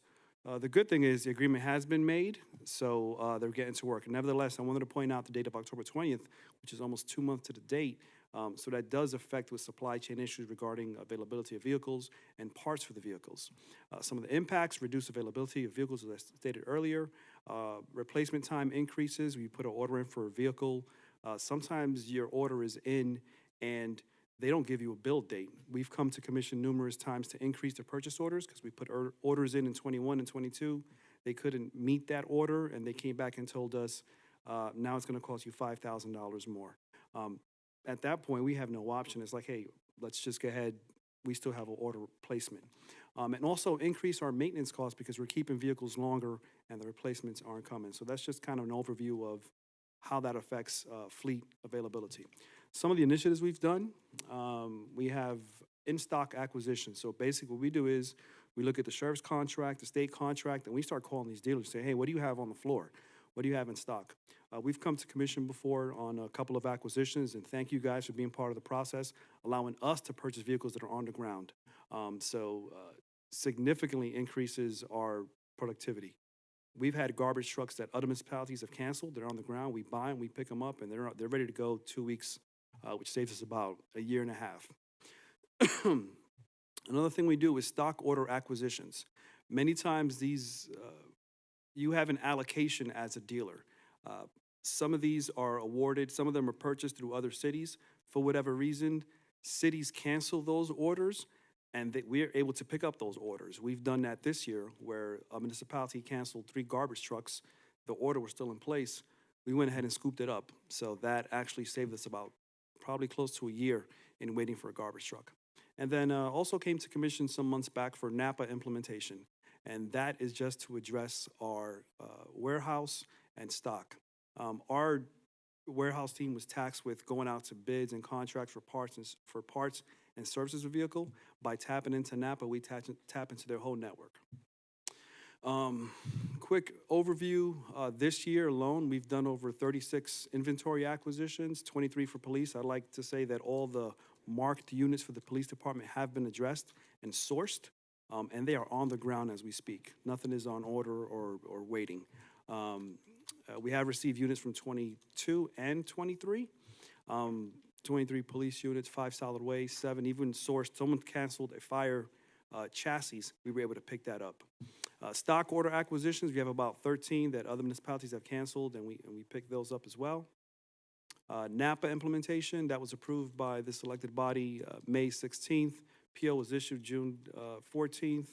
The good thing is the agreement has been made, so they're getting to work. Nevertheless, I wanted to point out the date of October 20th, which is almost 2 months to the date. So that does affect with supply chain issues regarding availability of vehicles and parts for the vehicles. Some of the impacts: reduced availability of vehicles, as I stated earlier. Replacement time increases. When you put an order in for a vehicle, sometimes your order is in and they don't give you a build date. We've come to commission numerous times to increase the purchase orders because we put orders in 21 and 22. They couldn't meet that order, and they came back and told us, now it's going to cost you $5,000 more. At that point, we have no option. It's like, hey, let's just go ahead. We still have an order placement. And also increase our maintenance costs because we're keeping vehicles longer and the replacements aren't coming. So that's just kind of an overview of how that affects fleet availability. Some of the initiatives we've done, we have in-stock acquisition. So basically what we do is we look at the sheriff's contract, the state contract, and we start calling these dealers, say, hey, what do you have on the floor? What do you have in stock? We've come to commission before on a couple of acquisitions, and thank you guys for being part of the process, allowing us to purchase vehicles that are on the ground. Significantly increases our productivity. We've had garbage trucks that other municipalities have canceled. They're on the ground. We buy them, we pick them up, and they're ready to go 2 weeks, which saves us about a year and a half. Another thing we do is stock order acquisitions. Many times these, you have an allocation as a dealer. Some of these are awarded, some of them are purchased through other cities. For whatever reason, cities cancel those orders, and we're able to pick up those orders. We've done that this year, where a municipality canceled 3 garbage trucks. The order was still in place. We went ahead and scooped it up. So that actually saved us about probably close to a year in waiting for a garbage truck. And then also came to commission some months back for NAPA implementation. And that is just to address our warehouse and stock. Our warehouse team was tasked with going out to bids and contracts for parts and services of vehicle. By tapping into NAPA, we tap into their whole network. Quick overview, this year alone, we've done over 36 inventory acquisitions, 23 for police. I'd like to say that all the marked units for the police department have been addressed and sourced, and they are on the ground as we speak. Nothing is on order or waiting. We have received units from 22 and 23. 23 police units, 5 solid waste, 7 even sourced. Someone canceled a fire chassis. We were able to pick that up. Stock order acquisitions, we have about 13 that other municipalities have canceled, and we picked those up as well. NAPA implementation, that was approved by the selected body May 16th. PO was issued June 14th.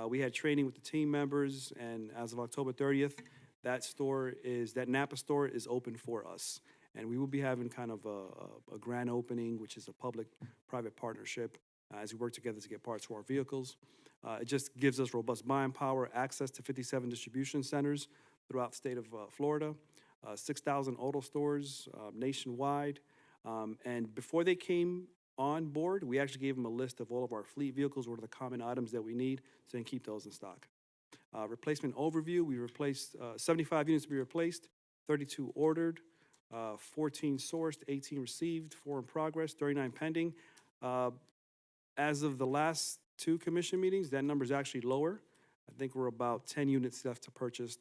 We had training with the team members, and as of October 30th, that NAPA store is open for us. And we will be having kind of a grand opening, which is a public-private partnership, as we work together to get parts for our vehicles. It just gives us robust buying power, access to 57 distribution centers throughout the state of Florida, 6,000 auto stores nationwide. And before they came on board, we actually gave them a list of all of our fleet vehicles, what are the common items that we need, so they can keep those in stock. Replacement overview, we replaced 75 units to be replaced, 32 ordered, 14 sourced, 18 received, 4 in progress, 39 pending. As of the last 2 commission meetings, that number is actually lower. I think we're about 10 units left to purchase.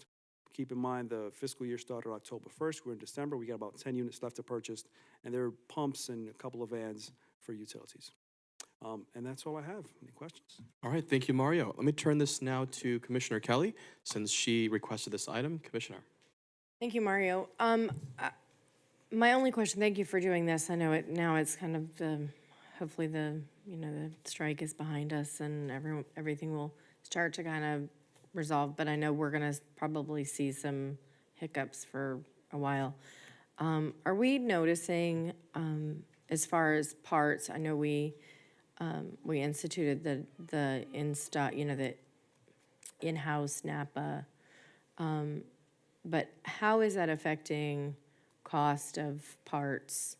Keep in mind the fiscal year started October 1st. We're in December. We got about 10 units left to purchase, and there are pumps and a couple of vans for utilities. And that's all I have. Any questions? All right, thank you, Mario. Let me turn this now to Commissioner Kelly, since she requested this item. Commissioner. Thank you, Mario. My only question, thank you for doing this. I know now it's kind of hopefully the strike is behind us and everything will start to kind of resolve, but I know we're gonna probably see some hiccups for a while. Are we noticing, as far as parts, I know we instituted the in-stock, the in-house NAPA, but how is that affecting cost of parts?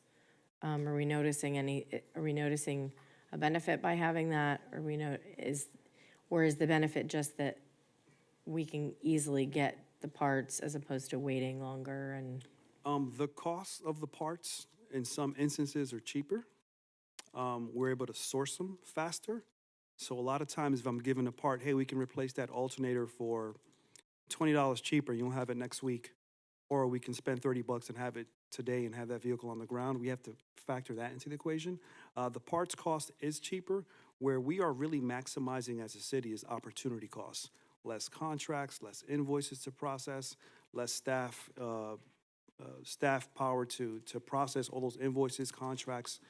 Are we noticing a benefit by having that? Or is the benefit just that we can easily get the parts as opposed to waiting longer? And the cost of the parts in some instances are cheaper. We're able to source them faster. So a lot of times if I'm given a part, hey, we can replace that alternator for $20 cheaper, you'll have it next week. Or we can spend $30 and have it today and have that vehicle on the ground. We have to factor that into the equation. The parts cost is cheaper. Where we are really maximizing as a city is opportunity costs. Less contracts, less invoices to process, less staff power to process all those invoices, contracts.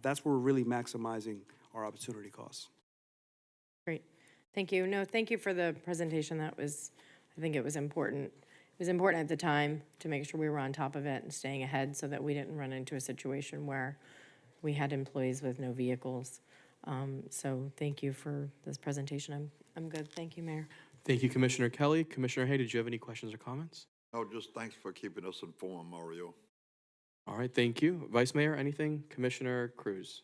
That's where we're really maximizing our opportunity costs. great, thank you. No, thank you for the presentation. I think it was important. It was important at the time to make sure we were on top of it and staying ahead so that we didn't run into a situation where we had employees with no vehicles. So thank you for this presentation. I'm good. Thank you, Mayor. Thank you, Commissioner Kelly. Commissioner Hay, did you have any questions or comments? Oh, just thanks for keeping us informed, Mario. All right, thank you. Vice Mayor, anything? Commissioner Cruz.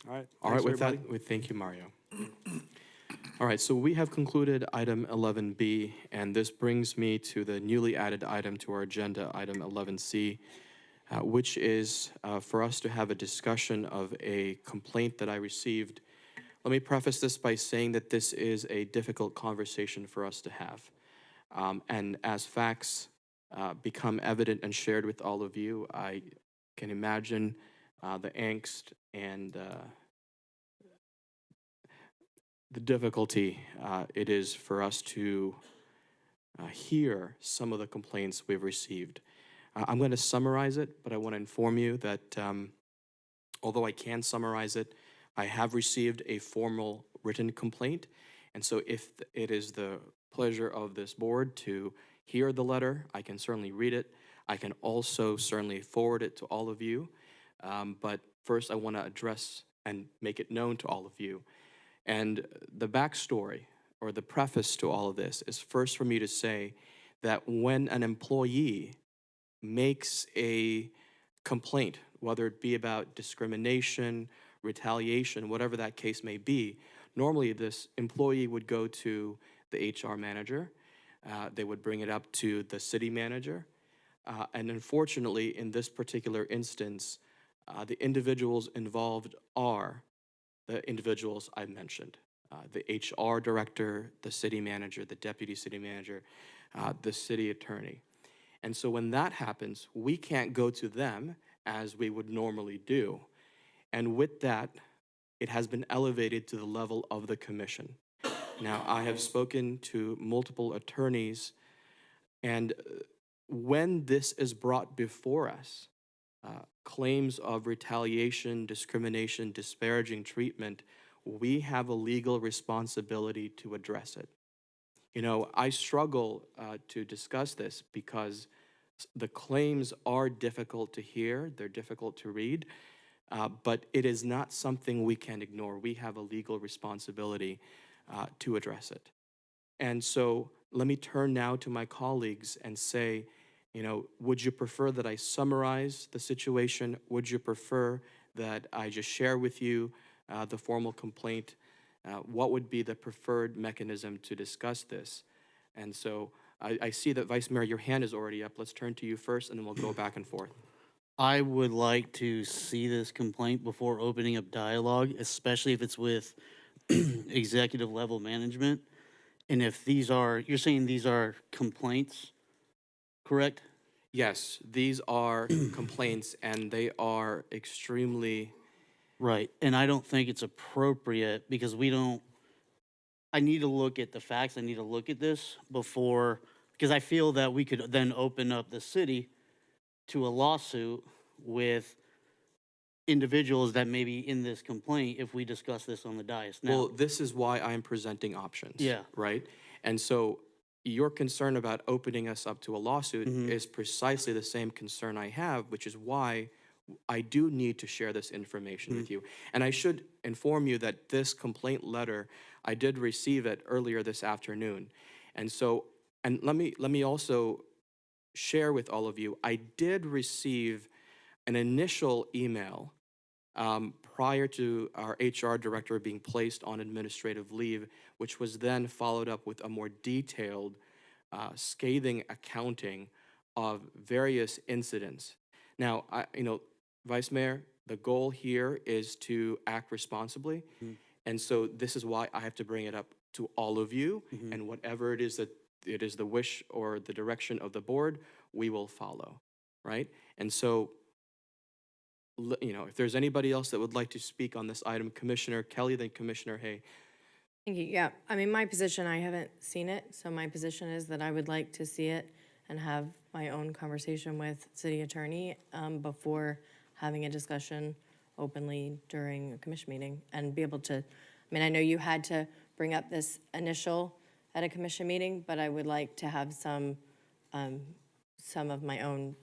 All right. All Thanks, right, with everybody. that, thank you, Mario. All right, so we have concluded item 11B, and this brings me to the newly added item to our agenda, item 11C, which is for us to have a discussion of a complaint that I received. Let me preface this by saying that this is a difficult conversation for us to have. And as facts become evident and shared with all of you, I can imagine the angst and the difficulty it is for us to hear some of the complaints we've received. I'm going to summarize it, but I want to inform you that although I can summarize it, I have received a formal written complaint. And so if it is the pleasure of this board to hear the letter, I can certainly read it. I can also certainly forward it to all of you. But first, I want to address and make it known to all of you. And the backstory or the preface to all of this is first for me to say that when an employee makes a complaint, whether it be about discrimination, retaliation, whatever that case may be, normally this employee would go to the HR manager, they would bring it up to the city manager, and unfortunately, in this particular instance, the individuals involved are the individuals I mentioned, the HR director, the city manager, the deputy city manager, the city attorney. And so when that happens, we can't go to them as we would normally do. And with that, it has been elevated to the level of the commission. Now, I have spoken to multiple attorneys, and when this is brought before us, claims of retaliation, discrimination, disparaging treatment, we have a legal responsibility to address it. You know, I struggle to discuss this because the claims are difficult to hear, they're difficult to read, but it is not something we can ignore. We have a legal responsibility to address it. And so let me turn now to my colleagues and say, you know, would you prefer that I summarize the situation? Would you prefer that I just share with you the formal complaint? What would be the preferred mechanism to discuss this? And so I see that, Vice Mayor, your hand is already up. Let's turn to you first, and then we'll go back and forth. I would like to see this complaint before opening up dialogue, especially if it's with executive level management. And if these are, you're saying these are complaints, correct? Yes, these are complaints, and they are extremely... Right, and I don't think it's appropriate because we don't, I need to look at the facts, I need to look at this before, because I feel that we could then open up the city to a lawsuit with individuals that may be in this complaint if we discuss this on the dais now. Well, this is why I'm presenting options. Yeah. Right? And so your concern about opening us up to a lawsuit is precisely the same concern I have, which is why I do need to share this information with you. And I should inform you that this complaint letter, I did receive it earlier this afternoon. And so, and let me also share with all of you, I did receive an initial email prior to our HR director being placed on administrative leave, which was then followed up with a more detailed, scathing accounting of various incidents. Now, you know, Vice Mayor, the goal here is to act responsibly, and so this is why I have to bring it up to all of you, and whatever it is that it is the wish or the direction of the board, we will follow, right? And so, you know, if there's anybody else that would like to speak on this item, Commissioner Kelly, then Commissioner Hay. Thank you. Yeah, I mean, my position, I haven't seen it, so my position is that I would like to see it and have my own conversation with city attorney before having a discussion openly during a commission meeting and be able to, I mean, I know you had to bring up this initial at a commission meeting, but I would like to have some of my own,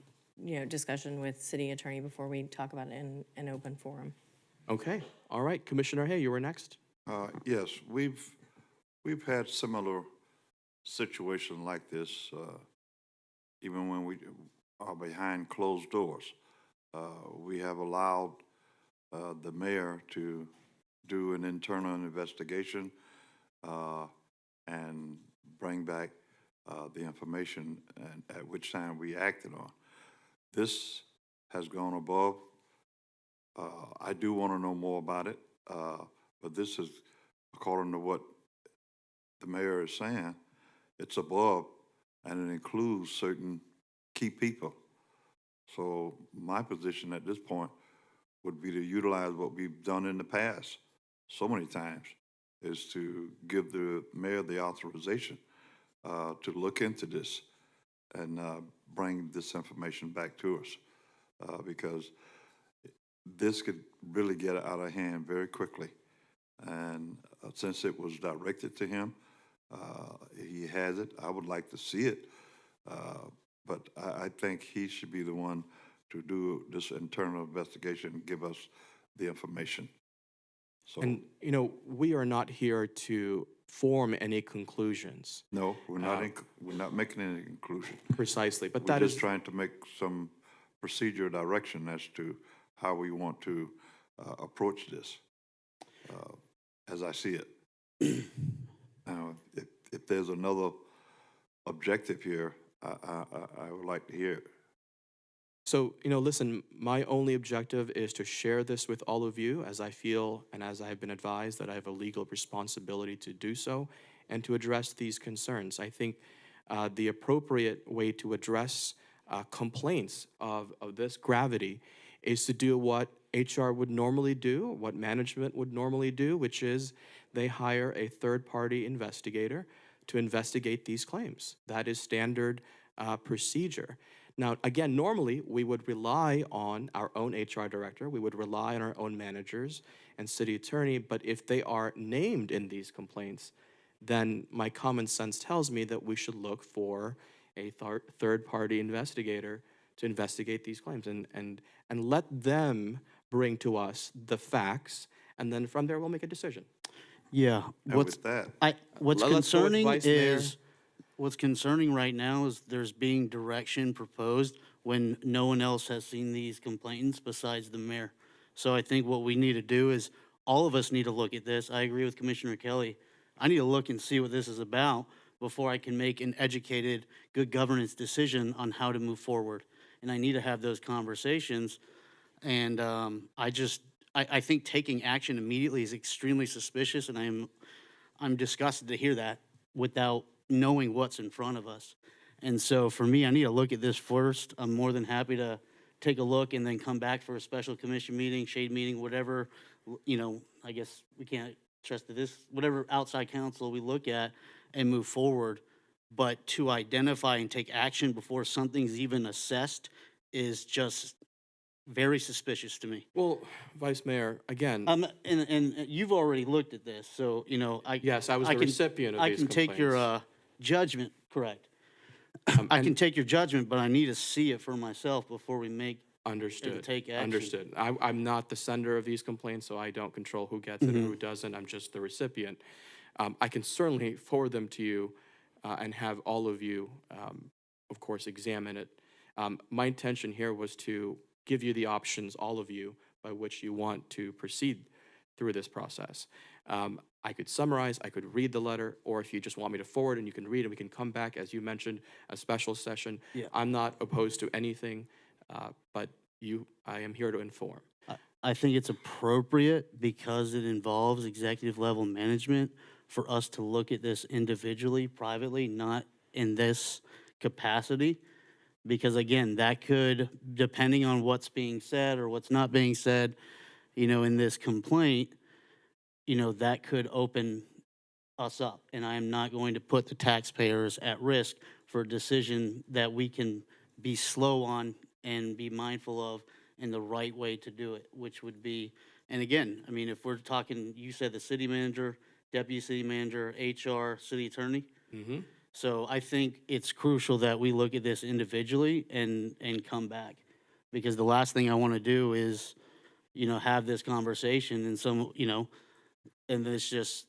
you know, discussion with city attorney before we talk about it in an open forum. Okay, all right, Commissioner Hay, you were next. Yes, we've had similar situation like this, even when we are behind closed doors. We have allowed the mayor to do an internal investigation and bring back the information and at which time we acted on. This has gone above. I do want to know more about it, but this is, according to what the mayor is saying, it's above, and it includes certain key people. So my position at this point would be to utilize what we've done in the past so many times, is to give the mayor the authorization to look into this and bring this information back to us, because this could really get out of hand very quickly. And since it was directed to him, he has it. I would like to see it, but I think he should be the one to do this internal investigation and give us the information. So, And, you know, we are not here to form any conclusions. no, we're not making any conclusion. Precisely, but We're that just is, trying to make some procedure direction as to how we want to approach this, as I see it. Now, if there's another objective here, I would like to hear it. so, you know, listen, my only objective is to share this with all of you, as I feel and as I have been advised that I have a legal responsibility to do so and to address these concerns. I think the appropriate way to address complaints of this gravity is to do what HR would normally do, what management would normally do, which is they hire a third-party investigator to investigate these claims. That is standard procedure. Now, again, normally we would rely on our own HR director, we would rely on our own managers and city attorney, but if they are named in these complaints, then my common sense tells me that we should look for a third-party investigator to investigate these claims and let them bring to us the facts, and then from there we'll make a decision. Yeah, And what's, with that, what's Let's go with concerning Vice Mayor. is, what's concerning right now is there's being direction proposed when no one else has seen these complaints besides the mayor. So I think what we need to do is, all of us need to look at this. I agree with Commissioner Kelly. I need to look and see what this is about before I can make an educated, good governance decision on how to move forward. And I need to have those conversations. And I think taking action immediately is extremely suspicious, and I'm disgusted to hear that without knowing what's in front of us. And so for me, I need to look at this first. I'm more than happy to take a look and then come back for a special commission meeting, shade meeting, whatever, you know, I guess we can't trust this, whatever outside counsel we look at and move forward. But to identify and take action before something's even assessed is just very suspicious to me. Well, Vice Mayor, again, And you've already looked at this, so, you know, yes, I was the recipient of I these can take your complaints. judgment, correct. I can take your judgment, but I need to see it for myself before we make Understood. take action. Understood. I'm not the sender of these complaints, so I don't control who gets it and who doesn't. I'm just the recipient. I can certainly forward them to you and have all of you, of course, examine it. My intention here was to give you the options, all of you, by which you want to proceed through this process. I could summarize, I could read the letter, or if you just want me to forward and you can read and we can come back, as you mentioned, a special session. Yeah. I'm not opposed to anything, but I am here to inform. I think it's appropriate, because it involves executive level management, for us to look at this individually, privately, not in this capacity. Because again, that could, depending on what's being said or what's not being said, you know, in this complaint, you know, that could open us up. And I am not going to put the taxpayers at risk for a decision that we can be slow on and be mindful of in the right way to do it, which would be, and again, I mean, if we're talking, you said the city manager, deputy city manager, HR, city attorney. Mm-hmm. So I think it's crucial that we look at this individually and come back. Because the last thing I want to do is, you know, have this conversation and some, you know, and this just,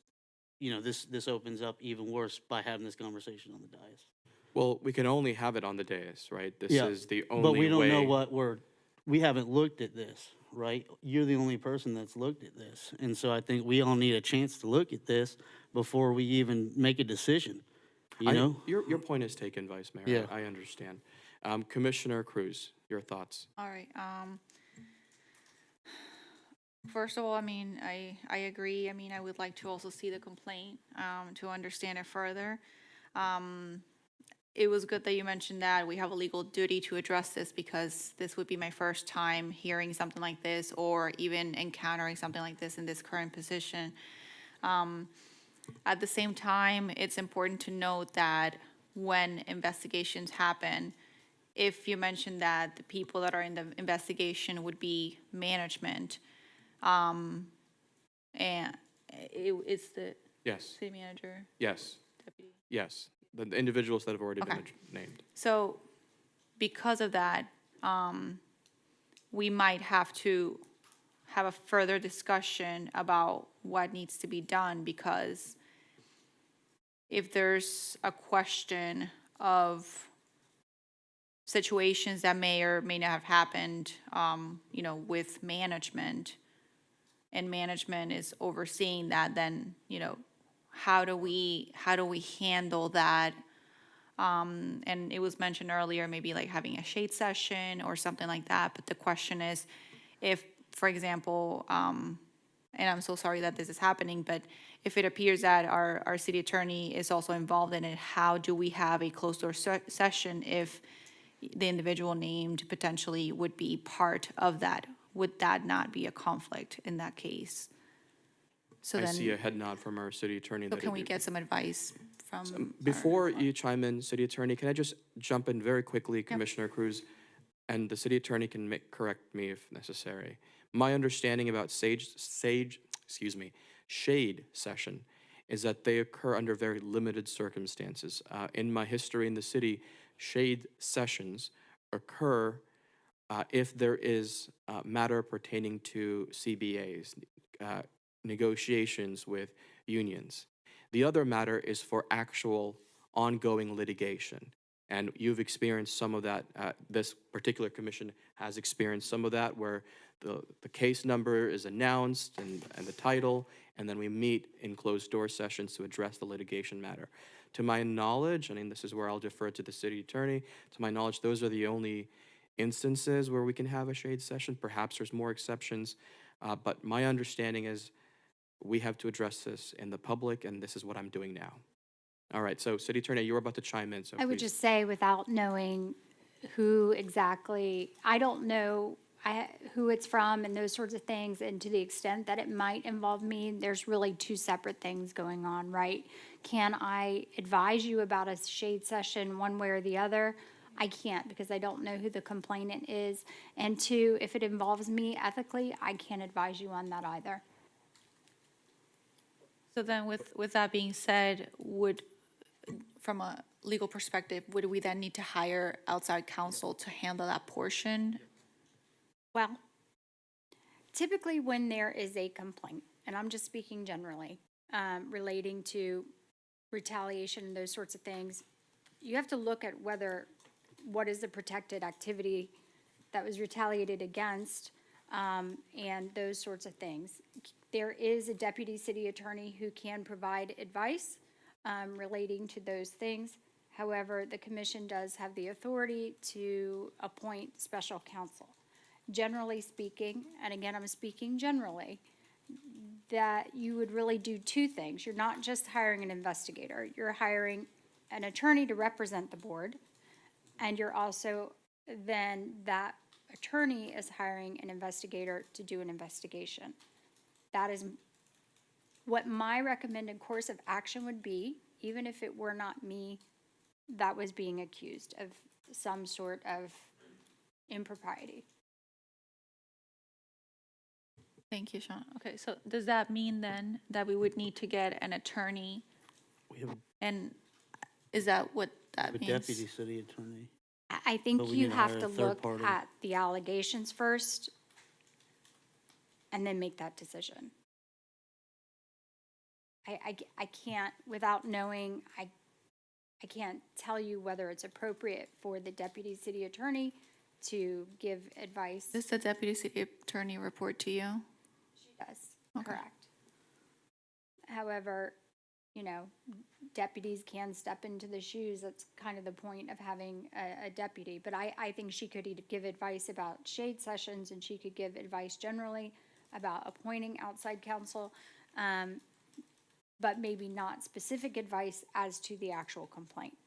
you know, this opens up even worse by having this conversation on the dais. Well, we can only have it on the dais, right? This Yeah, is the only but we don't know way- what we haven't looked at this. right? You're the only person that's looked at this. And so I think we all need a chance to look at this before we even make a decision, you know? Your point is taken, Vice Mayor. Yeah. I understand. Commissioner Cruz, your thoughts? All right, first of all, I mean, I agree. I mean, I would like to also see the complaint, to understand it further. It was good that you mentioned that we have a legal duty to address this because this would be my first time hearing something like this or even encountering something like this in this current position. At the same time, it's important to note that when investigations happen, if you mentioned that the people that are in the investigation would be management, and it's the Yes. city manager, Yes. deputy. Yes. The individuals that have already been Okay. named. So because of that, we might have to have a further discussion about what needs to be done, because if there's a question of situations that may or may not have happened, you know, with management, and management is overseeing that, then, you know, how do we handle that? And it was mentioned earlier, maybe like having a shade session or something like that. But the question is, if, for example, and I'm so sorry that this is happening, but if it appears that our city attorney is also involved in it, how do we have a closed door session if the individual named potentially would be part of that? Would that not be a conflict in that case? So I then, see a head nod from our city attorney. so that can it we would get some advice from? Before you chime in, City Attorney, can I just jump in very quickly, Commissioner Cruz? And the City Attorney can correct me if necessary. My understanding about shade session is that they occur under very limited circumstances. In my history in the city, shade sessions occur if there is matter pertaining to CBAs, negotiations with unions. The other matter is for actual ongoing litigation. And you've experienced some of that. This particular commission has experienced some of that, where the case number is announced and the title, and then we meet in closed door sessions to address the litigation matter. To my knowledge, I mean, this is where I'll defer to the city attorney, to my knowledge, those are the only instances where we can have a shade session. Perhaps there's more exceptions, but my understanding is we have to address this in the public, and this is what I'm doing now. All right, so City Attorney, you were about to chime in, so I would please. just say, without knowing who exactly, I don't know who it's from and those sorts of things, and to the extent that it might involve me, there's really two separate things going on, right? Can I advise you about a shade session one way or the other? I can't, because I don't know who the complainant is. And two, if it involves me ethically, I can't advise you on that either. So then with that being said, from a legal perspective, would we then need to hire outside counsel to handle that portion? Well, typically when there is a complaint, and I'm just speaking generally, relating to retaliation and those sorts of things, you have to look at what is the protected activity that was retaliated against, and those sorts of things. There is a deputy city attorney who can provide advice relating to those things. However, the commission does have the authority to appoint special counsel. Generally speaking, and again, I'm speaking generally, that you would really do two things. You're not just hiring an investigator, you're hiring an attorney to represent the board, and you're also, then that attorney is hiring an investigator to do an investigation. That is what my recommended course of action would be, even if it were not me that was being accused of some sort of impropriety. Thank you, Sean. Okay, so does that mean then that we would need to get an attorney? And is that what that A means? deputy city attorney. I think But we you need to have hire to a third look party. at the allegations first and then make that decision. I can't, without knowing, I can't tell you whether it's appropriate for the deputy city attorney to give advice. Does the deputy city attorney report to you? She does, correct. However, you know, deputies can step into the shoes. That's kind of the point of having a deputy. But I think she could give advice about shade sessions, and she could give advice generally about appointing outside counsel, but maybe not specific advice as to the actual complaint.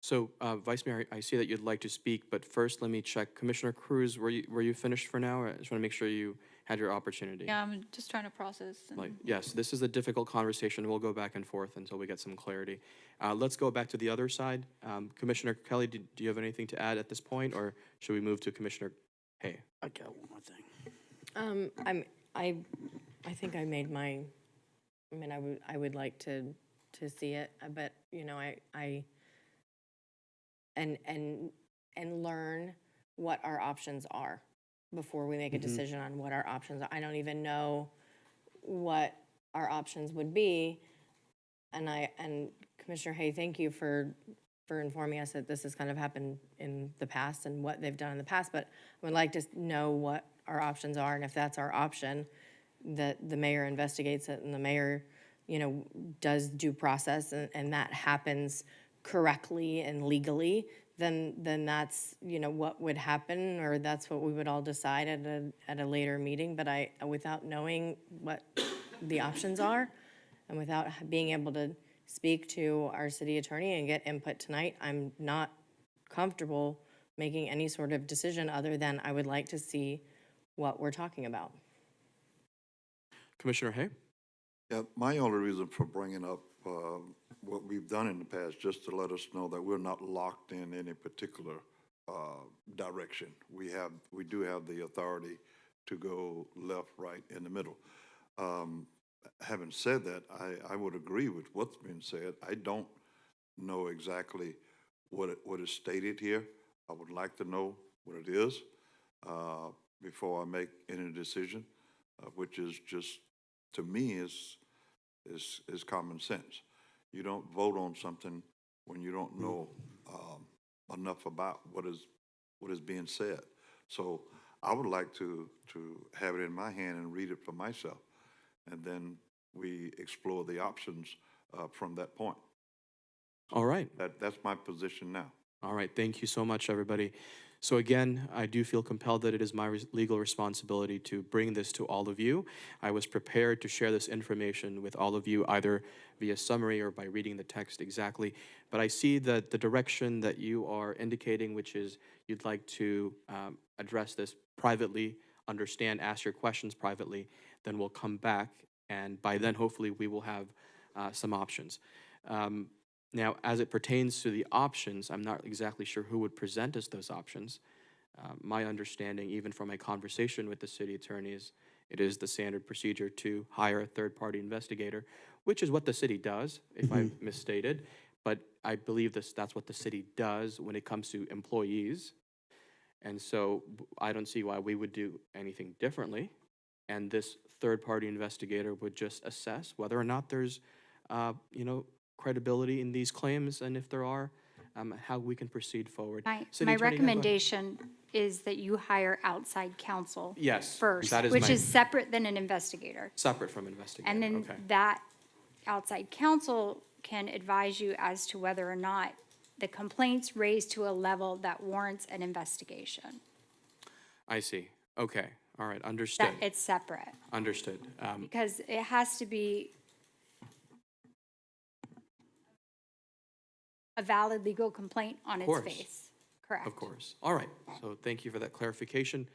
So, Vice Mayor, I see that you'd like to speak, but first let me check. Commissioner Cruz, were you finished for now? I just want to make sure you had your opportunity. Yeah, I'm just trying to process. Like, yes, this is a difficult conversation. We'll go back and forth until we get some clarity. Let's go back to the other side. Commissioner Kelly, do you have anything to add at this point, or should we move to Commissioner Hay? I got one more thing. I think I made my, I mean, I would like to see it, but, you know, and learn what our options are before we make a decision on what our options are. I don't even know what our options would be. And Commissioner Hay, thank you for informing us that this has kind of happened in the past and what they've done in the past, but I would like to know what our options are, and if that's our option, that the mayor investigates it and the mayor, you know, does due process and that happens correctly and legally, then that's, you know, what would happen, or that's what we would all decide at a later meeting. But without knowing what the options are and without being able to speak to our city attorney and get input tonight, I'm not comfortable making any sort of decision other than I would like to see what we're talking about. Commissioner Hay? Yeah, my only reason for bringing up what we've done in the past, just to let us know that we're not locked in any particular direction. We do have the authority to go left, right, in the middle. Having said that, I would agree with what's been said. I don't know exactly what is stated here. I would like to know what it is before I make any decision, which is just, to me, is common sense. You don't vote on something when you don't know enough about what is being said. So I would like to have it in my hand and read it for myself, and then we explore the options from that point. All right. That's my position now. All right, thank you so much, everybody. So again, I do feel compelled that it is my legal responsibility to bring this to all of you. I was prepared to share this information with all of you, either via summary or by reading the text exactly. But I see that the direction that you are indicating, which is you'd like to address this privately, understand, ask your questions privately, then we'll come back, and by then, hopefully, we will have some options. Now, as it pertains to the options, I'm not exactly sure who would present us those options. My understanding, even from my conversation with the city attorneys, it is the standard procedure to hire a third-party investigator, which is what the city does, if I misstated. But I believe that's what the city does when it comes to employees. And so I don't see why we would do anything differently. And this third-party investigator would just assess whether or not there's, credibility in these claims, and if there are, how we can proceed forward. My City Attorney, go ahead. recommendation is that you hire outside counsel Yes, first, that is which my- is separate than an investigator. Separate from investigator, And then okay. that outside counsel can advise you as to whether or not the complaint's raised to a level that warrants an investigation. I see, okay, all right, understood. That it's separate, Understood. because it has to be a valid legal complaint on its course. face. Correct. Of course, all right, so thank you for that clarification.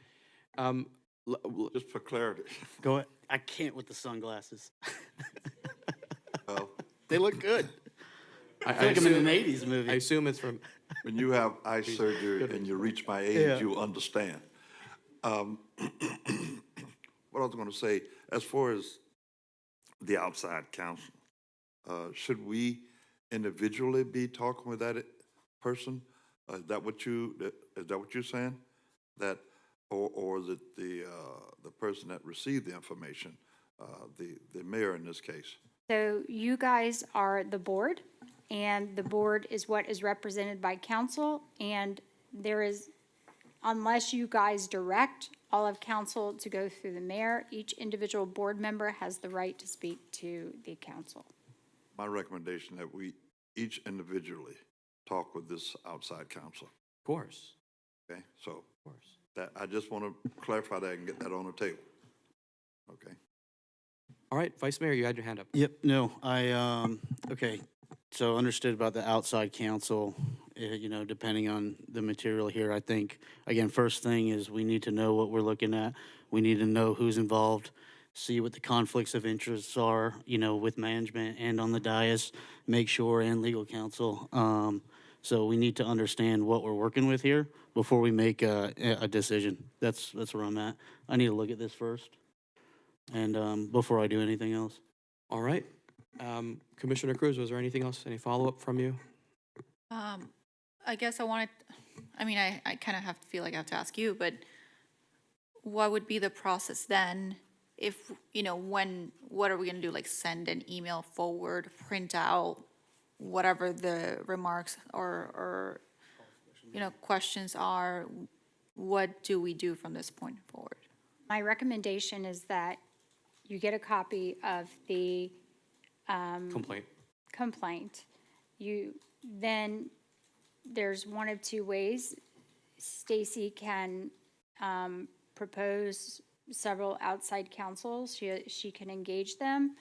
Just for clarity. Go ahead. I can't with the sunglasses. Well, They look good. I feel like I'm in assume- an 80s movie. I assume it's from, when you have eye surgery and you reach my age, Yeah. you understand. What I was going to say, as far as the outside counsel, should we individually be talking with that person? Is that what you're saying? That, or is it the person that received the information, the mayor in this case? So you guys are the board, and the board is what is represented by council, and there is, unless you guys direct all of council to go through the mayor, each individual board member has the right to speak to the council. My recommendation that we each individually talk with this outside counsel. Of course. Okay, so Of course. that, I just want to clarify that and get that on the table. Okay. All right, Vice Mayor, you had your hand up. Yep, no, okay, so understood about the outside counsel, you know, depending on the material here, I think, again, first thing is we need to know what we're looking at. We need to know who's involved, see what the conflicts of interests are, you know, with management and on the dais, make sure, and legal counsel. So we need to understand what we're working with here before we make a decision. That's where I'm at. I need to look at this first, and before I do anything else. All right. Commissioner Cruz, was there anything else, any follow-up from you? I guess I kind of feel like I have to ask you, but what would be the process then? If, you know, what are we gonna do? Like send an email forward, print out whatever the remarks or, you know, questions are? What do we do from this point forward? My recommendation is that you get a copy of the complaint. Then there's one of two ways. Stacy can propose several outside counsels. She can engage them,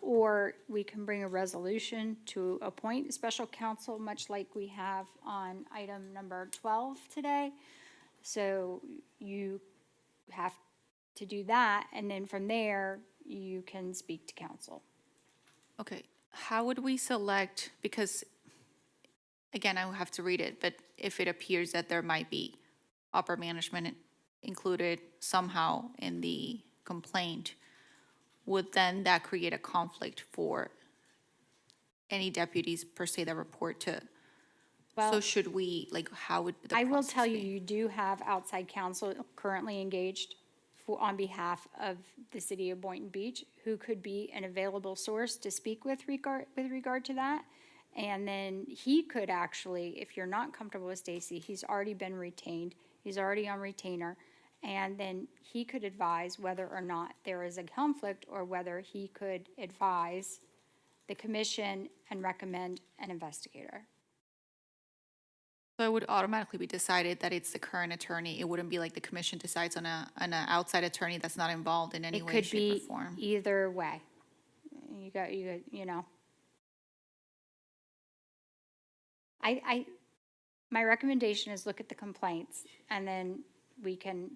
or we can bring a resolution to appoint a special counsel, much like we have on item number 12 today. So you have to do that, and then from there, you can speak to council. Okay, how would we select, because, again, I will have to read it, but if it appears that there might be upper management included somehow in the complaint, would then that create a conflict for any deputies per se that report to? Well, so should we, like, how would the I will process tell you, be? you do have outside counsel currently engaged on behalf of the city of Boynton Beach, who could be an available source to speak with regard to that. And then he could actually, if you're not comfortable with Stacy, he's already been retained, he's already on retainer, and then he could advise whether or not there is a conflict or whether he could advise the commission and recommend an investigator. So it would automatically be decided that it's the current attorney. It wouldn't be like the commission decides on an outside attorney that's not involved in any way, shape, or form. It could be either way. You know. My recommendation is look at the complaints, and then we can,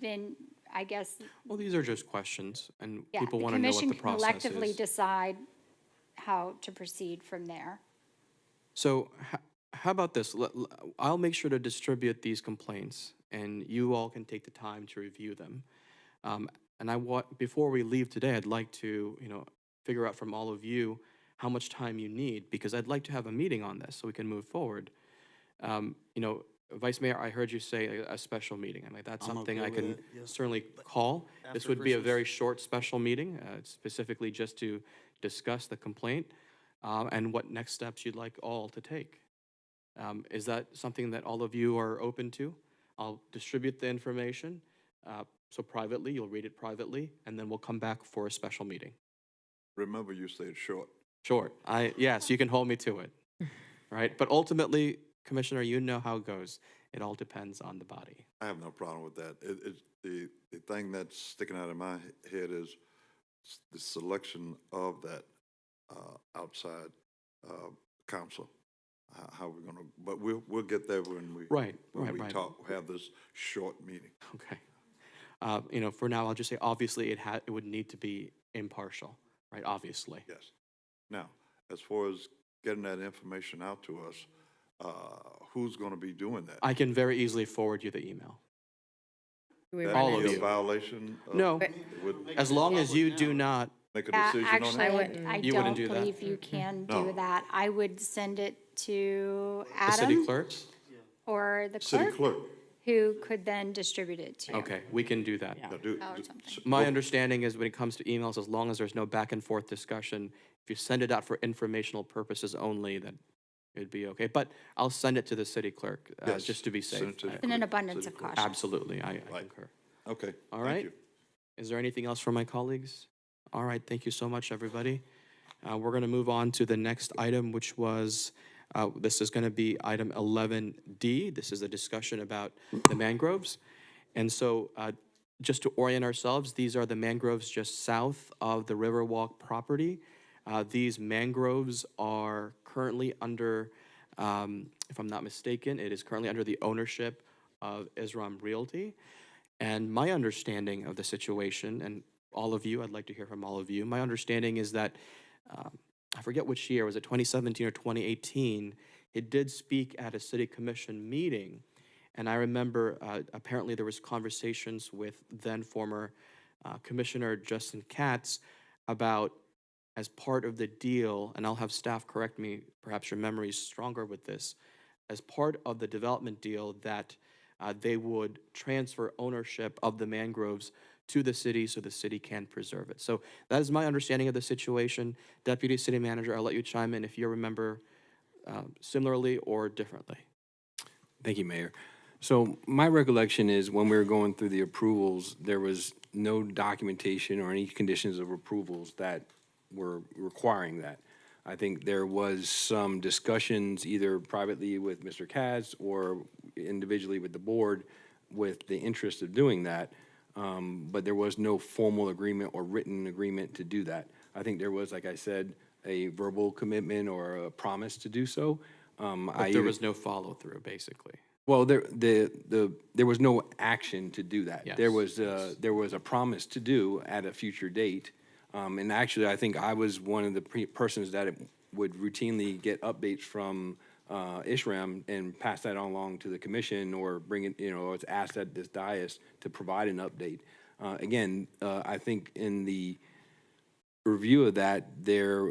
then I guess, Well, these are just questions, and yeah, people the want to know what commission the can process collectively is. decide how to proceed from there. So how about this? I'll make sure to distribute these complaints, and you all can take the time to review them. And before we leave today, I'd like to, you know, figure out from all of you how much time you need, because I'd like to have a meeting on this so we can move forward. You know, Vice Mayor, I heard you say a special meeting. I mean, that's I'm something okay I with can it, yes. certainly call. This After would be a Christmas. very short special meeting, specifically just to discuss the complaint and what next steps you'd like all to take. Is that something that all of you are open to? I'll distribute the information, so privately, you'll read it privately, and then we'll come back for a special meeting. Remember, you said short. Short. Yes, you can hold me to it. Right? But ultimately, Commissioner, you know how it goes. It all depends on the body. I have no problem with that. The thing that's sticking out of my head is the selection of that outside counsel. How we're gonna, but we'll get there when we Right. have this short meeting. Okay. You know, for now, I'll just say, obviously, it would need to be impartial, right? Obviously. Yes. Now, as far as getting that information out to us, who's going to be doing that? I can very easily forward you the email. That all would of be you. a violation? No, Would as long as you do not. make a decision on Actually, that? I You don't wouldn't do that? believe you can No. do that. I would send it to The city Adam clerks? or the City clerk. clerk. who could then distribute it to. Okay, we can do that. Or something. My understanding is when it comes to emails, as long as there's no back and forth discussion, if you send it out for informational purposes only, then it'd be okay. But I'll send it to the city clerk, Yes, just to be send safe. it to the In an abundance of caution. Absolutely, I concur. Okay, All thank right. you. Is there anything else from my colleagues? All right, thank you so much, everybody. We're going to move on to the next item, which was, this is going to be item 11D. This is a discussion about the mangroves. And so just to orient ourselves, these are the mangroves just south of the Riverwalk property. These mangroves are currently under, if I'm not mistaken, it is currently under the ownership of Isram Realty. And my understanding of the situation, and all of you, I'd like to hear from all of you, my understanding is that, I forget which year, was it 2017 or 2018, it did speak at a city commission meeting. And I remember apparently there was conversations with then former Commissioner Justin Katz about, as part of the deal, and I'll have staff correct me, perhaps your memory is stronger with this, as part of the development deal that they would transfer ownership of the mangroves to the city so the city can preserve it. So that is my understanding of the situation. Deputy City Manager, I'll let you chime in if you remember similarly or differently. Thank you, Mayor. So my recollection is when we were going through the approvals, there was no documentation or any conditions of approvals that were requiring that. I think there was some discussions either privately with Mr. Katz or individually with the board with the interest of doing that, but there was no formal agreement or written agreement to do that. I think there was, like I said, a verbal commitment or a promise to do so. But there was no follow-through, basically. Well, there was no action to do that. Yes, There was a promise to do at a future date. And actually, I think I was one of the persons that would routinely get updates from Ishram and pass that along to the commission or bring it, it's asked at this dais to provide an update. Again, I think in the review of that, there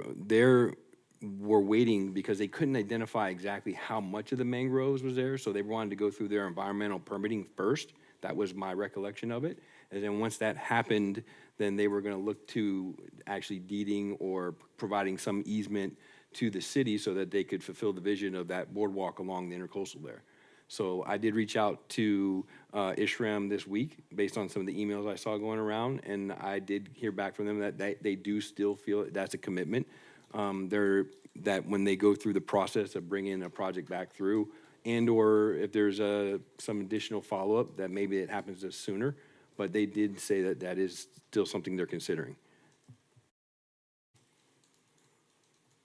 were waiting because they couldn't identify exactly how much of the mangroves was there, so they wanted to go through their environmental permitting first. That was my recollection of it. And then once that happened, then they were gonna look to actually deeding or providing some easement to the city so that they could fulfill the vision of that boardwalk along the intercoastal there. So I did reach out to Ishram this week based on some of the emails I saw going around, and I did hear back from them that they do still feel that's a commitment. That when they go through the process of bringing a project back through, and or if there's some additional follow-up, that maybe it happens sooner, but they did say that that is still something they're considering.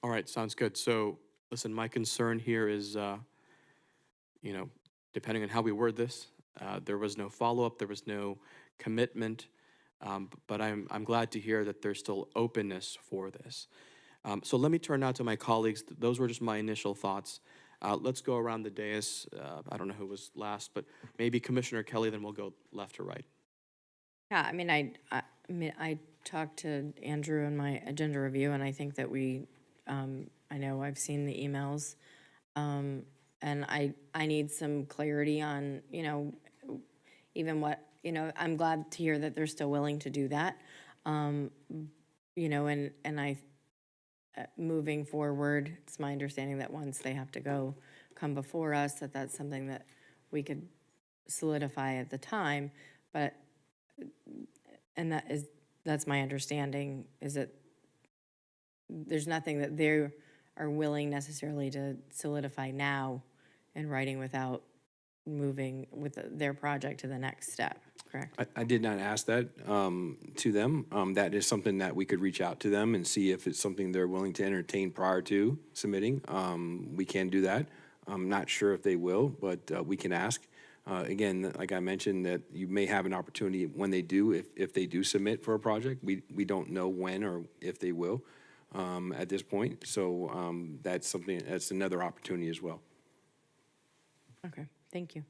All right, sounds good. So, listen, my concern here is, depending on how we word this, there was no follow-up, there was no commitment, but I'm glad to hear that there's still openness for this. So let me turn now to my colleagues. Those were just my initial thoughts. Let's go around the dais. I don't know who was last, but maybe Commissioner Kelly, then we'll go left to right. Yeah, I talked to Andrew in my agenda review, and I think that I know I've seen the emails, and I need some clarity on, even what, I'm glad to hear that they're still willing to do that. And moving forward, it's my understanding that once they have to come before us, that's something that we could solidify at the time, and that's my understanding, is that there's nothing that they are willing necessarily to solidify now in writing without moving with their project to the next step, correct? I did not ask that to them. That is something that we could reach out to them and see if it's something they're willing to entertain prior to submitting. We can do that. I'm not sure if they will, but we can ask. Again, like I mentioned, that you may have an opportunity when they do, if they do submit for a project. We don't know when or if they will at this point. So that's another opportunity as well. Okay, thank you.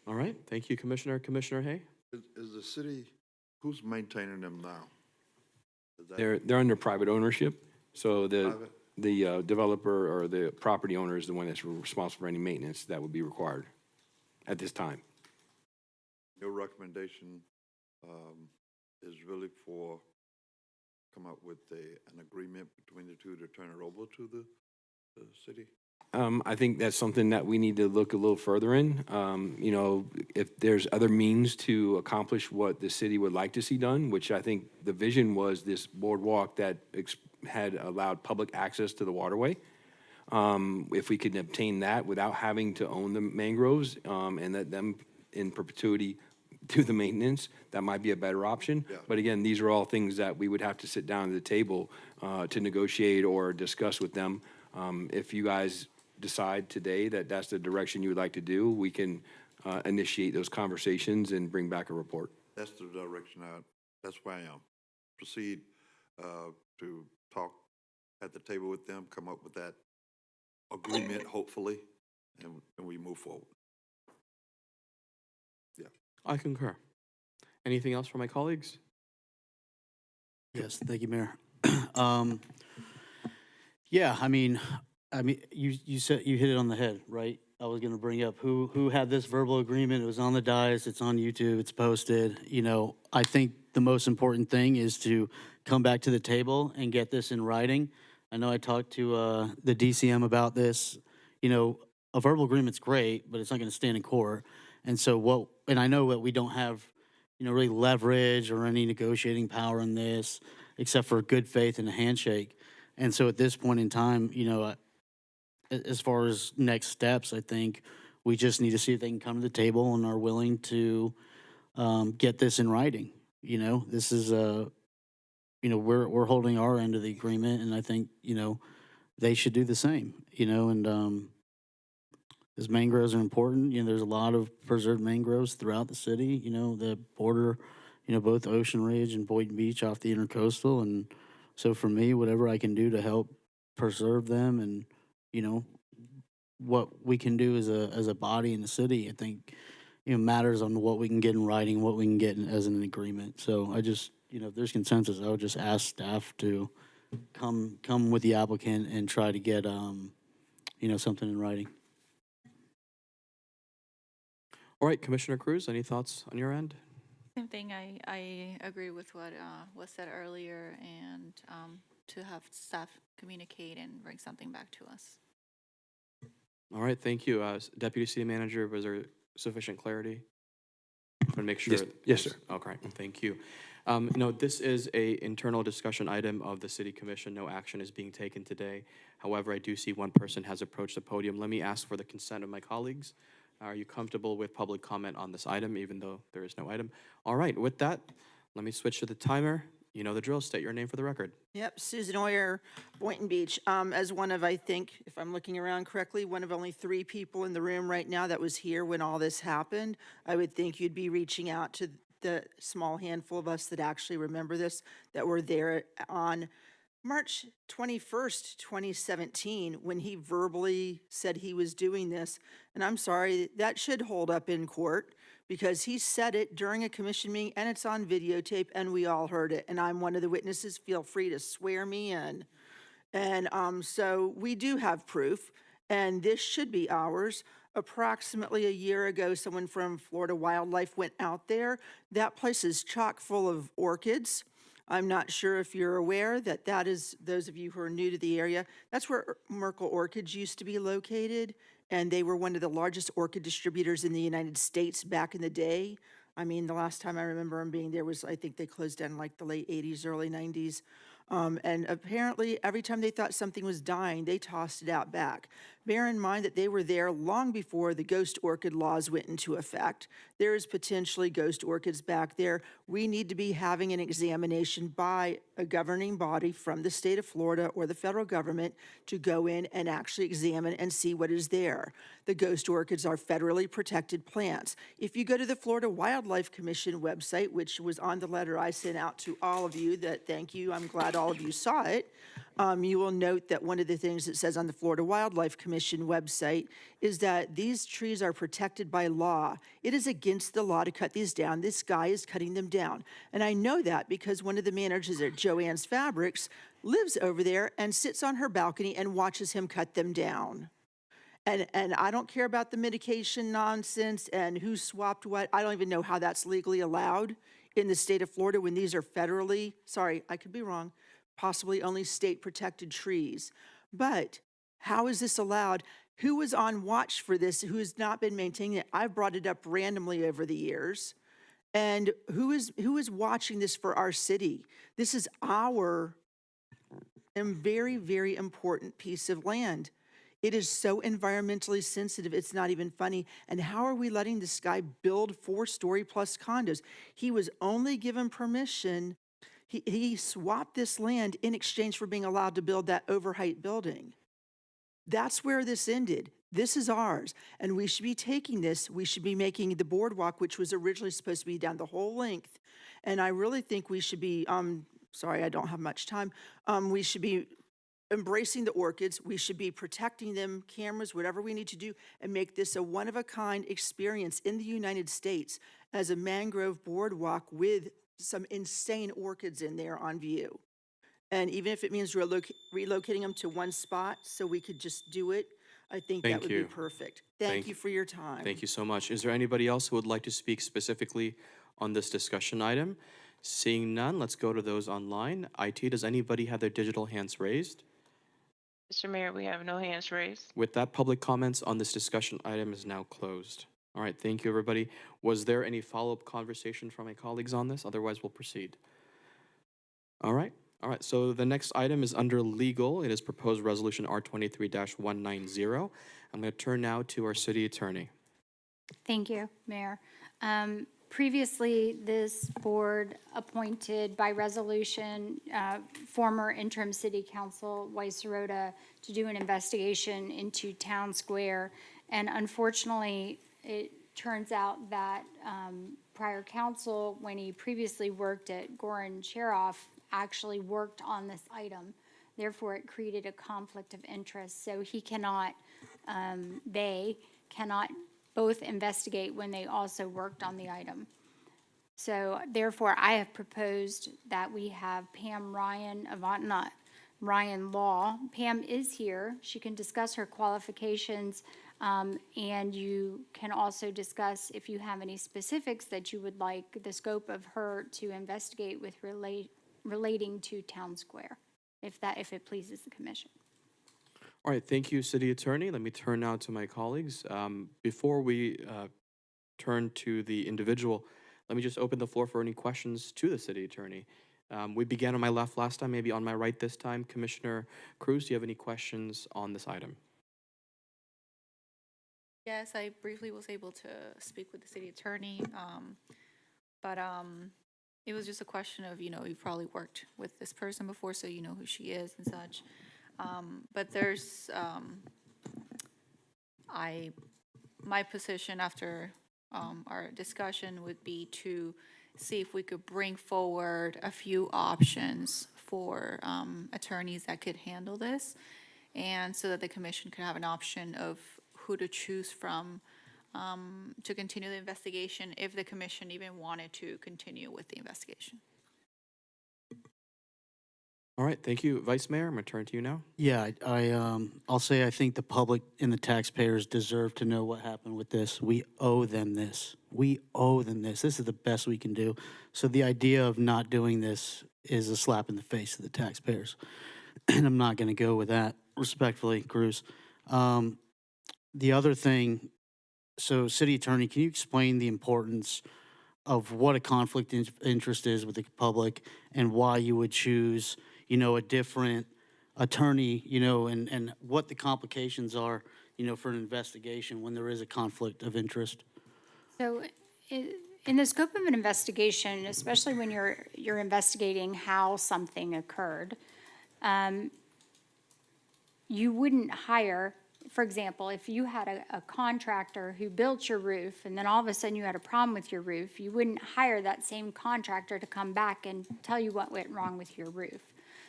All right, thank you, Commissioner. Commissioner Hay? Is the city, who's maintaining them now? They're under private ownership, so Private? the developer or the property owner is the one that's responsible for any maintenance that would be required at this time. your recommendation is really for, come up with an agreement between the two to turn it over to the city? I think that's something that we need to look a little further in. You know, if there's other means to accomplish what the city would like to see done, which I think the vision was this boardwalk that had allowed public access to the waterway. If we could obtain that without having to own the mangroves, and let them in perpetuity do the maintenance, that might be a better option. Yeah. But again, these are all things that we would have to sit down at the table to negotiate or discuss with them. If you guys decide today that that's the direction you would like to do, we can initiate those conversations and bring back a report. That's the direction that's where I am. Proceed to talk at the table with them, come up with that agreement, hopefully, and we move forward. Yeah. I concur. Anything else from my colleagues? Yes, thank you, Mayor. Yeah, I mean, you said, you hit it on the head, right? I was gonna bring up who had this verbal agreement. It was on the dais, it's on YouTube, it's posted. You know, I think the most important thing is to come back to the table and get this in writing. I know I talked to the DCM about this. You know, a verbal agreement's great, but it's not gonna stand in court. And so and I know that we don't have, you know, really leverage or any negotiating power in this, except for good faith and a handshake. And so at this point in time, you know, as far as next steps, I think we just need to see if they can come to the table and are willing to get this in writing. You know, this is you know, we're holding our end of the agreement, and I think, you know, they should do the same. You know, and as mangroves are important, you know, there's a lot of preserved mangroves throughout the city. You know, that border, you know, both Ocean Ridge and Boynton Beach off the intercoastal, and so for me, whatever I can do to help preserve them, and you know, what we can do as a body in the city, I think, you know, matters on what we can get in writing, what we can get as an agreement. So I just, you know, if there's consensus, I would just ask staff to come with the applicant and try to get, you know, something in writing. All right, Commissioner Cruz, any thoughts on your end? Same thing, I agree with what was said earlier, and to have staff communicate and bring something back to us. All right, thank you. Deputy City Manager, was there sufficient clarity? I want to make sure. Yes, sir. Okay, thank you. No, this is a internal discussion item of the City Commission. No action is being taken today. However, I do see one person has approached the podium. Let me ask for the consent of my colleagues. Are you comfortable with public comment on this item, even though there is no item? All right, with that, let me switch to the timer. You know the drill. State your name for the record. Yep, Susan Oyer, Boynton Beach. As one of, I think, if I'm looking around correctly, one of only 3 people in the room right now that was here when all this happened, I would think you'd be reaching out to the small handful of us that actually remember this, that were there on March 21st, 2017, when he verbally said he was doing this. And I'm sorry, that should hold up in court, because he said it during a commission meeting, and it's on videotape, and we all heard it. And I'm one of the witnesses. Feel free to swear me in. And so we do have proof, and this should be ours. Approximately a year ago, someone from Florida Wildlife went out there. That place is chock full of orchids. I'm not sure if you're aware that that is, those of you who are new to the area, that's where Merkel Orchids used to be located, and they were one of the largest orchid distributors in the United States back in the day. I mean, the last time I remember them being there was, I think they closed down like the late 80s, early 90s. And apparently, every time they thought something was dying, they tossed it out back. Bear in mind that they were there long before the ghost orchid laws went into effect. There is potentially ghost orchids back there. We need to be having an examination by a governing body from the state of Florida or the federal government to go in and actually examine and see what is there. The ghost orchids are federally protected plants. If you go to the Florida Wildlife Commission website, which was on the letter I sent out to all of you, that thank you, I'm glad all of you saw it, you will note that one of the things it says on the Florida Wildlife Commission website is that these trees are protected by law. It is against the law to cut these down. This guy is cutting them down. And I know that because one of the managers at Joann's Fabrics lives over there and sits on her balcony and watches him cut them down. And I don't care about the medication nonsense and who swapped what. I don't even know how that's legally allowed in the state of Florida when these are federally, sorry, I could be wrong, possibly only state protected trees. But how is this allowed? Who was on watch for this? Who has not been maintaining it? I've brought it up randomly over the years. And who is watching this for our city? This is our very, very important piece of land. It is so environmentally sensitive, it's not even funny. And how are we letting this guy build 4-story plus condos? He was only given permission, he swapped this land in exchange for being allowed to build that overheight building. That's where this ended. This is ours. And we should be taking this, we should be making the boardwalk, which was originally supposed to be down the whole length. And I really think we should be, sorry, I don't have much time. We should be embracing the orchids. We should be protecting them, cameras, whatever we need to do, and make this a one-of-a-kind experience in the United States as a mangrove boardwalk with some insane orchids in there on view. And even if it means relocating them to one spot so we could just do it, I think that would be perfect. Thank you for your time. Thank you so much. Is there anybody else who would like to speak specifically on this discussion item? Seeing none, let's go to those online. IT, does anybody have their digital hands raised? Mr. Mayor, we have no hands raised. With that, public comments on this discussion item is now closed. All right, thank you, everybody. Was there any follow-up conversation from my colleagues on this? Otherwise, we'll proceed. All right, so the next item is under legal. It is proposed resolution R23-190. I'm going to turn now to our city attorney. Thank you, Mayor. Previously, this board appointed by resolution former interim city council Weiss Rhoda to do an investigation into Town Square. And unfortunately, it turns out that prior council, when he previously worked at Goran Cheroff, actually worked on this item. Therefore, it created a conflict of interest. So he cannot, they cannot both investigate when they also worked on the item. So therefore, I have proposed that we have Pam Ryan of Ryan Law. Pam is here. She can discuss her qualifications, and you can also discuss if you have any specifics that you would like the scope of her to investigate with relating to Town Square, if it pleases the commission. All right, thank you, City Attorney. Let me turn now to my colleagues. Before we turn to the individual, let me just open the floor for any questions to the City Attorney. We began on my left last time, maybe on my right this time. Commissioner Cruz, do you have any questions on this item? Yes, I briefly was able to speak with the city attorney, but it was just a question of, you've probably worked with this person before, so you know who she is and such. But there's, my position after our discussion would be to see if we could bring forward a few options for attorneys that could handle this, and so that the commission could have an option of who to choose from to continue the investigation, if the commission even wanted to continue with the investigation. All right, thank you. Vice Mayor, I'm going to turn to you now. Yeah, I'll say I think the public and the taxpayers deserve to know what happened with this. We owe them this. We owe them this. This is the best we can do. So the idea of not doing this is a slap in the face to the taxpayers. And I'm not going to go with that, respectfully, Cruz. The other thing, so City Attorney, can you explain the importance of what a conflict of interest is with the public and why you would choose, a different attorney, and what the complications are, for an investigation when there is a conflict of interest? So in the scope of an investigation, especially when you're investigating how something occurred, you wouldn't hire, for example, if you had a contractor who built your roof and then all of a sudden you had a problem with your roof, you wouldn't hire that same contractor to come back and tell you what went wrong with your roof.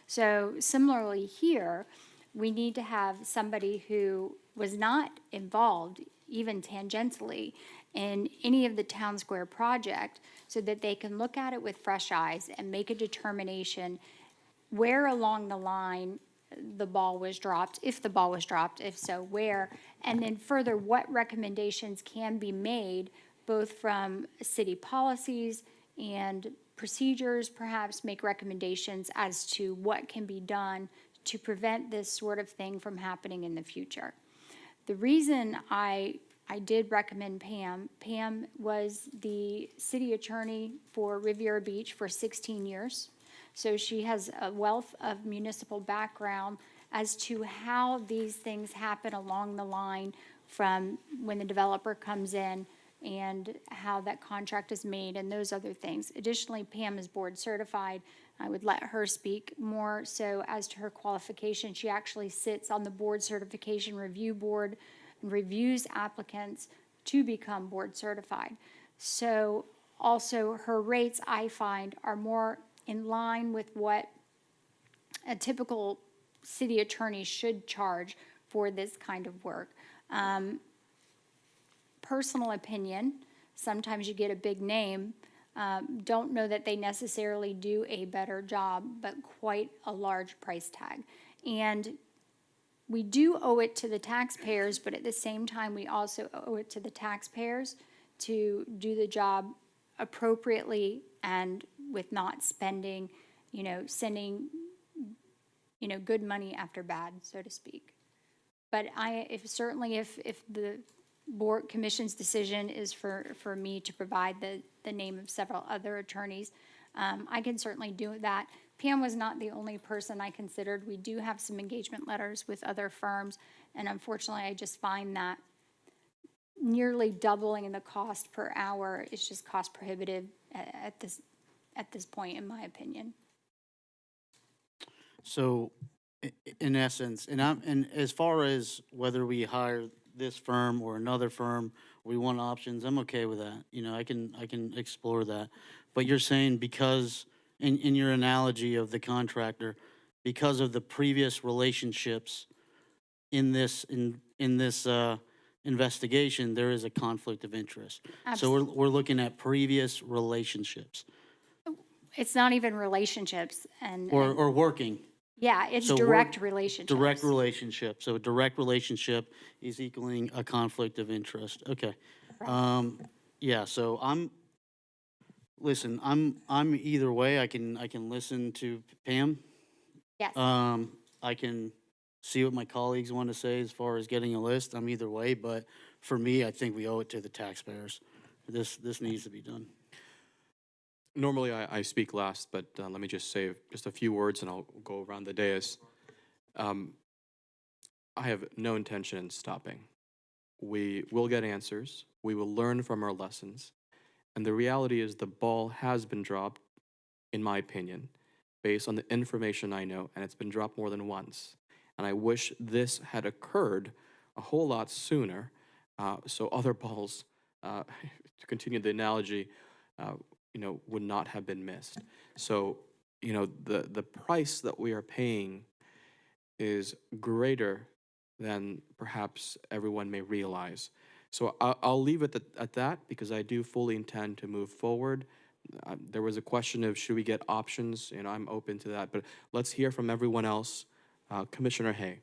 So similarly here, we need to have somebody who was not involved, even tangentially, in any of the Town Square project, so that they can look at it with fresh eyes and make a determination where along the line the ball was dropped, if the ball was dropped, if so, where? And then further, what recommendations can be made, both from city policies and procedures, perhaps make recommendations as to what can be done to prevent this sort of thing from happening in the future. The reason I did recommend Pam, Pam was the city attorney for Riviera Beach for 16 years. So she has a wealth of municipal background as to how these things happen along the line from when the developer comes in and how that contract is made and those other things. Additionally, Pam is board certified. I would let her speak more so as to her qualification. She actually sits on the board certification review board and reviews applicants to become board certified. So also her rates, I find, are more in line with what a typical city attorney should charge for this kind of work. Personal opinion, sometimes you get a big name, don't know that they necessarily do a better job, but quite a large price tag. And we do owe it to the taxpayers, but at the same time, we also owe it to the taxpayers to do the job appropriately and with not spending, sending, good money after bad, so to speak. But if the board commission's decision is for me to provide the name of several other attorneys, I can certainly do that. Pam was not the only person I considered. We do have some engagement letters with other firms, and unfortunately, I just find that nearly doubling in the cost per hour is just cost prohibitive at this point, in my opinion. So, in essence, and as far as whether we hire this firm or another firm, we want options, I'm okay with that. I can explore that. But you're saying because, in your analogy of the contractor, because of the previous relationships in this investigation, there is a conflict of interest. So we're looking at previous relationships. It's not even relationships Or working. Yeah, it's So direct relationships. Direct relationship. So a direct relationship is equaling a conflict of interest. Okay. Yeah, so I'm either way. I can listen to Pam. Yes. I can see what my colleagues want to say as far as getting a list. I'm either way, but for me, I think we owe it to the taxpayers. This needs to be done. Normally, I speak last, but let me just say just a few words and I'll go around the dais. I have no intention in stopping. We will get answers. We will learn from our lessons. And the reality is the ball has been dropped, in my opinion, based on the information I know, and it's been dropped more than once. And I wish this had occurred a whole lot sooner, so other balls, to continue the analogy, would not have been missed. So, the price that we are paying is greater than perhaps everyone may realize. So I'll leave it at that because I do fully intend to move forward. There was a question of should we get options, I'm open to that, but let's hear from everyone else. Commissioner Hay.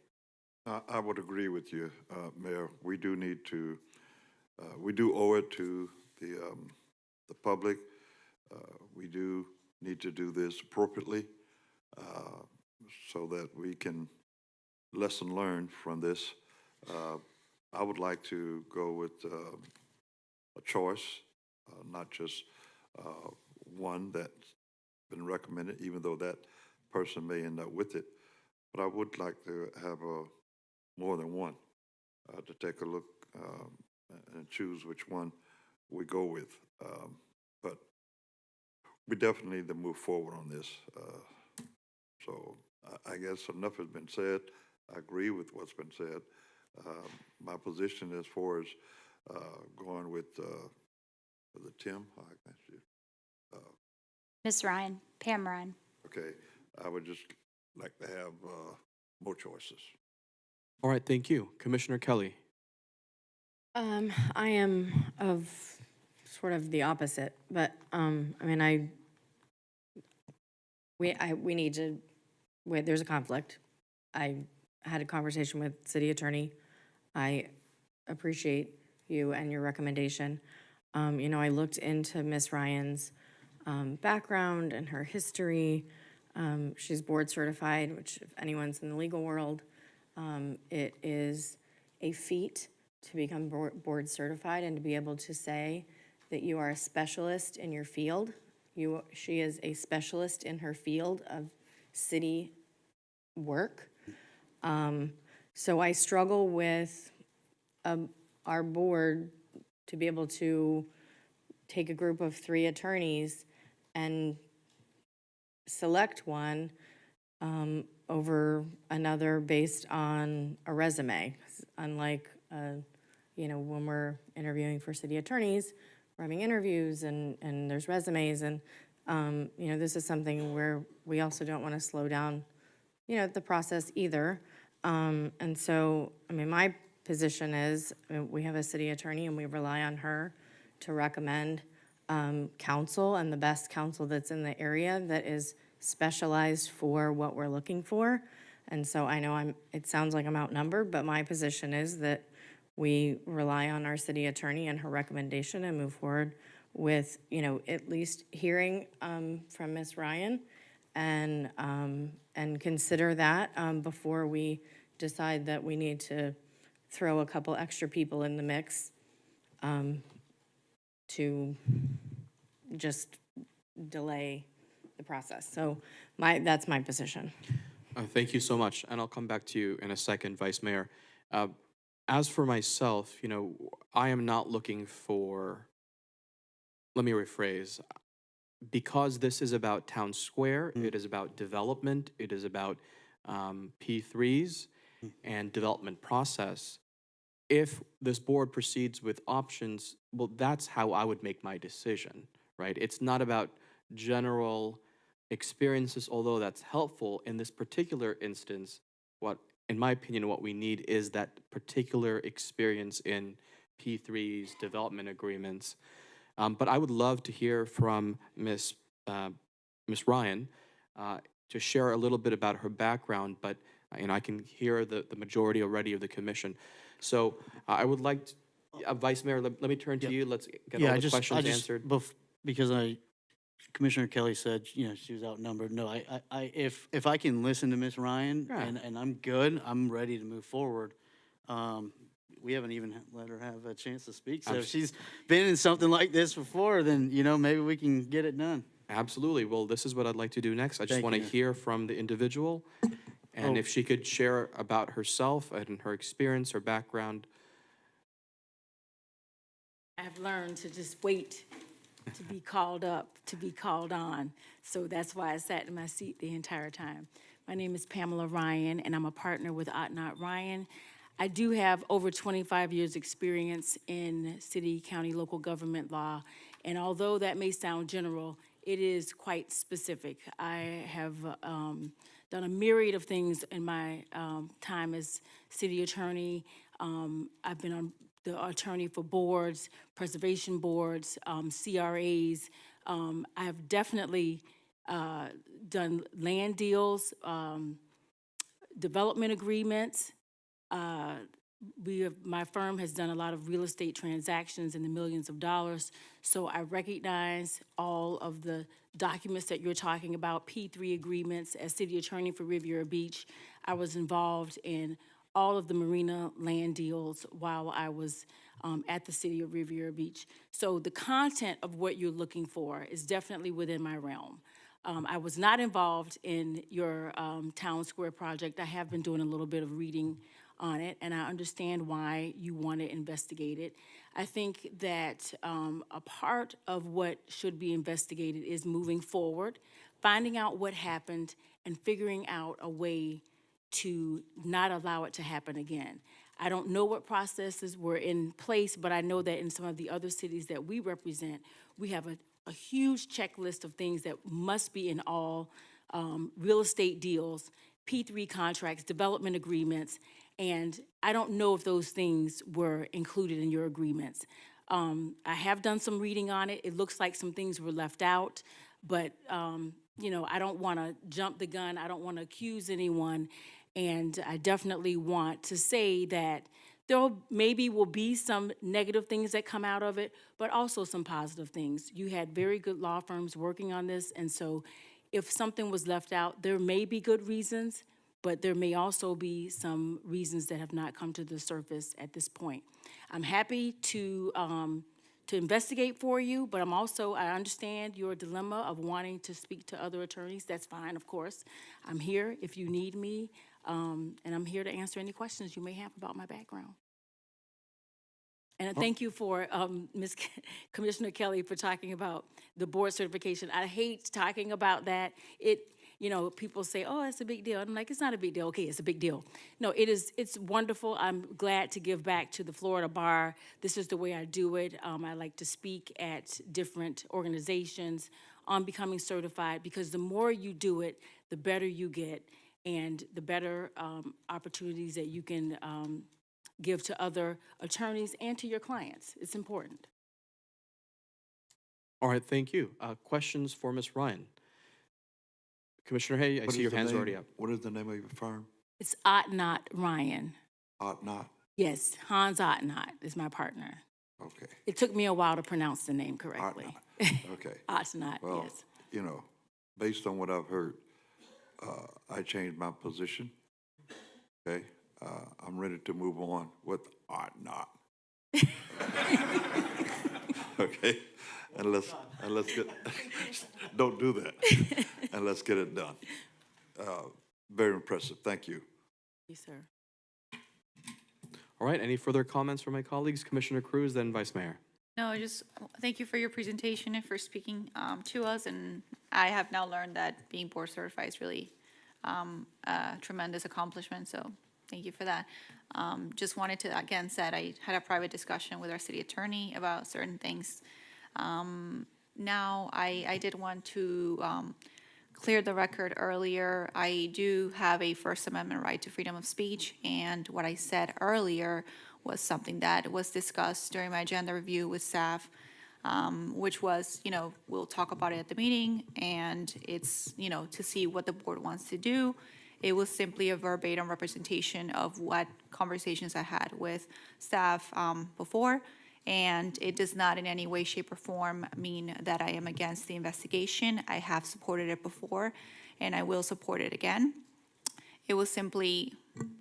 I would agree with you, Mayor. We do need to, we do owe it to the public. We do need to do this appropriately so that we can lesson learn from this. I would like to go with a choice, not just one that's been recommended, even though that person may end up with it. But I would like to have more than one to take a look and choose which one we go with. But we definitely need to move forward on this. So I guess enough has been said. I agree with what's been said. My position as far as going with Tim, Ms. Ryan, Pam Ryan. okay, I would just like to have more choices. All right, thank you. Commissioner Kelly. I am of sort of the opposite, but we need to, there's a conflict. I had a conversation with city attorney. I appreciate you and your recommendation. You know, I looked into Miss Ryan's background and her history. She's board certified, which if anyone's in the legal world, it is a feat to become board certified and to be able to say that you are a specialist in your field. She is a specialist in her field of city work. So I struggle with our board to be able to take a group of 3 attorneys and select one over another based on a resume. Unlike, you know, when we're interviewing for city attorneys, we're having interviews and there's resumes, and you know, this is something where we also don't want to slow down, you know, the process either. And so, I mean, my position is, we have a city attorney and we rely on her to recommend counsel, and the best counsel that's in the area that is specialized for what we're looking for. And so I know it sounds like I'm outnumbered, but my position is that we rely on our city attorney and her recommendation and move forward with, you know, at least hearing from Ms. Ryan and consider that before we decide that we need to throw a couple extra people in the mix to just delay the process. So that's my position. Thank you so much, and I'll come back to you in a second, Vice Mayor. As for myself, you know, I am not looking for, let me rephrase, because this is about town square, it is about development, it is about P3s and development process. If this board proceeds with options, well, that's how I would make my decision, right? It's not about general experiences, although that's helpful. In this particular instance, in my opinion, what we need is that particular experience in P3s, development agreements. But I would love to hear from Ms. Ryan to share a little bit about her background, but I can hear the majority already of the commission. So I would like, Vice Mayor, let me turn to you. Let's get all the questions answered. Because Commissioner Kelly said, you know, she was outnumbered. No, if I can listen to Ms. Ryan and I'm good, I'm ready to move forward. We haven't even let her have a chance to speak. So if she's been in something like this before, then, you know, maybe we can get it done. Absolutely. Well, this is what I'd like to do next. I just want to hear from the individual, and if she could share about herself and her experience, her background. I've learned to just wait to be called up, to be called on. So that's why I sat in my seat the entire time. My name is Pamela Ryan, and I'm a partner with Otnot Ryan. I do have over 25 years' experience in city, county, local government law, and although that may sound general, it is quite specific. I have done a myriad of things in my time as city attorney. I've been on the attorney for boards, preservation boards, CRAs. I have definitely done land deals, development agreements. My firm has done a lot of real estate transactions in the millions of dollars, so I recognize all of the documents that you're talking about, P3 agreements. As city attorney for Riviera Beach, I was involved in all of the marina land deals while I was at the city of Riviera Beach. So the content of what you're looking for is definitely within my realm. I was not involved in your town square project. I have been doing a little bit of reading on it, and I understand why you want to investigate it. I think that a part of what should be investigated is moving forward, finding out what happened, and figuring out a way to not allow it to happen again. I don't know what processes were in place, but I know that in some of the other cities that we represent, we have a huge checklist of things that must be in all real estate deals, P3 contracts, development agreements, and I don't know if those things were included in your agreements. I have done some reading on it. It looks like some things were left out, but you know, I don't want to jump the gun. I don't want to accuse anyone. And I definitely want to say that there maybe will be some negative things that come out of it, but also some positive things. You had very good law firms working on this, and so if something was left out, there may be good reasons, but there may also be some reasons that have not come to the surface at this point. I'm happy to investigate for you, but I understand your dilemma of wanting to speak to other attorneys. That's fine, of course. I'm here if you need me, and I'm here to answer any questions you may have about my background. And thank you for, Commissioner Kelly, for talking about the board certification. I hate talking about that. People say, oh, it's a big deal. I'm like, it's not a big deal. Okay, it's a big deal. No, it's wonderful. I'm glad to give back to the Florida Bar. This is the way I do it. I like to speak at different organizations on becoming certified, because the more you do it, the better you get, and the better opportunities that you can give to other attorneys and to your clients. It's important. All right, thank you. Questions for Ms. Ryan? Commissioner Hay, I What see is your the hand's name- already up. What is the name of your firm? It's Otnot Ryan. Not. Yes, Hans Otnot is my partner. Okay. It took me a while to pronounce the name correctly. Okay. Otnot, Well, yes. Based on what I've heard, I changed my position. Okay? I'm ready to move on with not. Okay? And let's get, don't do that. And let's get it done. Very impressive. Thank you. Yes, sir. All right, any further comments from my colleagues? Commissioner Cruz, then Vice Mayor. No, just thank you for your presentation and for speaking to us. And I have now learned that being board certified is really a tremendous accomplishment. So thank you for that. Just wanted to, again, said I had a private discussion with our city attorney about certain things. Now, I did want to clear the record earlier. I do have a First Amendment right to freedom of speech, and what I said earlier was something that was discussed during my agenda review with staff, which was, we'll talk about it at the meeting, and it's, to see what the board wants to do. It was simply a verbatim representation of what conversations I had with staff before, and it does not in any way, shape, or form mean that I am against the investigation. I have supported it before, and I will support it again. It was simply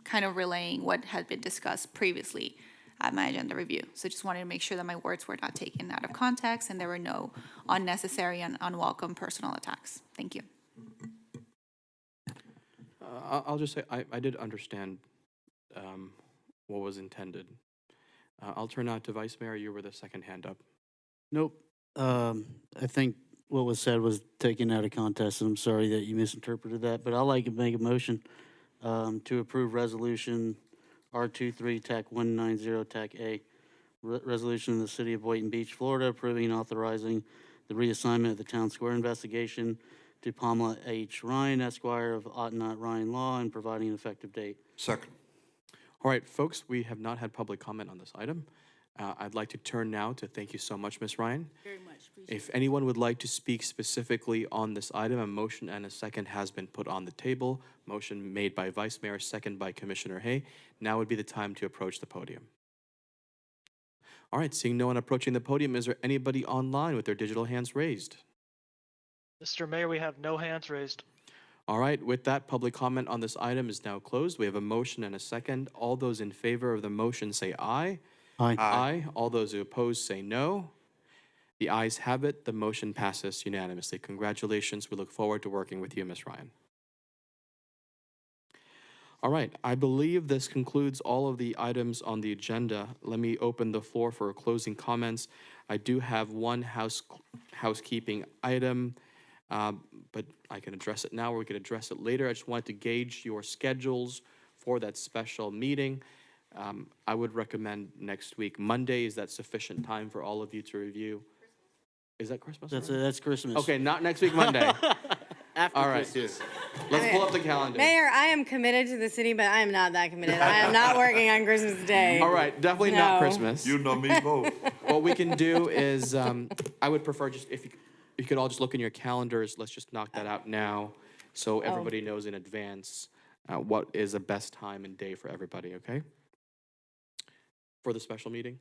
kind of relaying what had been discussed previously at my agenda review. So just wanted to make sure that my words were not taken out of context and there were no unnecessary and unwelcome personal attacks. Thank you. I'll just say I did understand what was intended. I'll turn now to Vice Mayor. You were the second hand up. Nope. I think what was said was taken out of context. I'm sorry that you misinterpreted that, but I'd like to make a motion to approve resolution R23 TAC 190 TAC A, resolution of the City of Boynton Beach, Florida, approving and authorizing the reassignment of the Town Square investigation to Pamela H. Ryan, Esquire of Otnot Ryan Law, and providing an effective date. Second. All right, folks, we have not had public comment on this item. I'd like to turn now to thank you so much, Ms. Ryan. Very much. Appreciate If anyone would like to speak specifically on this item, a motion and a second has been put on the table. Motion made by Vice Mayor, second by Commissioner Hay. Now would be the time to approach the podium. All right, seeing no one approaching the podium, is there anybody online with their digital hands raised? Mr. Mayor, we have no hands raised. All right, with that, public comment on this item is now closed. We have a motion and a second. All those in favor of the motion say aye. Aye. Aye. All those who oppose say no. The ayes have it. The motion passes unanimously. Congratulations. We look forward to working with you, Ms. Ryan. All right, I believe this concludes all of the items on the agenda. Let me open the floor for closing comments. I do have one housekeeping item, but I can address it now or we can address it later. I just wanted to gauge your schedules for that special meeting. I would recommend next week, Monday. Is that sufficient time for all of you to review? Is that Christmas? That's Christmas. Okay, not next week, Monday. After All right. Christmas. Let's pull up the calendar. Mayor, I am committed to the city, but I am not that committed. I am not working on Christmas Day. All right, definitely not No. Christmas. You know me both. What we can do is, I would prefer just, if you could all just look in your calendars, let's just knock that out now, so everybody knows in advance. what is the best time and day for everybody, okay? For the special meeting?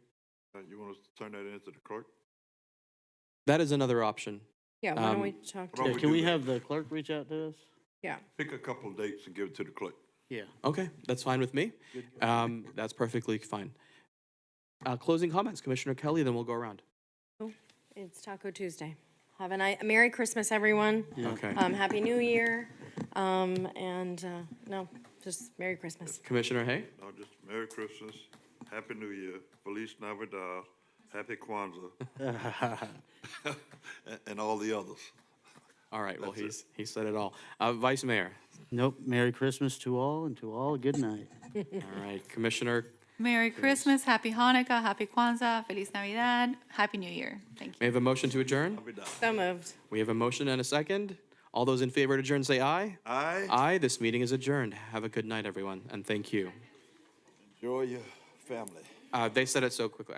You want to turn that into the clerk? That is another option. Yeah, why don't we Um, talk Why don't to, we Can do we that? have the clerk reach out to us? yeah. Pick a couple of dates and give it to the clerk. Yeah. Okay, that's fine with me. That's perfectly fine. Closing comments, Commissioner Kelly, then we'll go around. It's Taco Tuesday. Have a nice, Merry Christmas, everyone. Okay. Happy New Year. No, just Merry Christmas. Commissioner Hay? No, just Merry Christmas, Happy New Year, Feliz Navidad, Happy Kwanzaa, and all the others. All right, well, he said it all. Vice Mayor? Nope. Merry Christmas to all, and to all, a good night. All right, Commissioner, Merry Christmas, Happy Hanukkah, Happy Kwanzaa, Feliz Navidad, Happy New Year. Thank you. may I have a motion to adjourn? So moved. We have a motion and a second. All those in favor to adjourn, say aye. Aye. Aye, this meeting is adjourned. Have a good night, everyone, and thank you. Enjoy your family. They said it so quickly.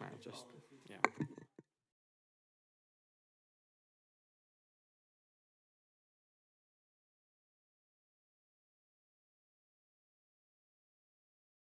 I just.